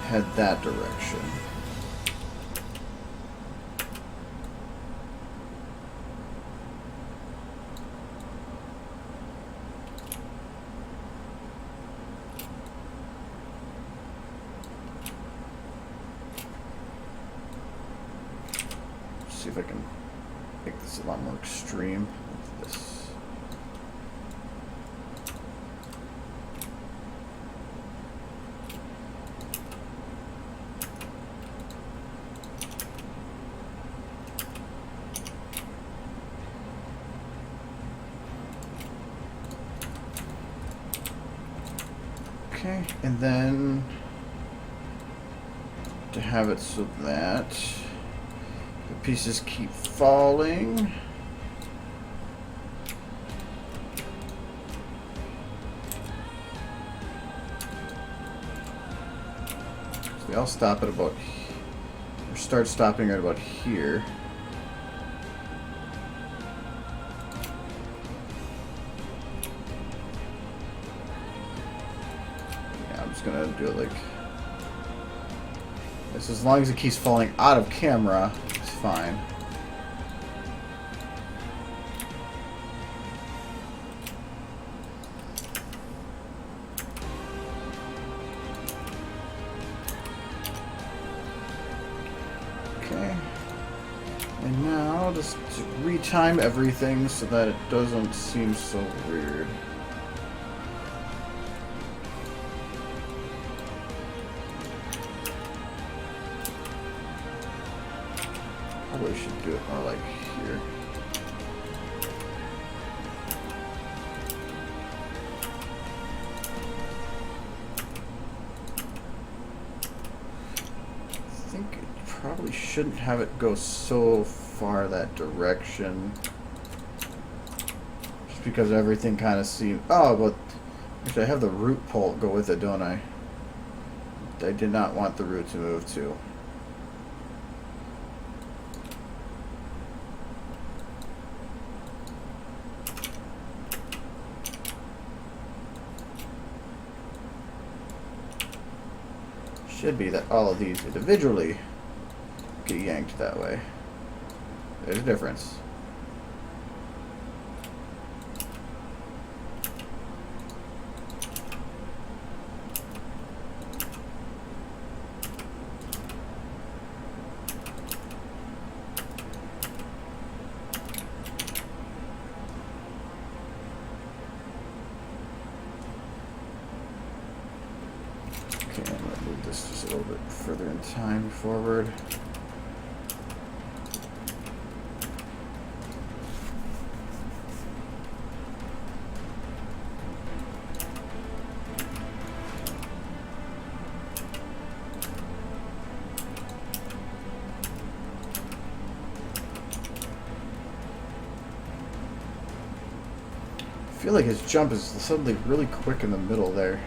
head that direction. Let's see if I can make this a lot more extreme with this. Okay, and then to have it so that the pieces keep falling. So they all stop at about, or start stopping at about here. Yeah, I'm just gonna do it like this. As long as it keeps falling out of camera, it's fine. Okay. And now just retime everything so that it doesn't seem so weird. Probably should do it more like here. I think it probably shouldn't have it go so far that direction. Just because everything kind of seems... Oh, but actually I have the root pole go with it, don't I? I did not want the root to move too. Should be that all of these individually get yanked that way. There's a difference. Okay, I'm going to move this just a little bit further in time forward. I feel like his jump is suddenly really quick in the middle there.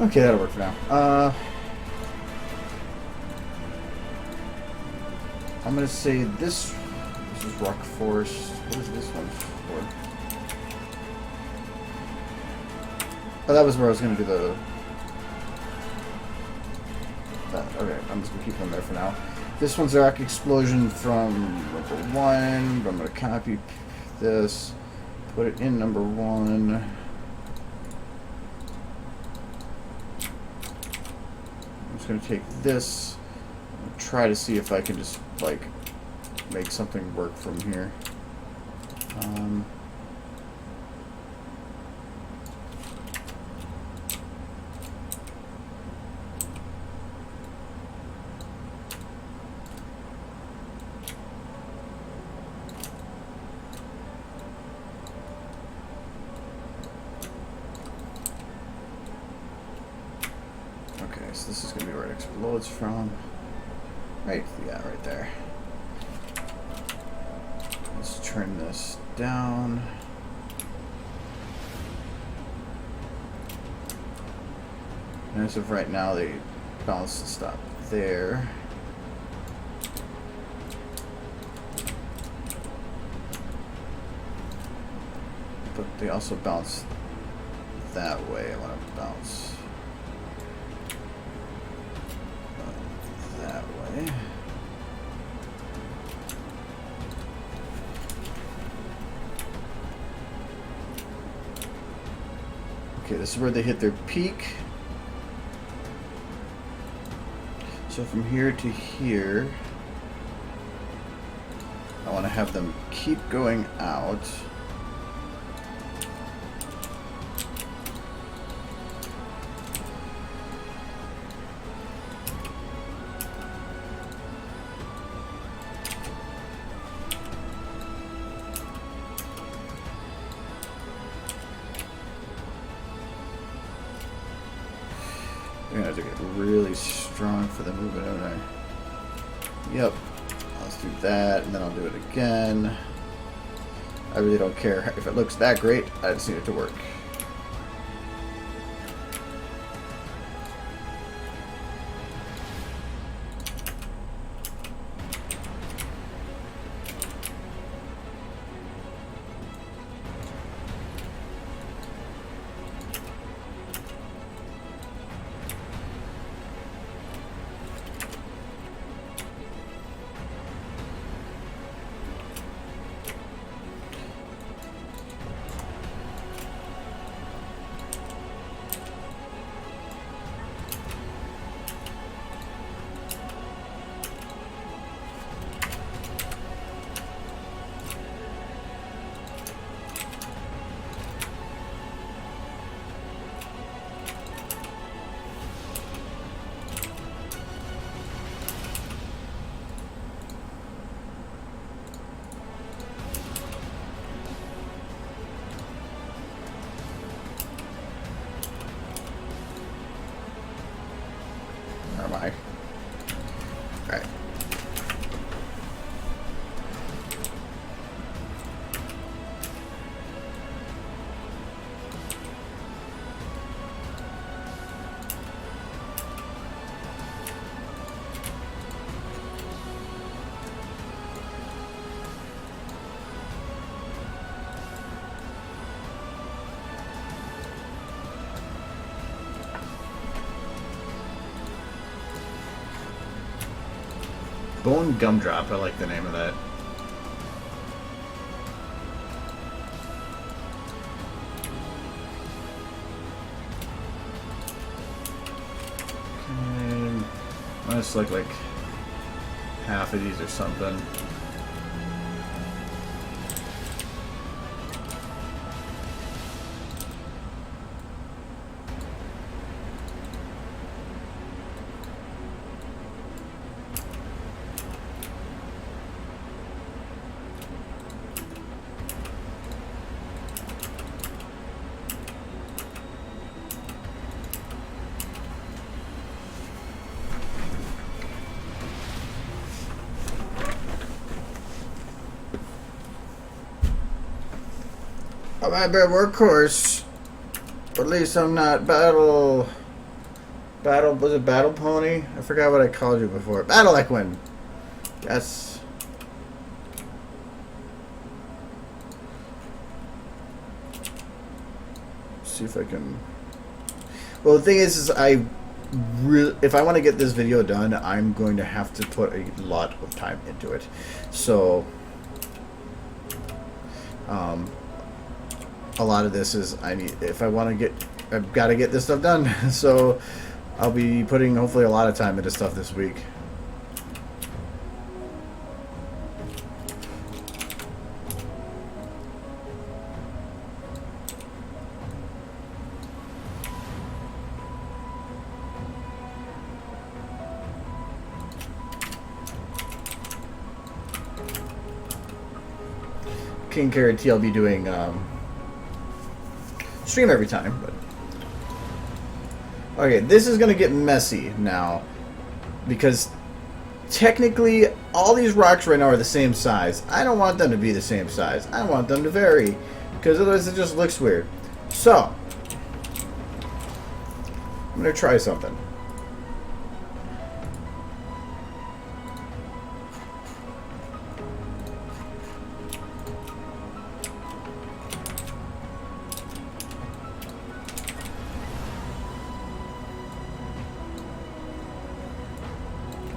Okay, that'll work for now. I'm gonna say this is Rock Forest. What is this one for? Oh, that was where I was gonna do the... okay, I'm just gonna keep them there for now. This one's Rock Explosion from number 1. I'm gonna copy this, put it in number 1. I'm just gonna take this and try to see if I can just like make something work from here. guess this is going to be where it explodes from. Right, yeah, right there. Let's turn this down. And as of right now, they bounce to stop there. But they also bounce that way. I want to bounce that way. Okay, this is where they hit their peak. So from here to here, I want to have them keep going out. They're gonna have to get really strong for the movement, don't I? Yep. Let's do that, and then I'll do it again. I really don't care if it looks that great. I just need it to work. Where am I? Alright. Bone Gumdrop, I like the name of that. Okay. I just like half of these or something. I might be a workhorse, but at least I'm not battle. Was it Battle Pony? I forgot what I called you before. Battle Equine. Yes. See if I can. Well, the thing is I really, if I want to get this video done, I'm going to have to put a lot of time into it. So, a lot of this is if I want to get, I've got to get this stuff done. So I'll be putting hopefully a lot of time into stuff this week. Can't guarantee I'll be doing stream every time, but Okay, this is going to get messy now. Because technically, all these rocks right now are the same size. I don't want them to be the same size. I want them to vary. Because otherwise it just looks weird. So, I'm going to try something.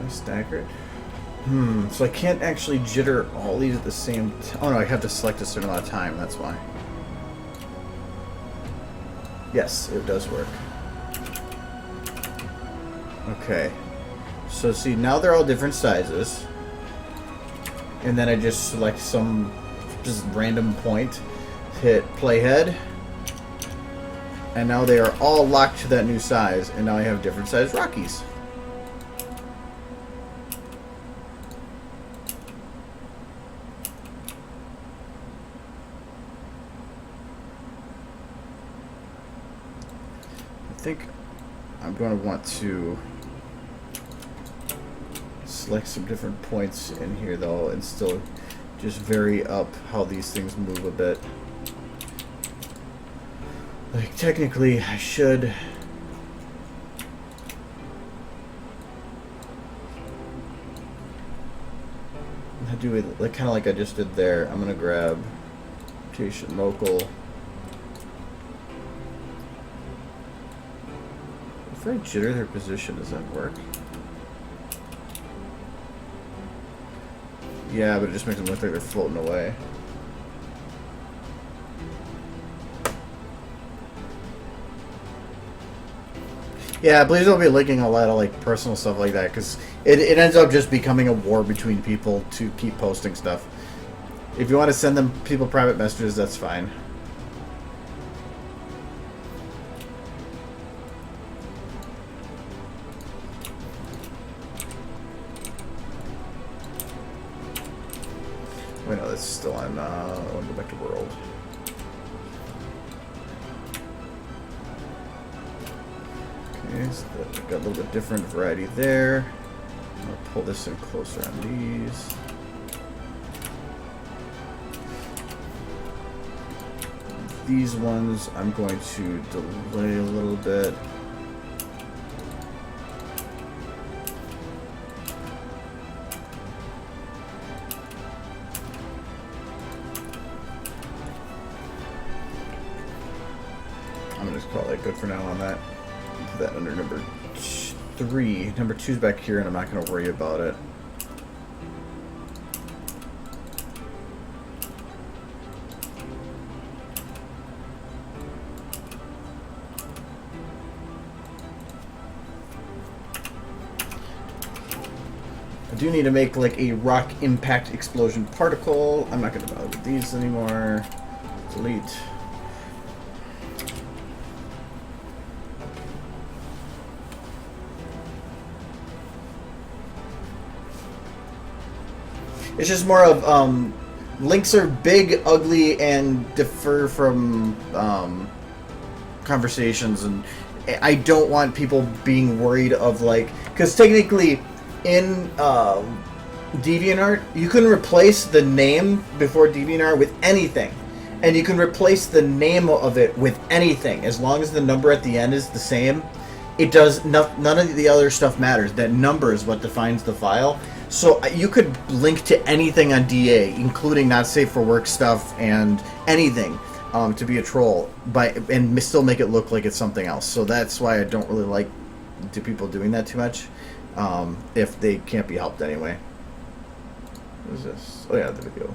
Stagger it. So I can't actually jitter all these at the same time. Oh no, I have to select a certain amount of time, that's why. Yes, it does work. Okay. So see, now they're all different sizes. And then I just select some just random point, hit playhead. And now they are all locked to that new size, and now I have different sized Rockies. I think I'm going to want to select some different points in here though and still just vary up how these things move a bit. Like technically I should do it like kind of like I just did there. I'm going to grab rotation local. If I jitter their position, does that work? Yeah, but it just makes them look like they're floating away. Yeah, please don't be linking a lot of like personal stuff like that, because it ends up just becoming a war between people to keep posting stuff. If you want to send them people private messages, that's fine. Wait, no, that's still on. I want to go back to world. Okay, so got a little bit different variety there. I'm going to pull this in closer on these. These ones I'm going to delay a little bit. I'm going to just call it good for now on that. Put that under number 3. Number 2's back here, and I'm not going to worry about it. I do need to make like a rock impact explosion particle. I'm not going to bother with these anymore. Delete. It's just more of links are big, ugly, and differ from conversations, and I don't want people being worried of like, because technically in DeviantArt you can replace the name before DeviantArt with anything, and you can replace the name of it with anything as long as the number at the end is the same. It does none of the other stuff matters. That number is what defines the file. So you could link to anything on DA, including not safe for work stuff and anything, to be a troll, and still make it look like it's something else. So that's why I don't really like people doing that too much, if they can't be helped anyway. What is this? Oh yeah, the video.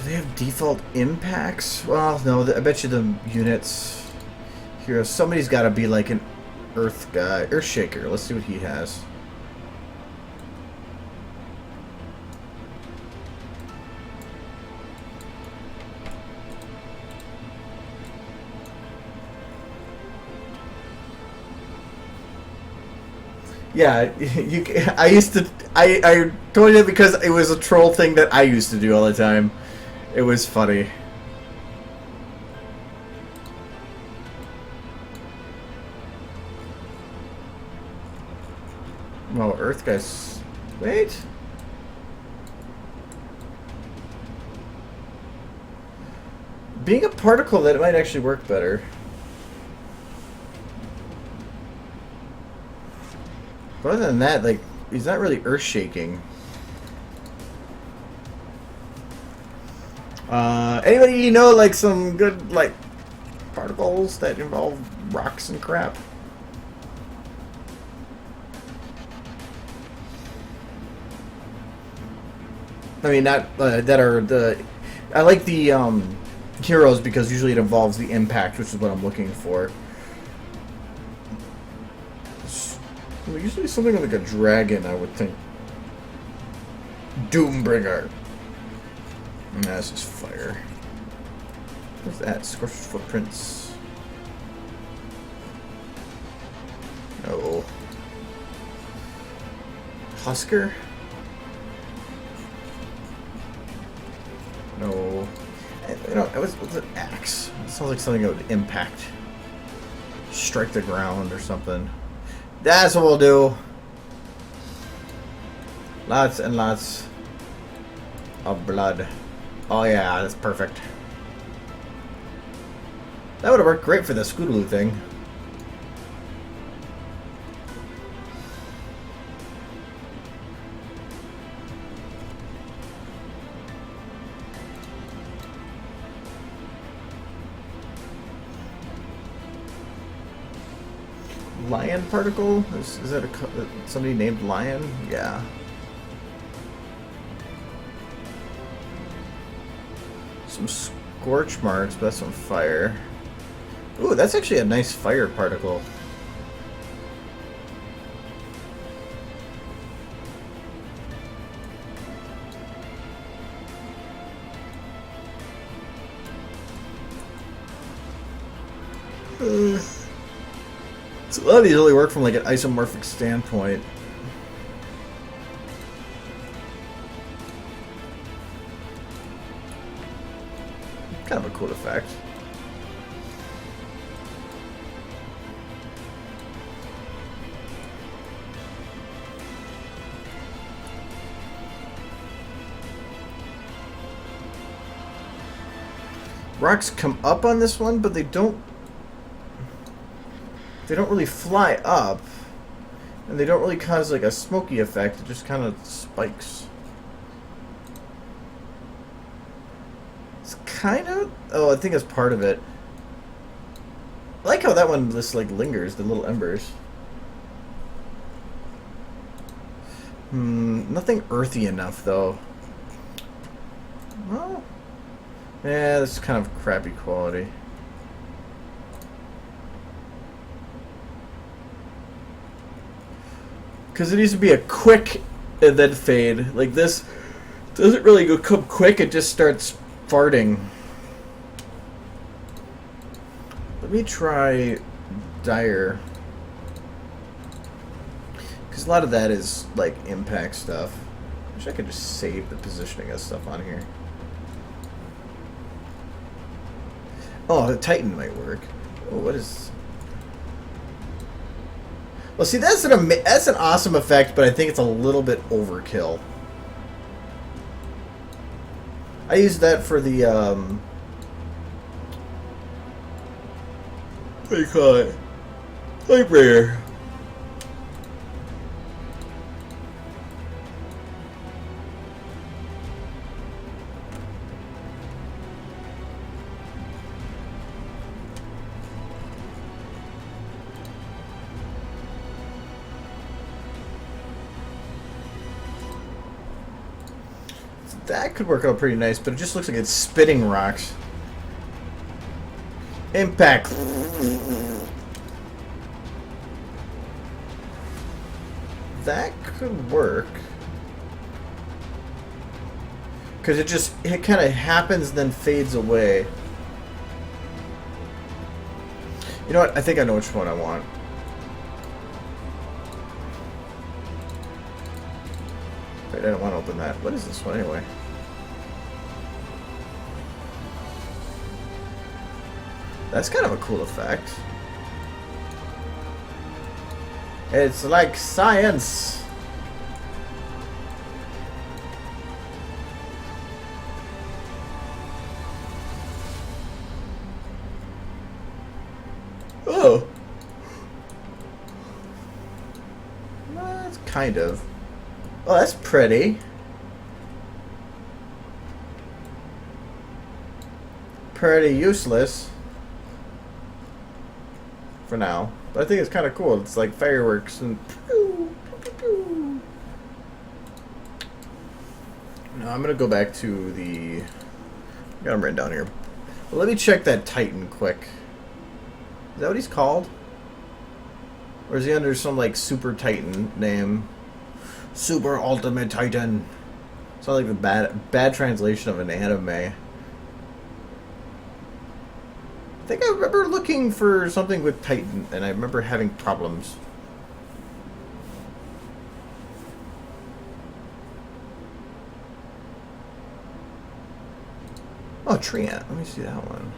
Do they have default impacts? Well, no, I bet you the units here. Somebody's got to be like an Earth guy, Earth Shaker. Let's see what he has. Yeah, I told you because it was a troll thing that I used to do all the time. It was funny. Well, Earth guys, wait. Being a particle, that might actually work better. But other than that, like, he's not really earth-shaking. Anybody you know, like, some good, like, particles that involve rocks and crap? I mean, not, that are the... I like the, heroes because usually it involves the impact, which is what I'm looking for. Well, usually something like a dragon, I would think. Doombringer. And that's just fire. What's that? Scorched footprints. No. Husker? No. You know, what's an axe? It sounds like something that would impact. Strike the ground or something. That's what we'll do. Lots and lots of blood. Oh yeah, that's perfect. That would have worked great for the Scootaloo thing. Lion particle? Is that somebody named Lion? Yeah. Some scorch marks, but that's on fire. Ooh, that's actually a nice fire particle. So a lot of these really work from like an isomorphic standpoint. Kind of a cool effect. Rocks come up on this one, but they don't really fly up, and they don't really cause like a smoky effect. It just kind of spikes. It's kind of... oh, I think that's part of it. I like how that one just like lingers, the little embers. Nothing earthy enough though. Well, yeah, this is kind of crappy quality. Because it needs to be a quick and then fade. Like this doesn't really come quick, it just starts farting. Let me try Dire. Because a lot of that is like impact stuff. I wish I could just save the positioning of stuff on here. Oh, the Titan might work. Oh, what is... well, see, that's an awesome effect, but I think it's a little bit overkill. I used that for the, what do you call it? Lightbringer. that could work out pretty nice, but it just looks like it's spitting rocks. Impact. That could work. Because it kind of happens, then fades away. You know what? I think I know which one I want. Wait, I don't want to open that. What is this one anyway? That's kind of a cool effect. It's like science. Oh. That's kind of. Oh, that's pretty. Pretty useless. For now. But I think it's kind of cool. It's like fireworks and... Now I'm going to go back to the... I got them written down here. Well, let me check that Titan quick. Is that what he's called? Or is he under some, like, Super Titan name? Super Ultimate Titan. It's not like the bad translation of an anime. I think I remember looking for something with Titan, and I remember having problems. Oh, tree ant. Let me see that one.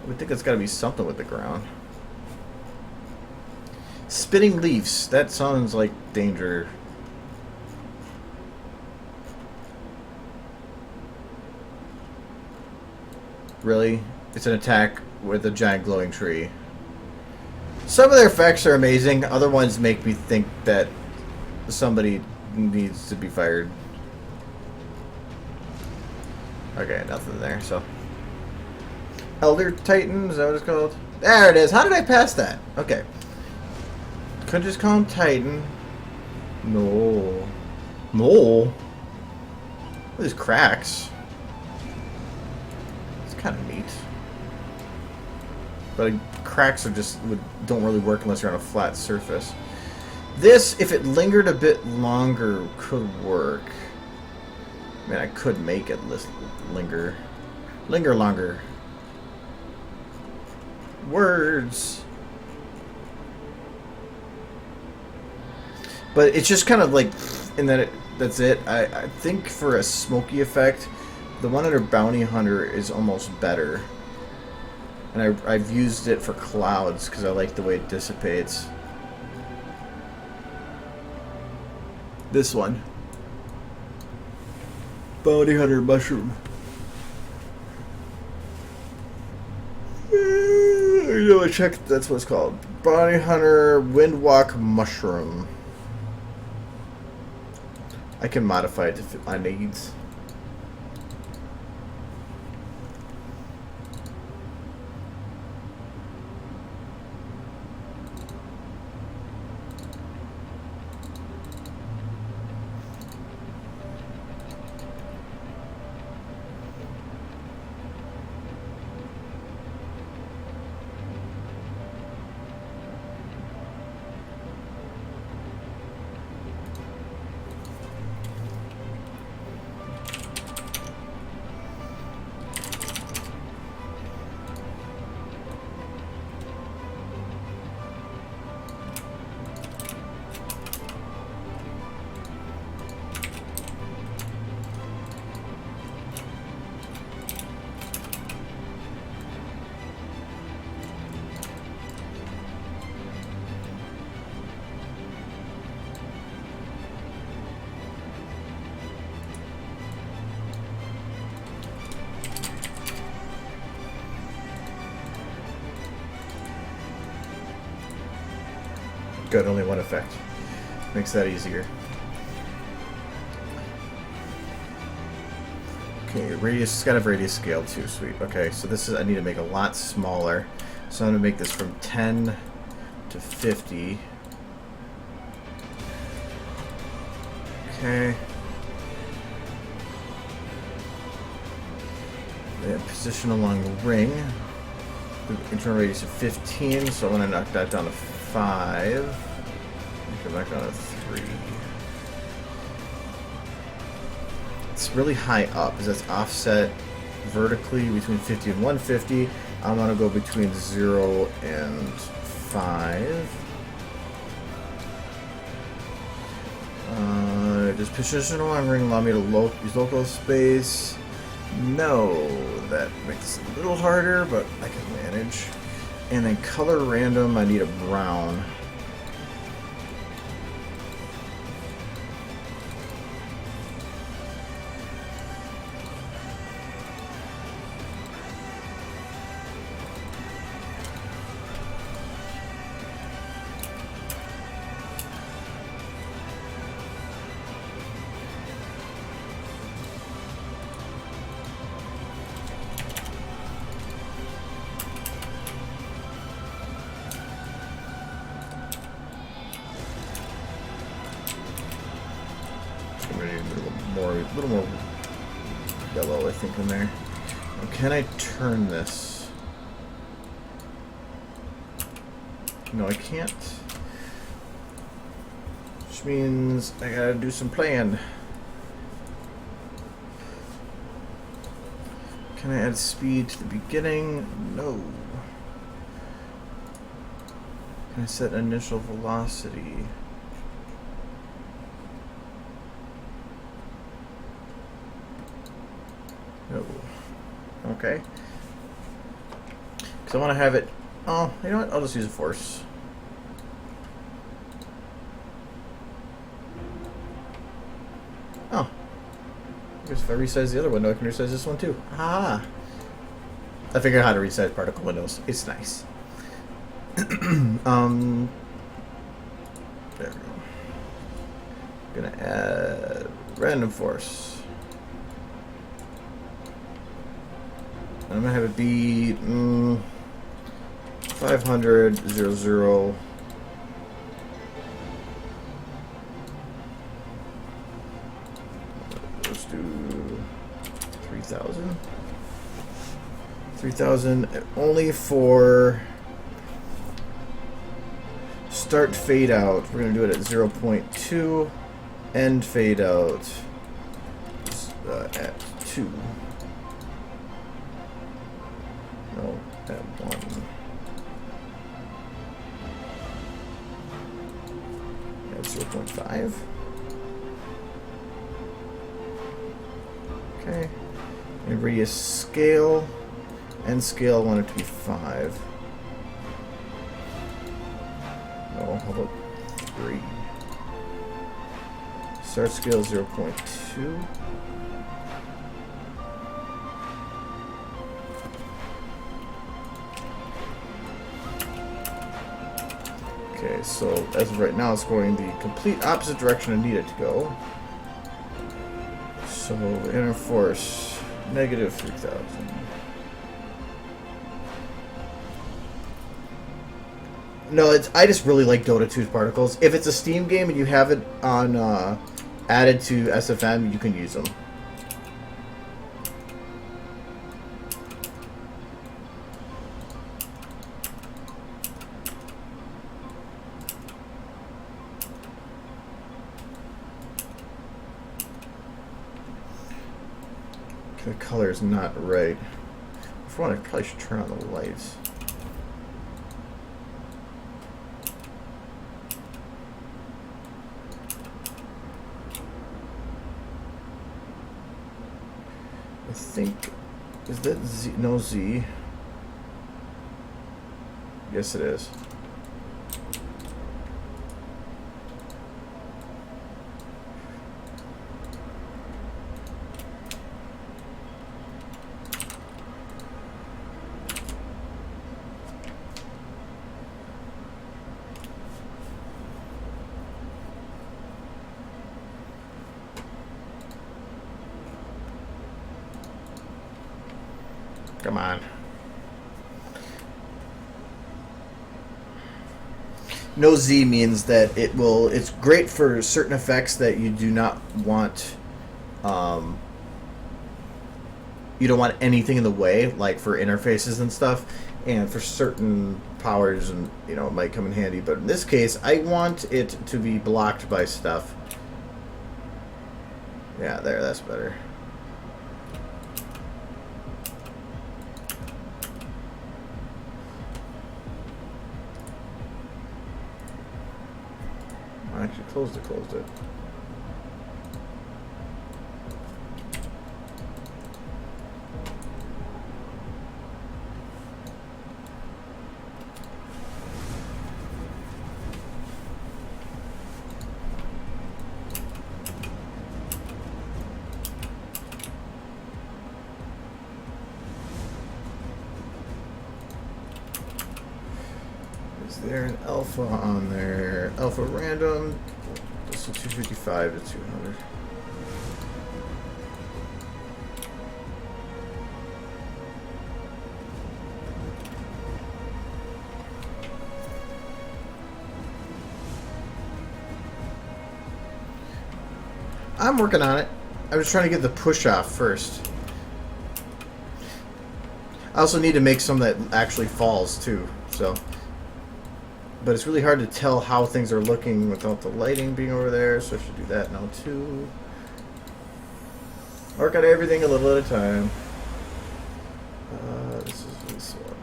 I would think it's got to be something with the ground. Spitting leaves. That sounds like danger. Really? It's an attack with a giant glowing tree. Some of their effects are amazing. Other ones make me think that somebody needs to be fired. Okay, nothing there, so... Elder Titan, is that what it's called? There it is! How did I pass that? Okay. Could just call him Titan. No. No? Look at these cracks. It's kind of neat. But cracks are just don't really work unless you're on a flat surface. This, if it lingered a bit longer, could work. I mean, I could make it linger longer. Words. But it's just kind of like, in that that's it. I think for a smoky effect, the one under Bounty Hunter is almost better. And I've used it for clouds because I like the way it dissipates. This one. Bounty Hunter Mushroom. You know, check, that's what it's called. Bounty Hunter Windwalk Mushroom. I can modify it to fit my needs. Good, only one effect. Makes that easier. Okay, radius, it's got a radius scale too, sweet. Okay, so this is, I need to make a lot smaller. So I'm going to make this from 10 to 50. Okay. Yeah, position along the ring. Internal radius of 15, so I'm going to knock that down to 5. Come back down to 3. It's really high up because that's offset vertically between 50 and 150. I'm going to go between 0 and 5. Does position along ring allow me to use local space? No, that makes it a little harder, but I can manage. And then color random, I need a brown. A little more yellow, I think, in there. Now, can I turn this? No, I can't. Which means I gotta do some playing. Can I add speed to the beginning? No. Can I set initial velocity? No. Okay. Because I want to have it... Oh, you know what? I'll just use a force. Oh. I guess if I resize the other window, I can resize this one too. Ah. I figured out how to resize particle windows. It's nice. There we go. Gonna add random force. I'm gonna have it be 500 00. Let's do 3,000. 3,000 only for start fade out. We're gonna do it at 0.2. End fade out at 2. No, at 1. At 0.5. Okay. And radius scale. End scale, I want it to be 5. No, how about 3? Start scale 0.2. Okay, so as of right now, it's going the complete opposite direction I need it to go. So inner force negative 3,000. No, I just really like Dota 2's particles. If it's a Steam game and you have it on added to SFM, you can use them. The color is not right. For one, I probably should turn on the lights. I think, is that Z? No Z. Yes, it is. Come on. no Z means that it will. It's great for certain effects that you do not want. You don't want anything in the way, like for interfaces and stuff, and for certain powers, and it might come in handy. But in this case, I want it to be blocked by stuff. Yeah, there, that's better. I actually closed it. Is there an alpha on there? Alpha random. So 255 to 200. I'm working on it. I was trying to get the push off first. I also need to make some that actually falls too, so. But it's really hard to tell how things are looking without the lighting being over there, so I should do that now too. Work on everything a little at a time. This is this one.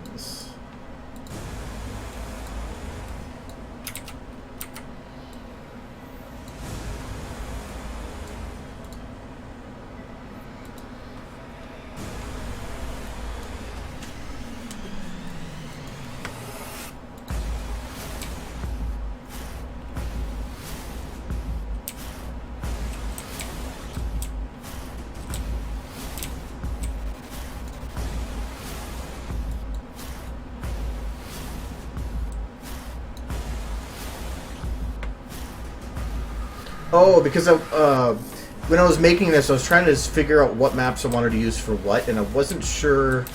Oh, because when I was making this, I was trying to figure out what maps I wanted to use for what, and I wasn't sure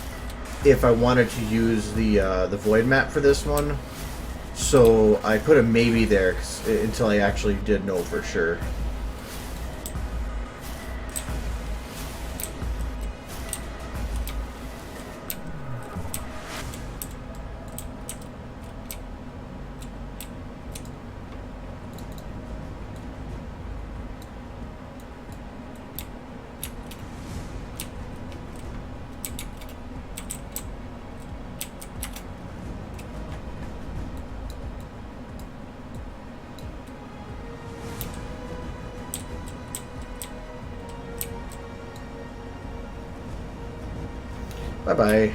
if I wanted to use the void map for this one. So I put a maybe there until I actually did know for sure. Bye-bye.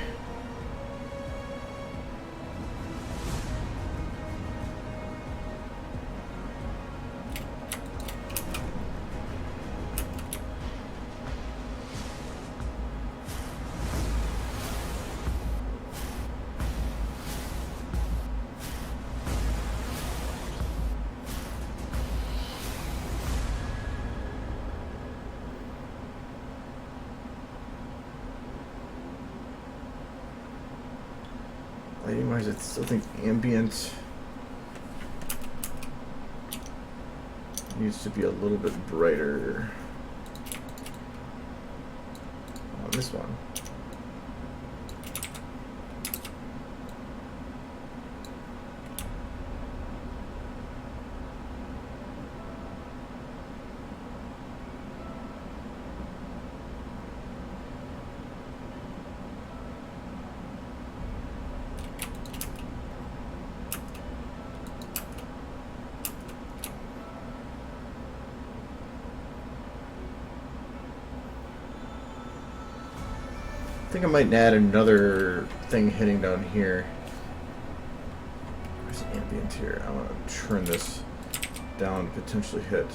Lighting wise, I still think ambient needs to be a little bit brighter on this one. I think I might add another thing hitting down here. Where's the ambient here? I want to turn this down, potentially hit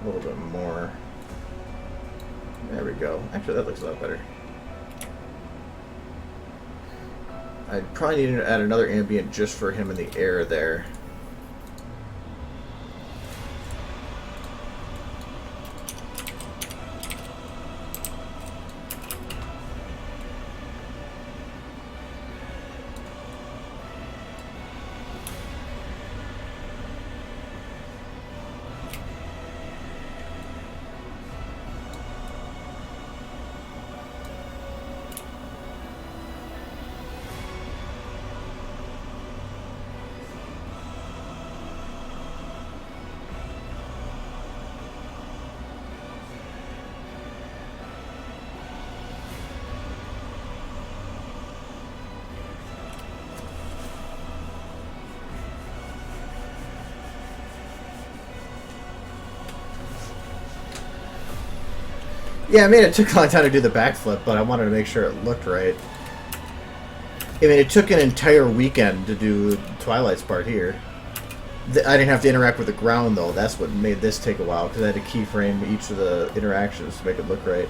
a little bit more. There we go. Actually, that looks a lot better. I probably need to add another ambient just for him in the air there. Yeah, I mean, it took a long time to do the backflip, but I wanted to make sure it looked right. I mean, it took an entire weekend to do Twilight's part here. I didn't have to interact with the ground, though. That's what made this take a while, because I had to keyframe each of the interactions to make it look right.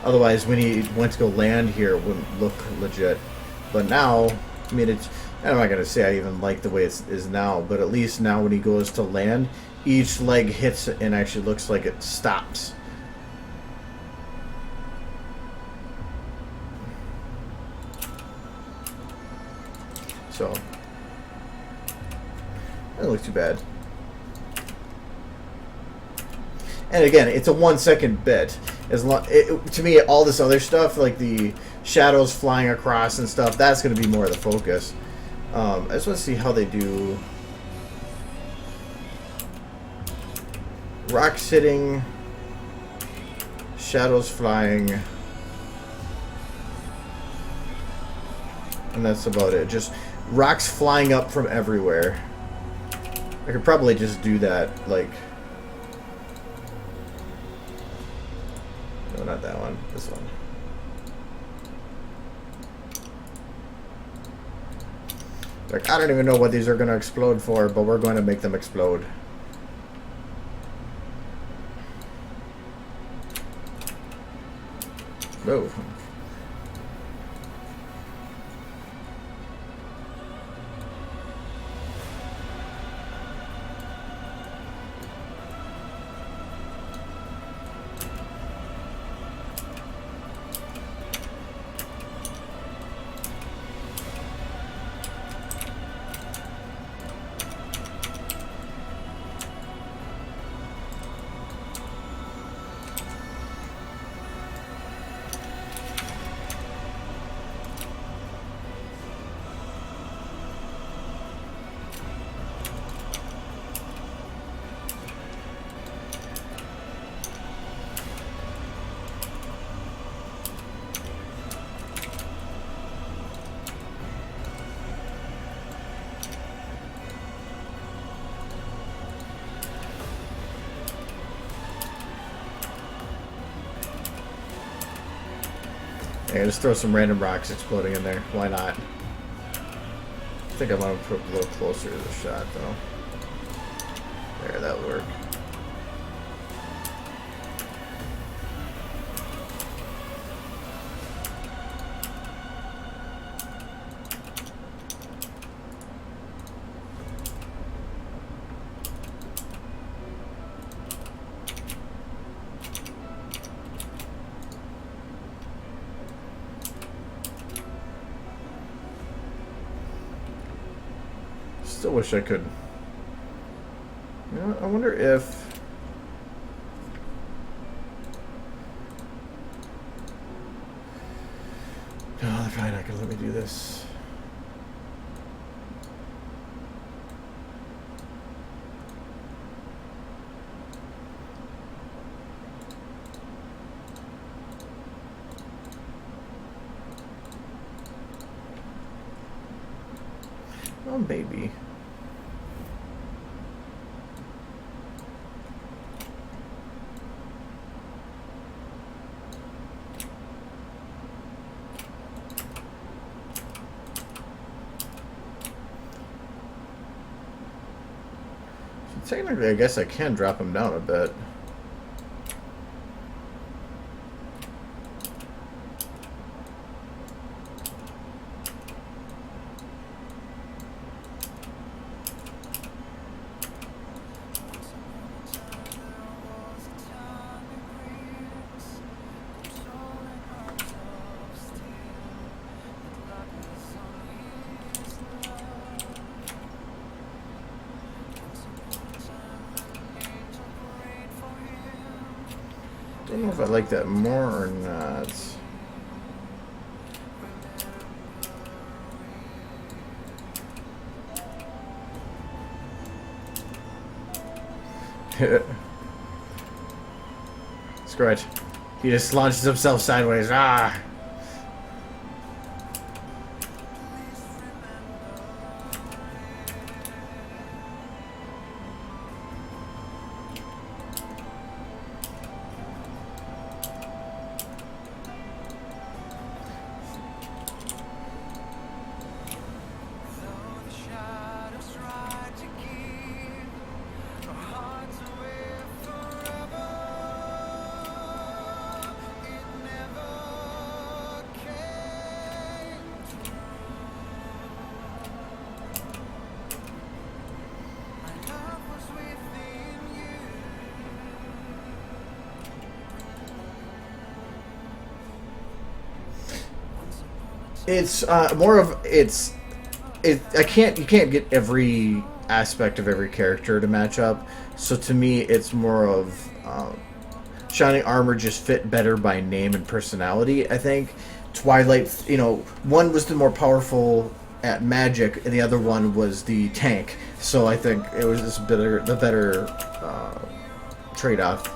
Otherwise, when he went to go land here, it wouldn't look legit. But now, I mean, it's... I'm not going to say I even like the way it is now, but at least now when he goes to land, each leg hits it and actually looks like it stops. So, that doesn't look too bad. And again, it's a 1 second bit. To me, all this other stuff, like the shadows flying across and stuff, that's going to be more of the focus. I just want to see how they do rocks hitting, shadows flying, and that's about it. Just rocks flying up from everywhere. I could probably just do that, like... No, not that one. This one. Like, I don't even know what these are going to explode for, but we're going to make them explode. Move. Yeah, just throw some random rocks exploding in there. Why not? I think I want to put a little closer to the shot, though. There, that'll work. Still wish I could. You know, I wonder if... No, they're probably not going to let me do this. Oh, maybe. Technically, I guess I can drop him down a bit. Don't know if I like that more or not. Screw it. He just launches himself sideways. Ah! It's more of you can't get every aspect of every character to match up. So to me, it's more of Shining Armor just fit better by name and personality. I think Twilight, one was the more powerful at magic, and the other one was the tank. So I think it was the better trade-off.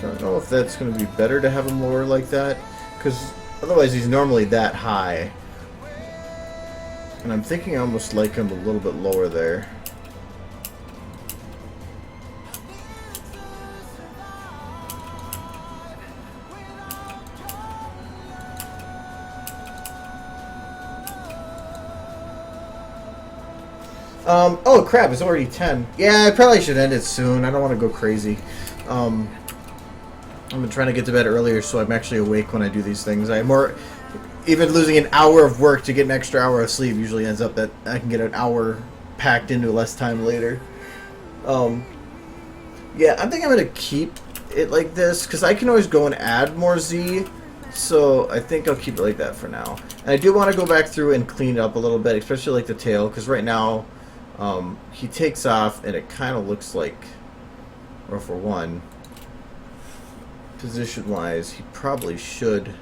Don't know if that's going to be better to have him lower like that, because otherwise he's normally that high. And I'm thinking I almost like him a little bit lower there. Oh crap, it's already 10. Yeah, I probably should end it soon. I don't want to go crazy. I'm trying to get to bed earlier so I'm actually awake when I do these things. Even losing an hour of work to get an extra hour of sleep usually ends up that I can get an hour packed into less time later. Yeah, I think I'm going to keep it like this, because I can always go and add more Z, so I think I'll keep it like that for now. And I do want to go back through and clean it up a little bit, especially like the tail, because right now he takes off and it kind of looks like, or for one, position-wise, he probably should,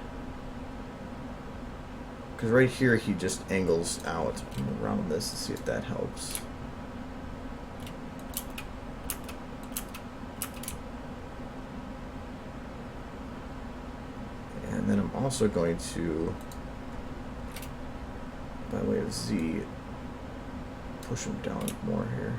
because right here he just angles out. I'm going to round this and see if that helps. And then I'm also going to, by way of Z, push him down more here.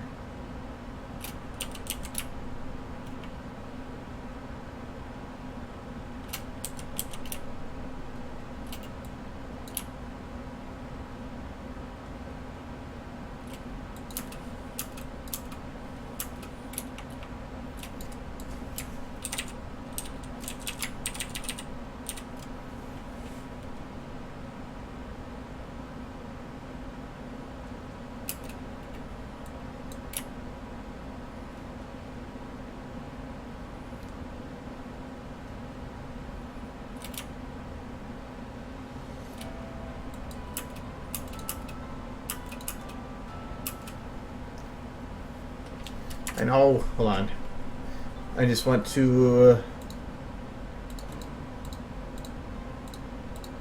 I know, hold on. I just want to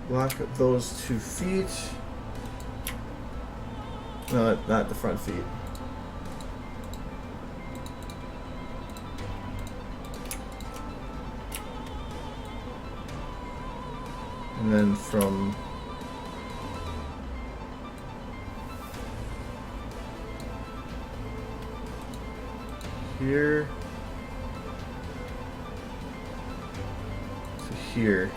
lock those 2 feet. No, not the front feet. And then from here to here.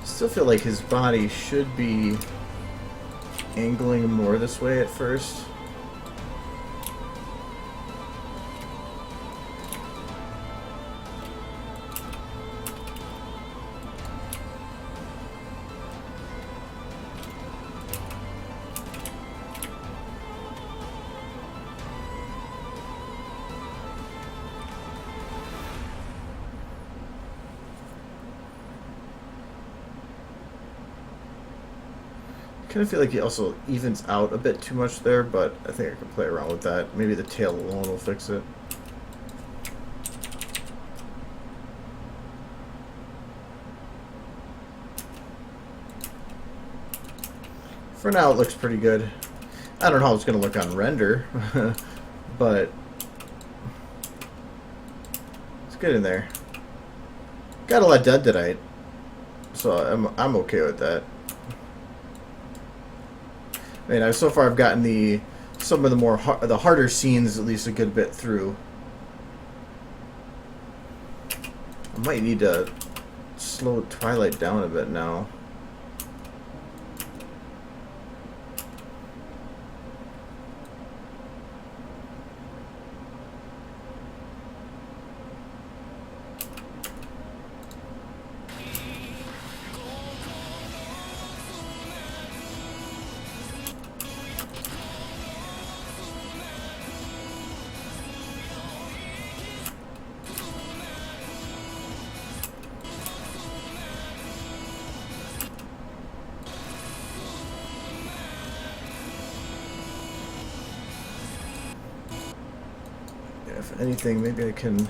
Still feel like his body should be angling more this way at first. Kind of feel like he also evens out a bit too much there, but I think I can play around with that. Maybe the tail alone will fix it. For now, it looks pretty good. I don't know how it's going to look on render, but it's good in there. Got a lot done tonight, so I'm okay with that. mean, so far I've gotten some of the harder scenes at least a good bit through. I might need to slow Twilight down a bit now. If anything, maybe I can...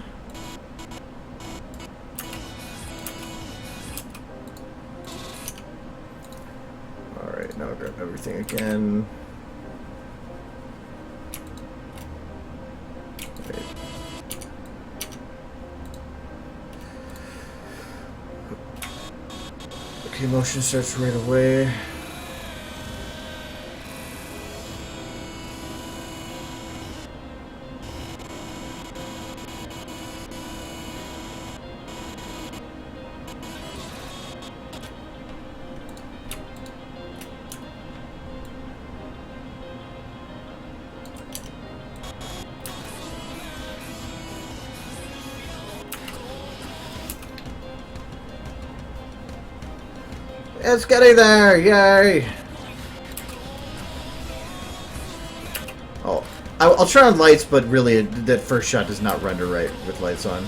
Alright, now I'll grab everything again. Right. Okay, motion starts right away. It's getting there! Yay! Oh, I'll try on lights, but really, that first shot does not render right with lights on.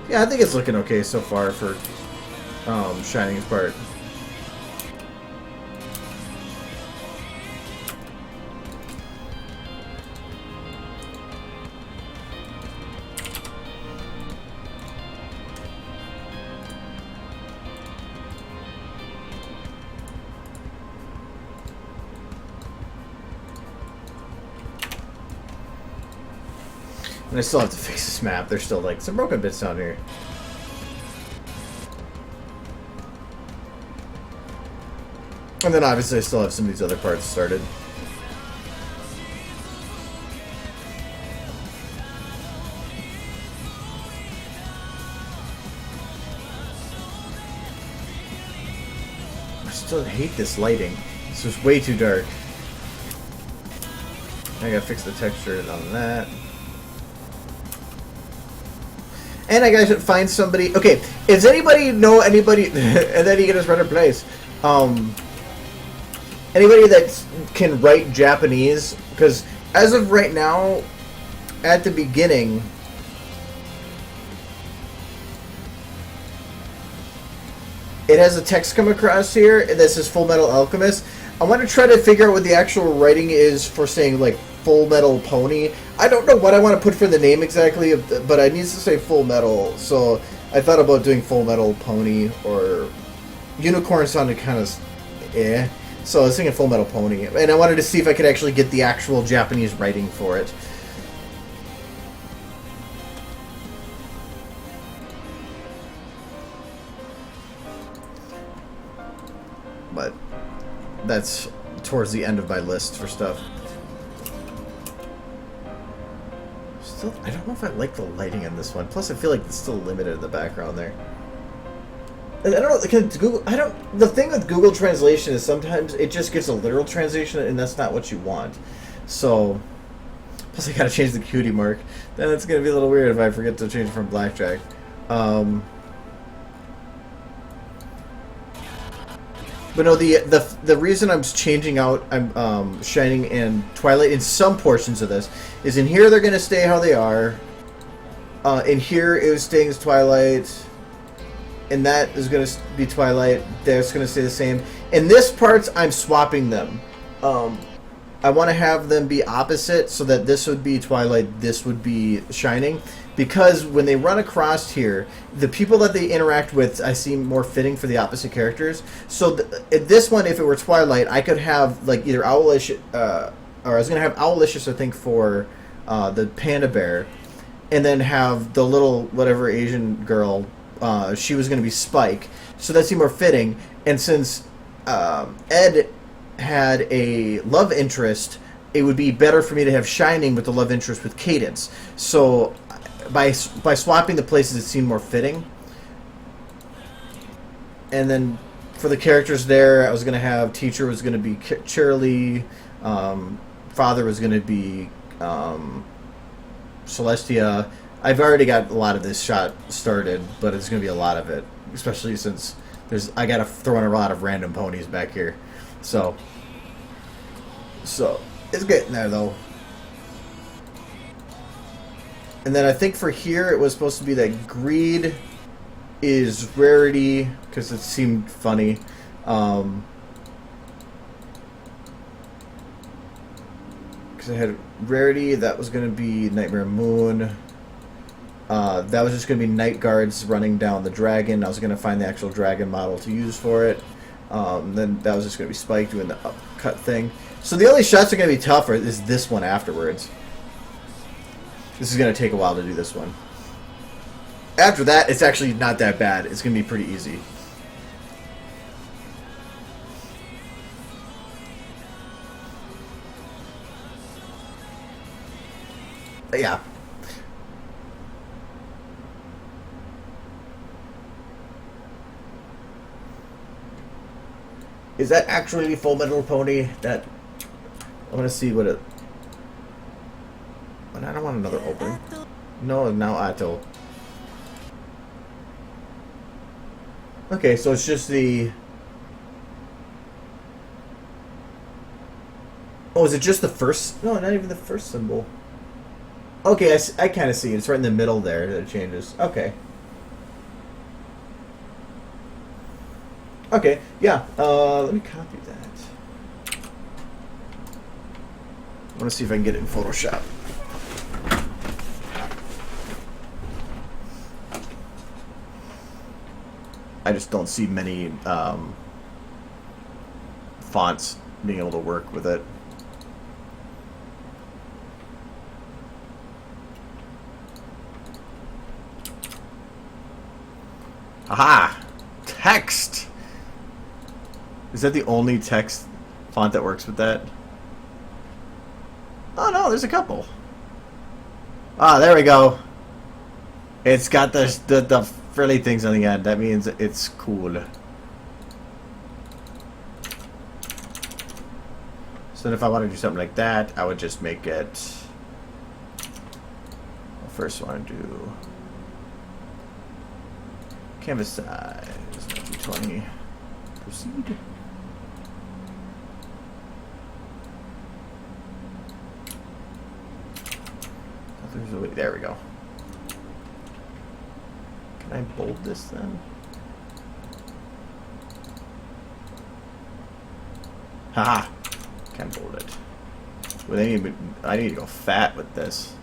Yeah, I think it's looking okay so far for Shining's part. And I still have to fix this map. There's still like some broken bits down here. And then obviously I still have some of these other parts started. I still hate this lighting. This was way too dark. I gotta fix the texture on that. And I gotta find somebody. Okay, does anybody know anybody? And then you get his render place. Anybody that can write Japanese? Because as of right now, at the beginning, it has a text come across here that says Full Metal Alchemist. I want to try to figure out what the actual writing is for saying like Full Metal Pony. I don't know what I want to put for the name exactly, but I need to say Full Metal. So I thought about doing Full Metal Pony, or Unicorn sounded kind of eh. So I was thinking Full Metal Pony, and I wanted to see if I could actually get the actual Japanese writing for it. But that's towards the end of my list for stuff. Still, I don't know if I like the lighting on this one. Plus, I feel like it's still limited in the background there. And I don't know, can Google, the thing with Google Translation is sometimes it just gives a literal translation, and that's not what you want. So, plus I gotta change the cutie mark. Then it's gonna be a little weird if I forget to change it from blackjack. But no, the reason I'm changing out Shining and Twilight in some portions of this is in here they're gonna stay how they are. In here it was staying as Twilight. And that is going to be Twilight. That's going to stay the same. In this parts, I'm swapping them. I want to have them be opposite, so that this would be Twilight, this would be Shining. Because when they run across here, the people that they interact with, I see more fitting for the opposite characters. So this one, if it were Twilight, I could have like either Owlish, or I was going to have Owlicious, I think, for the Panda Bear. and then have the little whatever Asian girl, she was going to be Spike. So that seemed more fitting. And since Ed had a love interest, it would be better for me to have Shining with the love interest with Cadence. So by swapping the places, it seemed more fitting. And then for the characters there, I was going to have Teacher was going to be Cheerilee, Father was going to be Celestia. I've already got a lot of this shot started, but it's going to be a lot of it, especially since I got to throw in a lot of random ponies back here. So it's getting there though. And then I think for here it was supposed to be that Greed is Rarity, because it seemed funny. Because I had Rarity, that was going to be Nightmare Moon. That was just going to be Night Guards running down the dragon. I was going to find the actual dragon model to use for it. Then that was just going to be Spike doing the upcut thing. So the only shots that are going to be tougher is this one afterwards. This is going to take a while to do this one. After that, it's actually not that bad. It's going to be pretty easy. But yeah. Is that actually Full Metal Pony? That I want to see what it. But I don't want another opening. No, now Atto. Okay, so it's just the. Oh, is it just the first? No, not even the first symbol. Okay, I kind of see it. It's right in the middle there that it changes. Okay. Okay, yeah. Let me copy that. I want to see if I can get it in Photoshop. I just don't see many fonts being able to work with it. Aha! Text! Is that the only text font that works with that? Oh no, there's a couple. Ah, there we go. It's got the frilly things on the end. That means it's cool. So then if I want to do something like that, I would just make it... I first want to do... Canvas size, 1920. Proceed. There's a way. There we go. Can I bold this then? Haha! Can't bold it. Well, I need to go fat with this.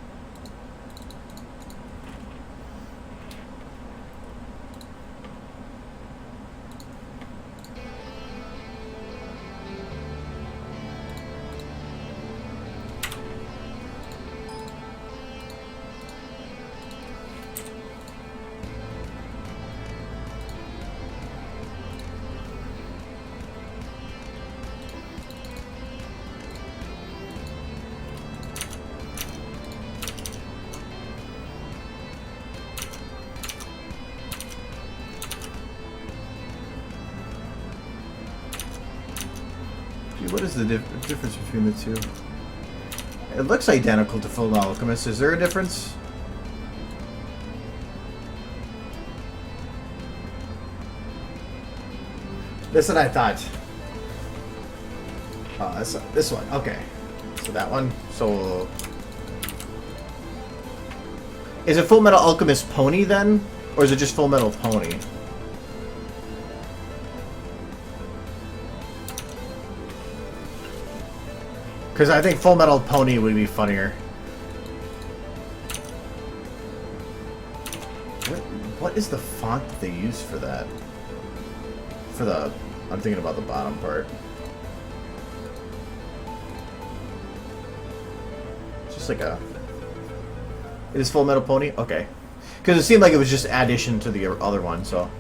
What is the difference between the two? It looks identical to Full Alchemist. Is there a difference? That's what I thought. Oh, that's this one. Okay. So that one. So... Is it Full Metal Alchemist Pony then? Or is it just Full Metal Pony? Because I think Full Metal Pony would be funnier. What is the font that they use for that? For the... I'm thinking about the bottom part. It's just like a... It is Full Metal Pony? Okay. Because it seemed like it was just addition to the other one, so...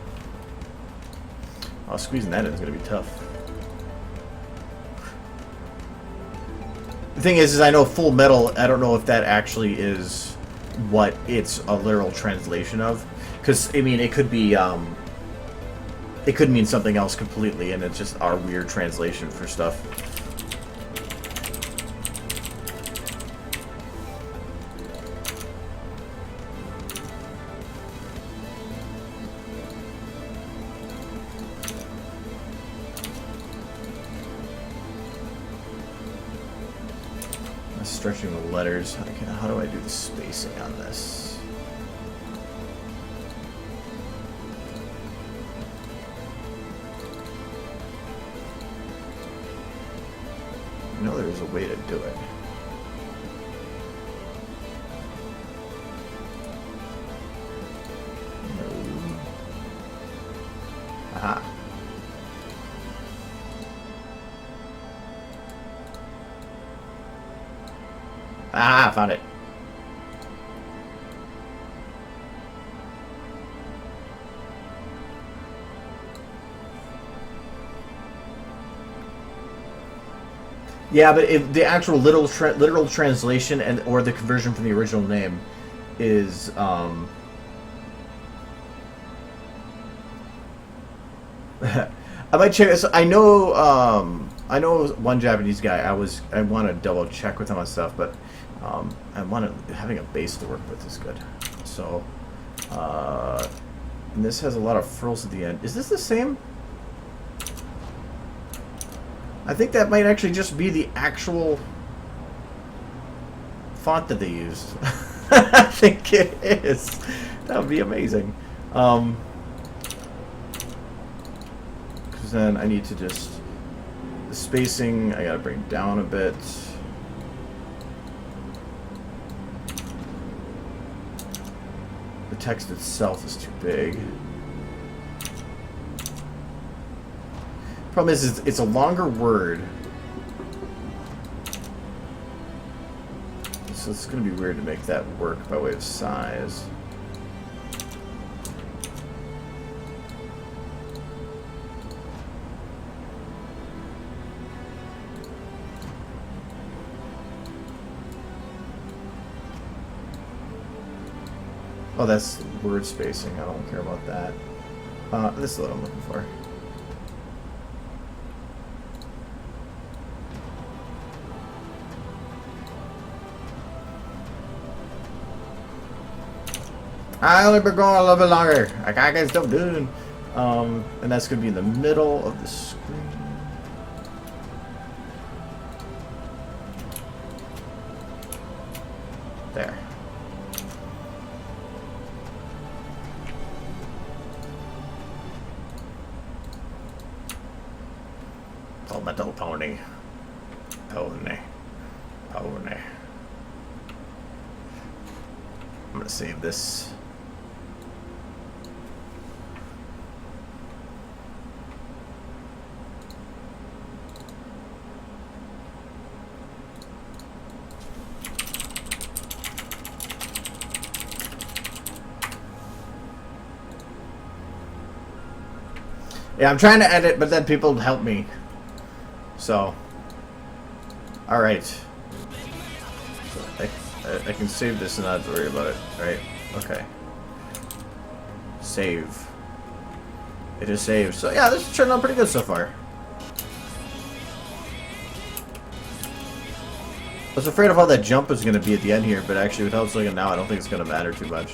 Oh, squeezing that in is going to be tough. The thing is I know Full Metal, I don't know if that actually is what it's a literal translation of. Because, I mean, it could be, it could mean something else completely, and it's just our weird translation for stuff. Stretching the letters. Okay, how do I do the spacing on this? I know there's a way to do it. No. Aha. Ah, found it. Yeah, but if the actual literal translation and or the conversion from the original name is I might check this. I know one Japanese guy. I want to double check with him on stuff, but having a base to work with is good. So, and this has a lot of frills at the end. Is this the same? I think that might actually just be the actual font that they used. I think it is. That would be amazing. Because then I need to just... The spacing, I gotta bring down a bit. The text itself is too big. Problem is, it's a longer word. So it's going to be weird to make that work by way of size. Oh, that's word spacing. I don't care about that. This is what I'm looking for. I only been going a little bit longer. I can't get stuff done. And that's going to be in the middle of the screen. There. Oh, metal pony. Pony. Pony. I'm going to save this. Yeah, I'm trying to edit, but then people help me. So, all right. So I can save this and not have to worry about it, right? Okay. Save. It is saved. So yeah, this is turning out pretty good so far. I was afraid of how that jump was going to be at the end here, but actually with how it's looking now, I don't think it's going to matter too much.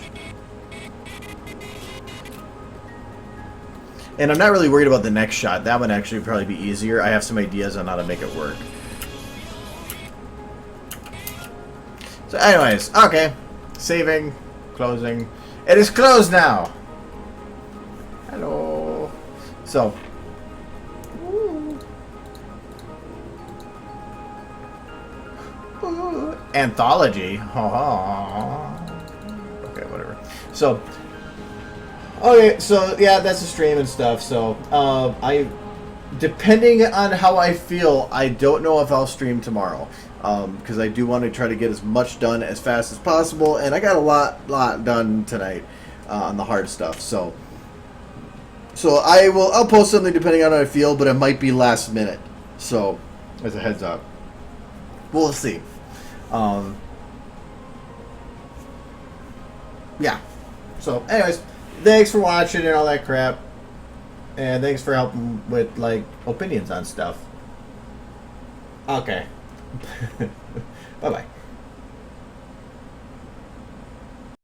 And I'm not really worried about the next shot. That one actually would probably be easier. I have some ideas on how to make it work. So anyways, okay. Saving, closing. It is closed now. Hello. So. Ooh. Ooh. Anthology. Okay, whatever. So. Okay, so yeah, that's a stream and stuff. So I depending on how I feel, I don't know if I'll stream tomorrow. Because I do want to try to get as much done as fast as possible, and I got a lot done tonight on the hard stuff. So I'll post something depending on how I feel, but it might be last minute. So as a heads up, we'll see. Yeah. So anyways, thanks for watching and all that crap, and thanks for helping with like opinions on stuff. Okay. Bye-bye.